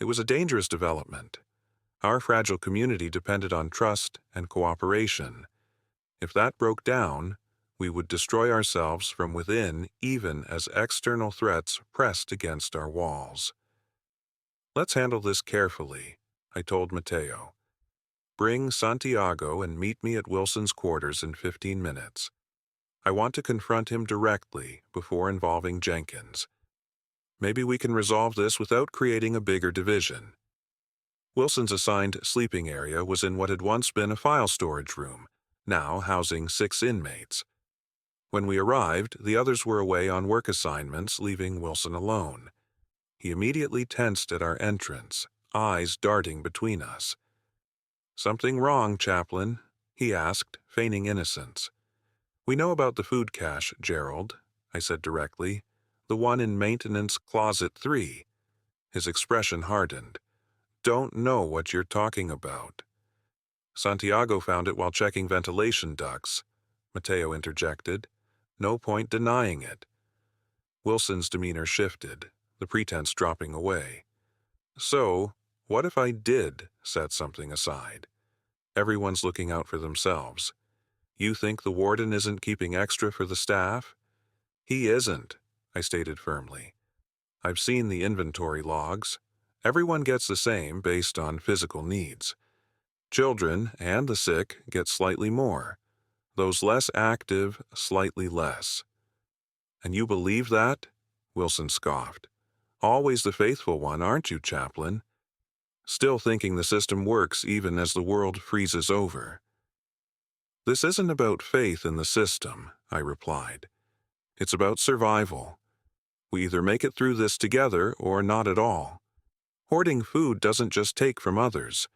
It was a dangerous development. Our fragile community depended on trust and cooperation. If that broke down, we would destroy ourselves from within even as external threats pressed against our walls. Let's handle this carefully, I told Mateo. Bring Santiago and meet me at Wilson's quarters in 15 minutes. I want to confront him directly before involving Jenkins. Maybe we can resolve this without creating a bigger division. Wilson's assigned sleeping area was in what had once been a file storage room, now housing 6 inmates. When we arrived, the others were away on work assignments, leaving Wilson alone. He immediately tensed at our entrance, eyes darting between us. Something wrong, Chaplain? He asked, feigning innocence. We know about the food cache, Gerald, I said directly. The one in maintenance closet 3. His expression hardened. Don't know what you're talking about. Santiago found it while checking ventilation ducts, Mateo interjected. No point denying it. Wilson's demeanor shifted, the pretense dropping away. So, what if I did set something aside? Everyone's looking out for themselves. You think the warden isn't keeping extra for the staff? He isn't, I stated firmly. I've seen the inventory logs. Everyone gets the same based on physical needs. Children and the sick get slightly more. Those less active, slightly less. And you believe that? Wilson scoffed. Always the faithful one, aren't you, Chaplain? Still thinking the system works even as the world freezes over. This isn't about faith in the system, I replied. It's about survival. We either make it through this together or not at all. Hoarding food doesn't just take from others.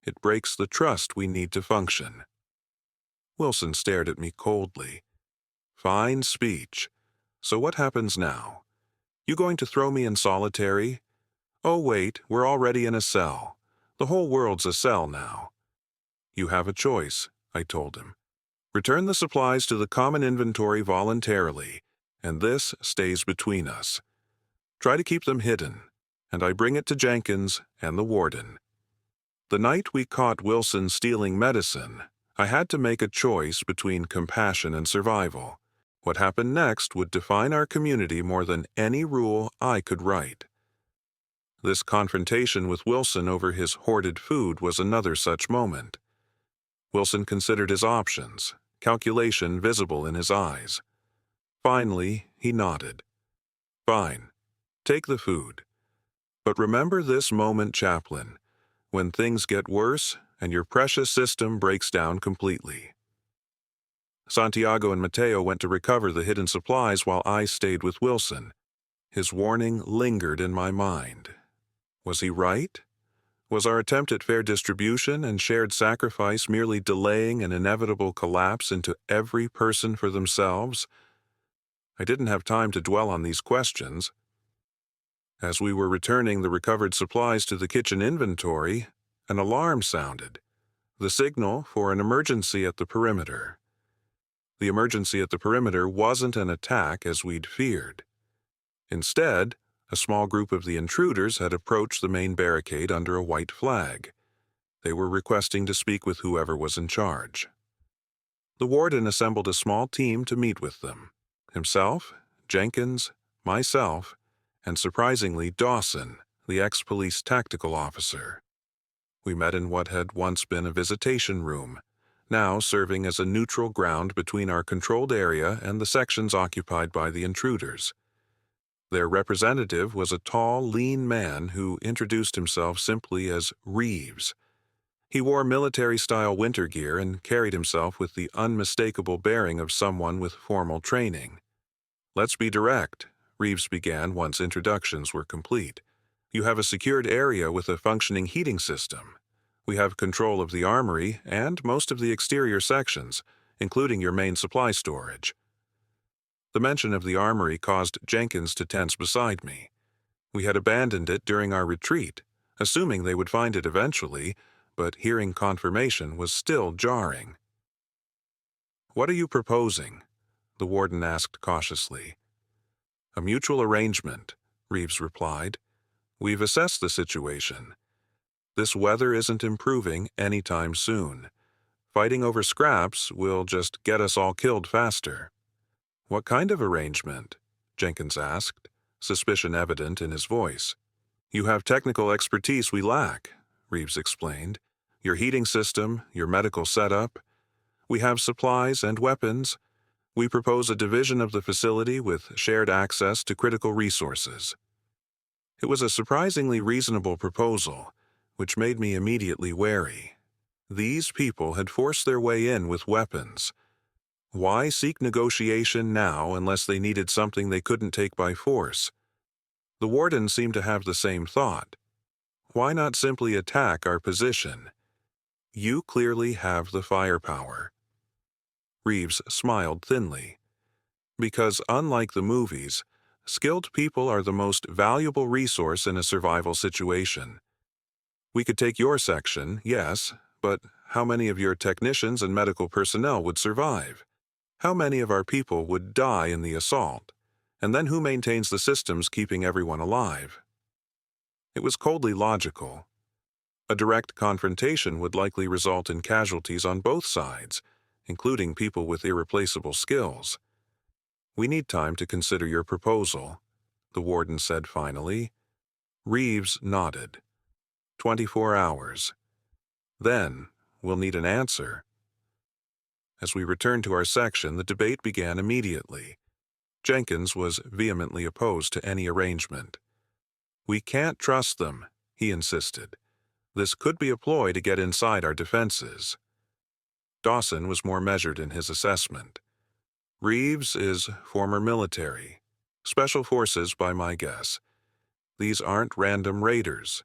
It breaks the trust we need to function. Wilson stared at me coldly. Fine speech. So what happens now? You going to throw me in solitary? Oh wait, we're already in a cell. The whole world's a cell now. You have a choice, I told him. Return the supplies to the common inventory voluntarily, and this stays between us. Try to keep them hidden, and I bring it to Jenkins and the warden. The night we caught Wilson stealing medicine, I had to make a choice between compassion and survival. What happened next would define our community more than any rule I could write. This confrontation with Wilson over his hoarded food was another such moment. Wilson considered his options, calculation visible in his eyes. Finally, he nodded. Fine, take the food. But remember this moment, Chaplain, when things get worse and your precious system breaks down completely. Santiago and Mateo went to recover the hidden supplies while I stayed with Wilson. His warning lingered in my mind. Was he right? Was our attempt at fair distribution and shared sacrifice merely delaying an inevitable collapse into every person for themselves? I didn't have time to dwell on these questions. As we were returning the recovered supplies to the kitchen inventory, an alarm sounded, the signal for an emergency at the perimeter. The emergency at the perimeter wasn't an attack as we'd feared. Instead, a small group of the intruders had approached the main barricade under a white flag. They were requesting to speak with whoever was in charge. The warden assembled a small team to meet with them. Himself, Jenkins, myself, and surprisingly Dawson, the ex-police tactical officer. We met in what had once been a visitation room, now serving as a neutral ground between our controlled area and the sections occupied by the intruders. Their representative was a tall, lean man who introduced himself simply as Reeves. He wore military-style winter gear and carried himself with the unmistakable bearing of someone with formal training. Let's be direct, Reeves began once introductions were complete. You have a secured area with a functioning heating system. We have control of the armory and most of the exterior sections, including your main supply storage. The mention of the armory caused Jenkins to tense beside me. We had abandoned it during our retreat, assuming they would find it eventually, but hearing confirmation was still jarring. What are you proposing? The warden asked cautiously. A mutual arrangement, Reeves replied. We've assessed the situation. This weather isn't improving anytime soon. Fighting over scraps will just get us all killed faster. What kind of arrangement? Jenkins asked, suspicion evident in his voice. You have technical expertise we lack, Reeves explained. Your heating system, your medical setup. We have supplies and weapons. We propose a division of the facility with shared access to critical resources. It was a surprisingly reasonable proposal, which made me immediately wary. These people had forced their way in with weapons. Why seek negotiation now unless they needed something they couldn't take by force? The warden seemed to have the same thought. Why not simply attack our position? You clearly have the firepower. Reeves smiled thinly. Because unlike the movies, skilled people are the most valuable resource in a survival situation. We could take your section, yes, but how many of your technicians and medical personnel would survive? How many of our people would die in the assault? And then who maintains the systems keeping everyone alive? It was coldly logical. A direct confrontation would likely result in casualties on both sides, including people with irreplaceable skills. We need time to consider your proposal, the warden said finally. Reeves nodded. 24 hours. Then, we'll need an answer. As we returned to our section, the debate began immediately. Jenkins was vehemently opposed to any arrangement. We can't trust them, he insisted. This could be a ploy to get inside our defenses. Dawson was more measured in his assessment. Reeves is former military. Special forces, by my guess. These aren't random raiders.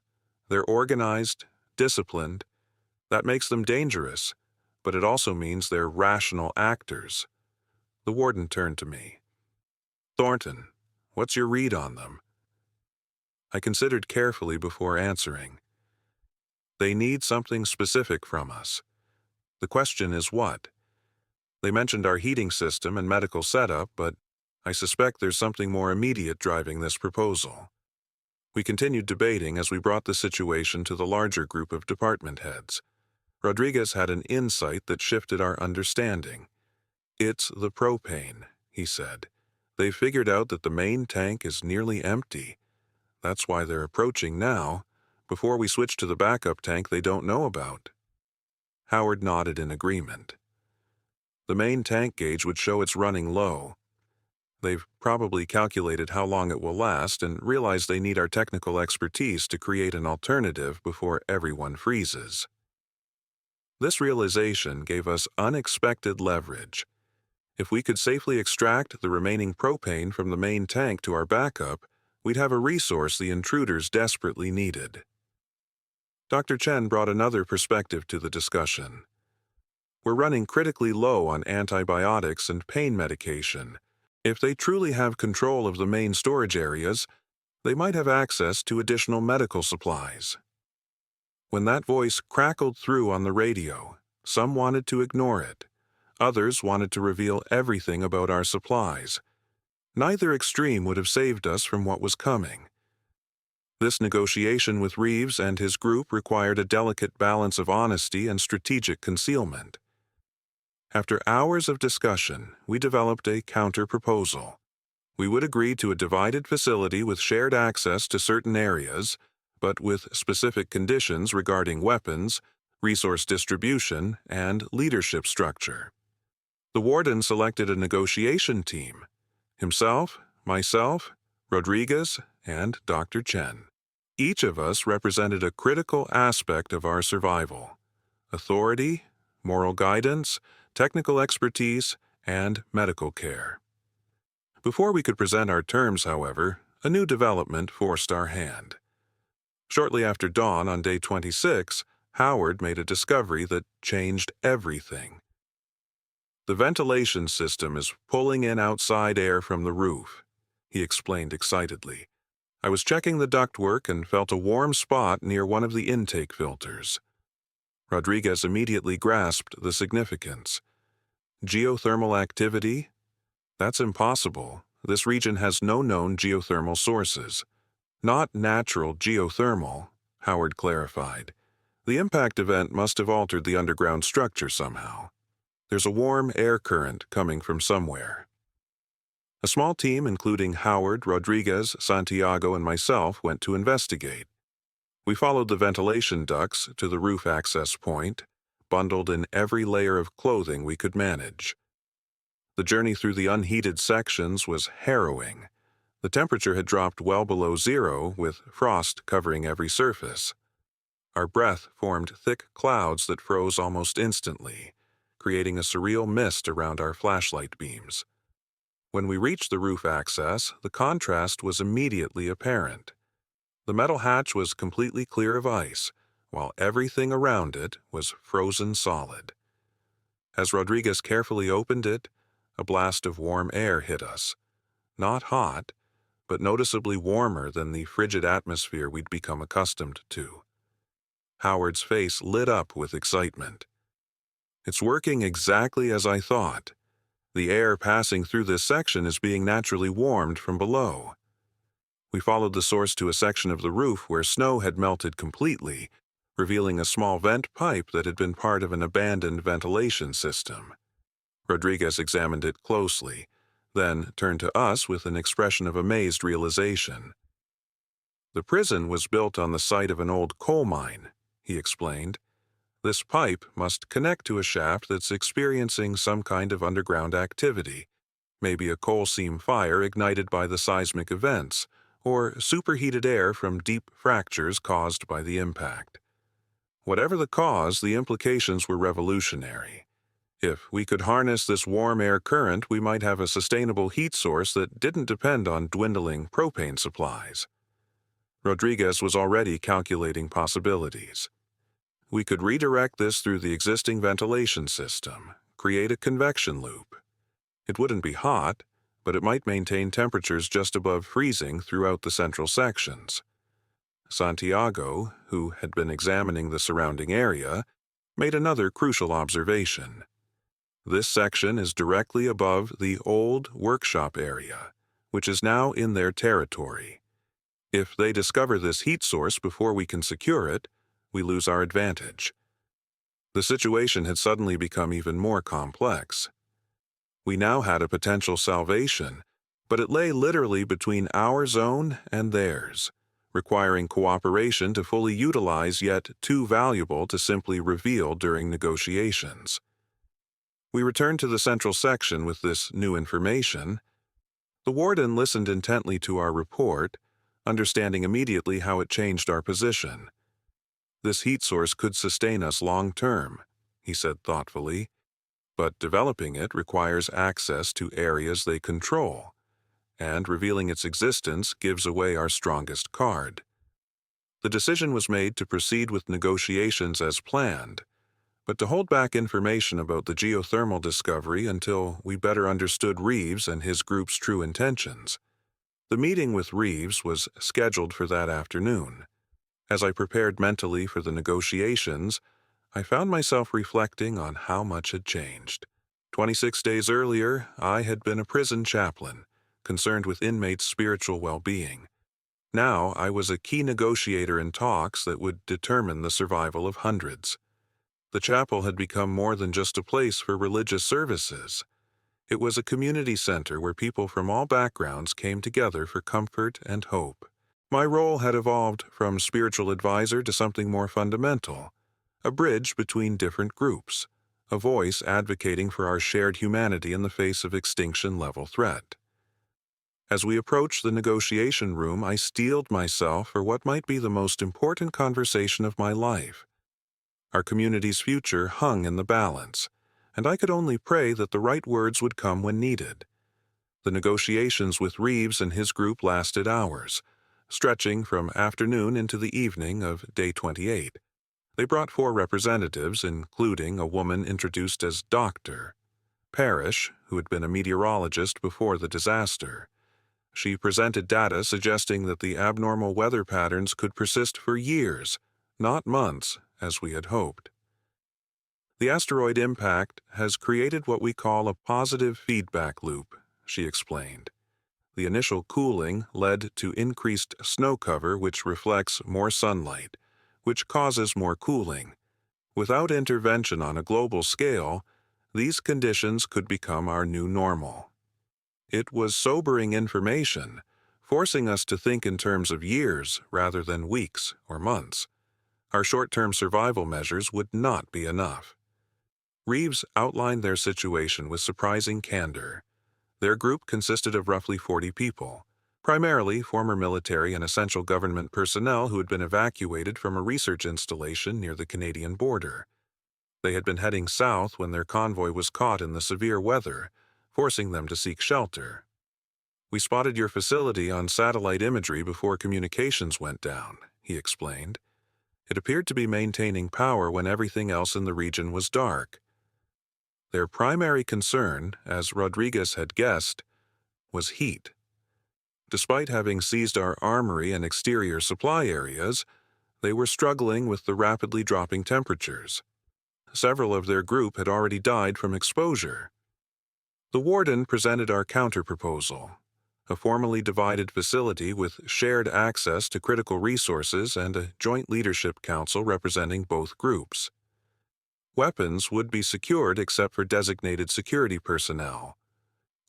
They're organized, disciplined. That makes them dangerous, but it also means they're rational actors. The warden turned to me. Thornton, what's your read on them? I considered carefully before answering. They need something specific from us. The question is what? They mentioned our heating system and medical setup, but I suspect there's something more immediate driving this proposal. We continued debating as we brought the situation to the larger group of department heads. Rodriguez had an insight that shifted our understanding. It's the propane, he said. They've figured out that the main tank is nearly empty. That's why they're approaching now, before we switch to the backup tank they don't know about. Howard nodded in agreement. The main tank gauge would show it's running low. They've probably calculated how long it will last and realized they need our technical expertise to create an alternative before everyone freezes. This realization gave us unexpected leverage. If we could safely extract the remaining propane from the main tank to our backup, we'd have a resource the intruders desperately needed. Dr. Chen brought another perspective to the discussion. We're running critically low on antibiotics and pain medication. If they truly have control of the main storage areas, they might have access to additional medical supplies. When that voice crackled through on the radio, some wanted to ignore it. Others wanted to reveal everything about our supplies. Neither extreme would have saved us from what was coming. This negotiation with Reeves and his group required a delicate balance of honesty and strategic concealment. After hours of discussion, we developed a counter-proposal. We would agree to a divided facility with shared access to certain areas, but with specific conditions regarding weapons, resource distribution, and leadership structure. The warden selected a negotiation team: himself, myself, Rodriguez, and Dr. Chen. Each of us represented a critical aspect of our survival: authority, moral guidance, technical expertise, and medical care. Before we could present our terms, however, a new development forced our hand. Shortly after dawn on day 26, Howard made a discovery that changed everything. The ventilation system is pulling in outside air from the roof, he explained excitedly. I was checking the ductwork and felt a warm spot near one of the intake filters. Rodriguez immediately grasped the significance. Geothermal activity? That's impossible. This region has no known geothermal sources. Not natural geothermal, Howard clarified. The impact event must have altered the underground structure somehow. There's a warm air current coming from somewhere. A small team, including Howard, Rodriguez, Santiago, and myself, went to investigate. We followed the ventilation ducts to the roof access point, bundled in every layer of clothing we could manage. The journey through the unheated sections was harrowing. The temperature had dropped well below zero, with frost covering every surface. Our breath formed thick clouds that froze almost instantly, creating a surreal mist around our flashlight beams. When we reached the roof access, the contrast was immediately apparent. The metal hatch was completely clear of ice, while everything around it was frozen solid. As Rodriguez carefully opened it, a blast of warm air hit us. Not hot, but noticeably warmer than the frigid atmosphere we'd become accustomed to. Howard's face lit up with excitement. It's working exactly as I thought. The air passing through this section is being naturally warmed from below. We followed the source to a section of the roof where snow had melted completely, revealing a small vent pipe that had been part of an abandoned ventilation system. Rodriguez examined it closely, then turned to us with an expression of amazed realization. The prison was built on the site of an old coal mine, he explained. This pipe must connect to a shaft that's experiencing some kind of underground activity, maybe a coal seam fire ignited by the seismic events, or superheated air from deep fractures caused by the impact. Whatever the cause, the implications were revolutionary. If we could harness this warm air current, we might have a sustainable heat source that didn't depend on dwindling propane supplies. Rodriguez was already calculating possibilities. We could redirect this through the existing ventilation system, create a convection loop. It wouldn't be hot, but it might maintain temperatures just above freezing throughout the central sections. Santiago, who had been examining the surrounding area, made another crucial observation. This section is directly above the old workshop area, which is now in their territory. If they discover this heat source before we can secure it, we lose our advantage. The situation had suddenly become even more complex. We now had a potential salvation, but it lay literally between our zone and theirs, requiring cooperation to fully utilize yet too valuable to simply reveal during negotiations. We returned to the central section with this new information. The warden listened intently to our report, understanding immediately how it changed our position. This heat source could sustain us long-term, he said thoughtfully, but developing it requires access to areas they control, and revealing its existence gives away our strongest card. The decision was made to proceed with negotiations as planned, but to hold back information about the geothermal discovery until we better understood Reeves and his group's true intentions. The meeting with Reeves was scheduled for that afternoon. As I prepared mentally for the negotiations, I found myself reflecting on how much had changed. 26 days earlier, I had been a prison chaplain, concerned with inmates' spiritual well-being. Now I was a key negotiator in talks that would determine the survival of hundreds. The chapel had become more than just a place for religious services. It was a community center where people from all backgrounds came together for comfort and hope. My role had evolved from spiritual advisor to something more fundamental, a bridge between different groups, a voice advocating for our shared humanity in the face of extinction-level threat. As we approached the negotiation room, I steeled myself for what might be the most important conversation of my life. Our community's future hung in the balance, and I could only pray that the right words would come when needed. The negotiations with Reeves and his group lasted hours, stretching from afternoon into the evening of day 28. They brought 4 representatives, including a woman introduced as Dr. Parrish, who had been a meteorologist before the disaster. She presented data suggesting that the abnormal weather patterns could persist for years, not months, as we had hoped. The asteroid impact has created what we call a positive feedback loop, she explained. The initial cooling led to increased snow cover, which reflects more sunlight, which causes more cooling. Without intervention on a global scale, these conditions could become our new normal. It was sobering information, forcing us to think in terms of years rather than weeks or months. Our short-term survival measures would not be enough. Reeves outlined their situation with surprising candor. Their group consisted of roughly 40 people, primarily former military and essential government personnel who had been evacuated from a research installation near the Canadian border. They had been heading south when their convoy was caught in the severe weather, forcing them to seek shelter. "We spotted your facility on satellite imagery before communications went down," he explained. It appeared to be maintaining power when everything else in the region was dark. Their primary concern, as Rodriguez had guessed, was heat. Despite having seized our armory and exterior supply areas, they were struggling with the rapidly dropping temperatures. Several of their group had already died from exposure. The warden presented our counterproposal, a formally divided facility with shared access to critical resources and a joint leadership council representing both groups. Weapons would be secured except for designated security personnel.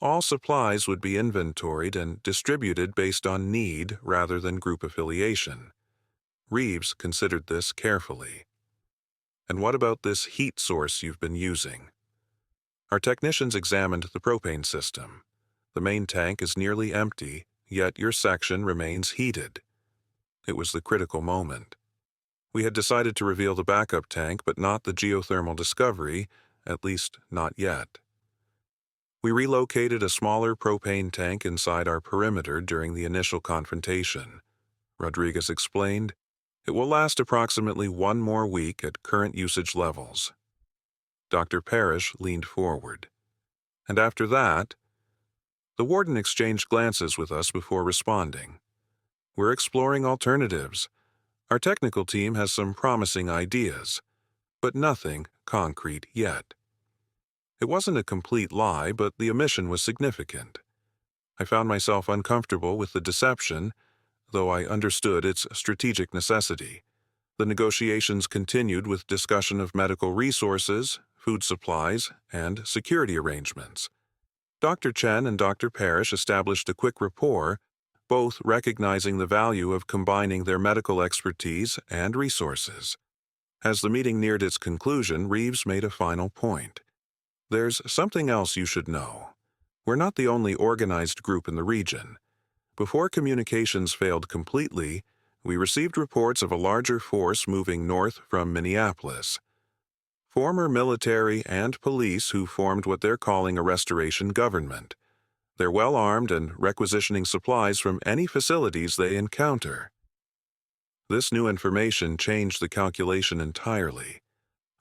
All supplies would be inventoried and distributed based on need rather than group affiliation. Reeves considered this carefully. And what about this heat source you've been using? Our technicians examined the propane system. The main tank is nearly empty, yet your section remains heated. It was the critical moment. We had decided to reveal the backup tank, but not the geothermal discovery, at least not yet. We relocated a smaller propane tank inside our perimeter during the initial confrontation. Rodriguez explained, "It will last approximately 1 more week at current usage levels." Dr. Parrish leaned forward. "And after that?" The warden exchanged glances with us before responding. "We're exploring alternatives. Our technical team has some promising ideas, but nothing concrete yet." It wasn't a complete lie, but the omission was significant. I found myself uncomfortable with the deception, though I understood its strategic necessity. The negotiations continued with discussion of medical resources, food supplies, and security arrangements. Dr. Chen and Dr. Parrish established a quick rapport, both recognizing the value of combining their medical expertise and resources. As the meeting neared its conclusion, Reeves made a final point. "There's something else you should know. We're not the only organized group in the region. Before communications failed completely, we received reports of a larger force moving north from Minneapolis. Former military and police who formed what they're calling a restoration government. They're well armed and requisitioning supplies from any facilities they encounter." This new information changed the calculation entirely.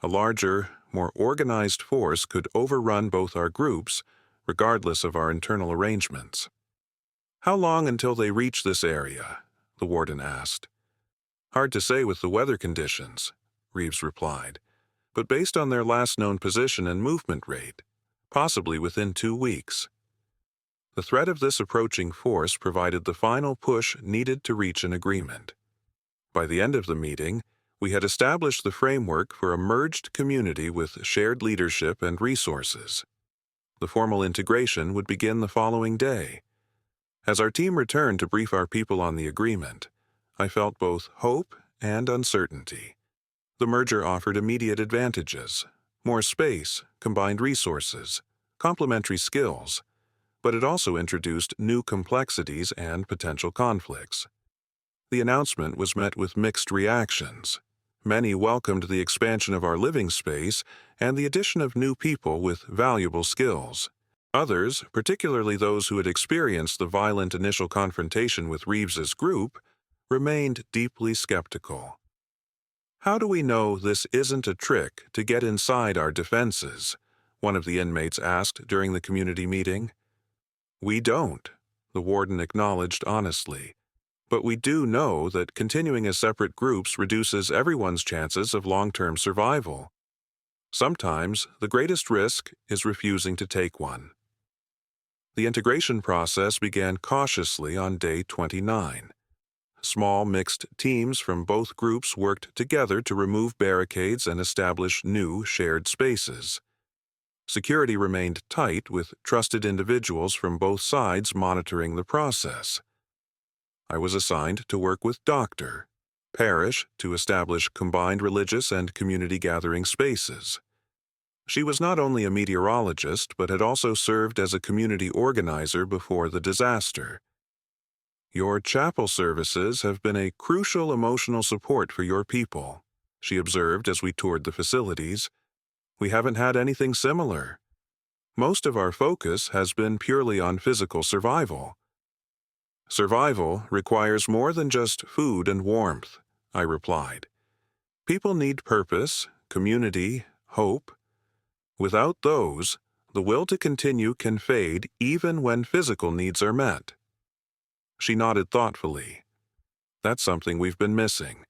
A larger, more organized force could overrun both our groups, regardless of our internal arrangements. "How long until they reach this area?" the warden asked. "Hard to say with the weather conditions," Reeves replied, "but based on their last known position and movement rate, possibly within 2 weeks." The threat of this approaching force provided the final push needed to reach an agreement. By the end of the meeting, we had established the framework for a merged community with shared leadership and resources. The formal integration would begin the following day. As our team returned to brief our people on the agreement, I felt both hope and uncertainty. The merger offered immediate advantages: more space, combined resources, complementary skills, but it also introduced new complexities and potential conflicts. The announcement was met with mixed reactions. Many welcomed the expansion of our living space and the addition of new people with valuable skills. Others, particularly those who had experienced the violent initial confrontation with Reeves's group, remained deeply skeptical. "How do we know this isn't a trick to get inside our defenses?" one of the inmates asked during the community meeting. "We don't," the warden acknowledged honestly. "But we do know that continuing as separate groups reduces everyone's chances of long-term survival. Sometimes the greatest risk is refusing to take one." The integration process began cautiously on day 29. Small mixed teams from both groups worked together to remove barricades and establish new shared spaces. Security remained tight, with trusted individuals from both sides monitoring the process. I was assigned to work with Dr. Parrish to establish combined religious and community gathering spaces. She was not only a meteorologist, but had also served as a community organizer before the disaster. "Your chapel services have been a crucial emotional support for your people," she observed as we toured the facilities. "We haven't had anything similar. Most of our focus has been purely on physical survival." "Survival requires more than just food and warmth," I replied. "People need purpose, community, hope. Without those, the will to continue can fade even when physical needs are met." She nodded thoughtfully. "That's something we've been missing.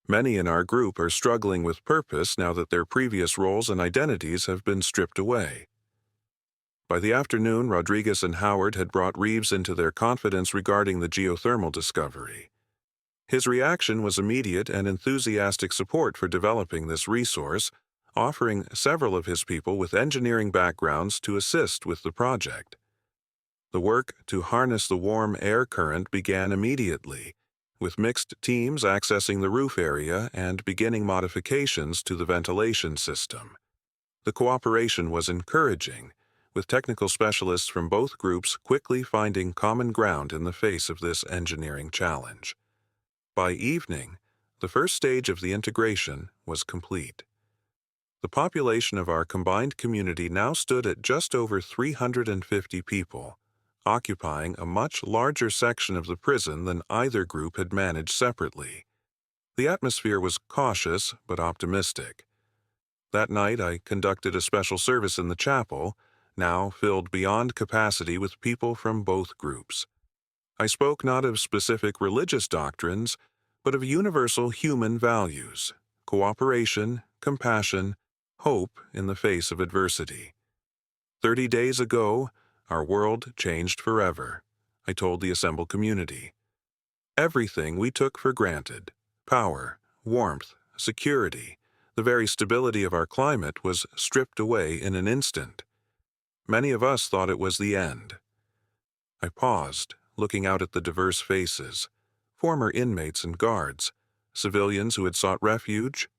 Many in our group are struggling with purpose now that their previous roles and identities have been stripped away." By the afternoon, Rodriguez and Howard had brought Reeves into their confidence regarding the geothermal discovery. His reaction was immediate and enthusiastic support for developing this resource, offering several of his people with engineering backgrounds to assist with the project. The work to harness the warm air current began immediately, with mixed teams accessing the roof area and beginning modifications to the ventilation system. The cooperation was encouraging, with technical specialists from both groups quickly finding common ground in the face of this engineering challenge. By evening, the first stage of the integration was complete. The population of our combined community now stood at just over 350 people, occupying a much larger section of the prison than either group had managed separately. The atmosphere was cautious but optimistic. That night I conducted a special service in the chapel, now filled beyond capacity with people from both groups. I spoke not of specific religious doctrines, but of universal human values: cooperation, compassion, hope in the face of adversity. 30 days ago, our world changed forever, I told the assembled community. Everything we took for granted, power, warmth, security, the very stability of our climate, was stripped away in an instant. Many of us thought it was the end. I paused, looking out at the diverse faces: former inmates and guards, civilians who had sought refuge,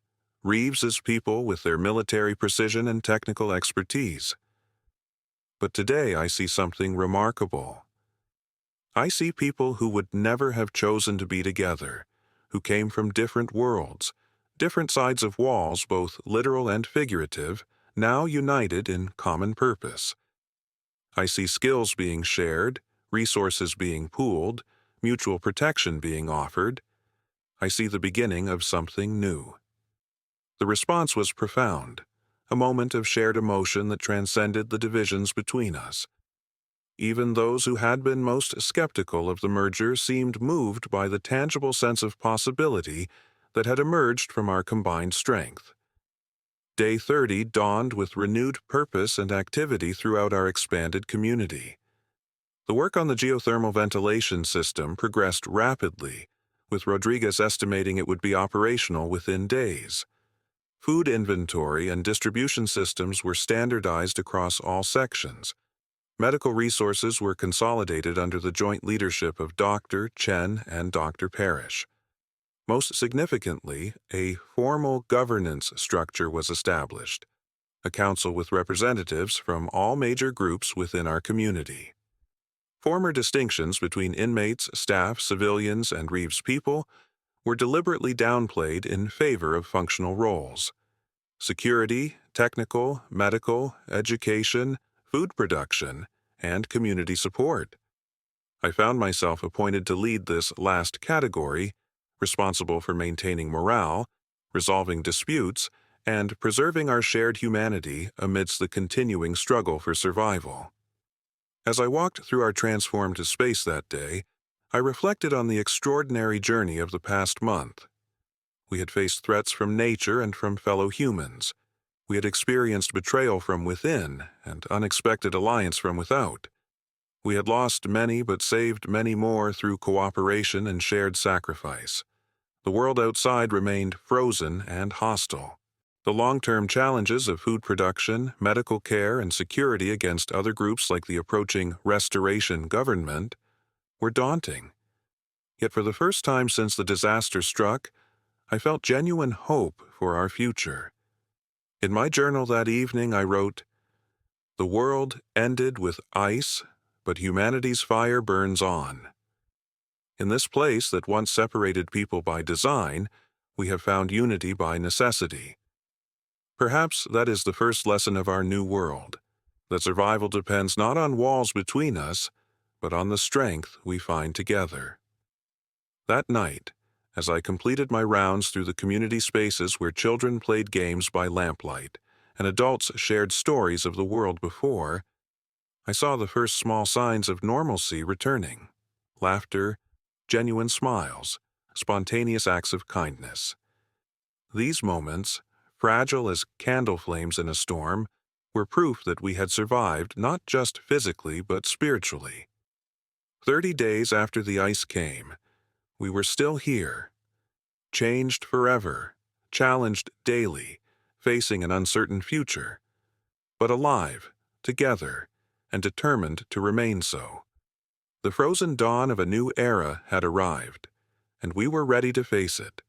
Reeves's people with their military precision and technical expertise. But today I see something remarkable. I see people who would never have chosen to be together, who came from different worlds, different sides of walls, both literal and figurative, now united in common purpose. I see skills being shared, resources being pooled, mutual protection being offered. I see the beginning of something new. The response was profound, a moment of shared emotion that transcended the divisions between us. Even those who had been most skeptical of the merger seemed moved by the tangible sense of possibility that had emerged from our combined strength. Day 30 dawned with renewed purpose and activity throughout our expanded community. The work on the geothermal ventilation system progressed rapidly, with Rodriguez estimating it would be operational within days. Food inventory and distribution systems were standardized across all sections. Medical resources were consolidated under the joint leadership of Dr. Chen and Dr. Parrish. Most significantly, a formal governance structure was established, a council with representatives from all major groups within our community. Former distinctions between inmates, staff, civilians, and Reeves people were deliberately downplayed in favor of functional roles. Security, technical, medical, education, food production, and community support. I found myself appointed to lead this last category, responsible for maintaining morale, resolving disputes, and preserving our shared humanity amidst the continuing struggle for survival. As I walked through our transformed space that day, I reflected on the extraordinary journey of the past month. We had faced threats from nature and from fellow humans. We had experienced betrayal from within and unexpected alliance from without. We had lost many but saved many more through cooperation and shared sacrifice. The world outside remained frozen and hostile. The long-term challenges of food production, medical care, and security against other groups like the approaching restoration government were daunting. Yet for the first time since the disaster struck, I felt genuine hope for our future. In my journal that evening I wrote, "The world ended with ice, but humanity's fire burns on. In this place that once separated people by design, we have found unity by necessity. Perhaps that is the first lesson of our new world, that survival depends not on walls between us, but on the strength we find together." That night, as I completed my rounds through the community spaces where children played games by lamplight and adults shared stories of the world before, I saw the first small signs of normalcy returning: laughter, genuine smiles, spontaneous acts of kindness. These moments, fragile as candle flames in a storm, were proof that we had survived not just physically but spiritually. 30 days after the ice came, we were still here, changed forever, challenged daily, facing an uncertain future, but alive, together, and determined to remain so. The frozen dawn of a new era had arrived, and we were ready to face it.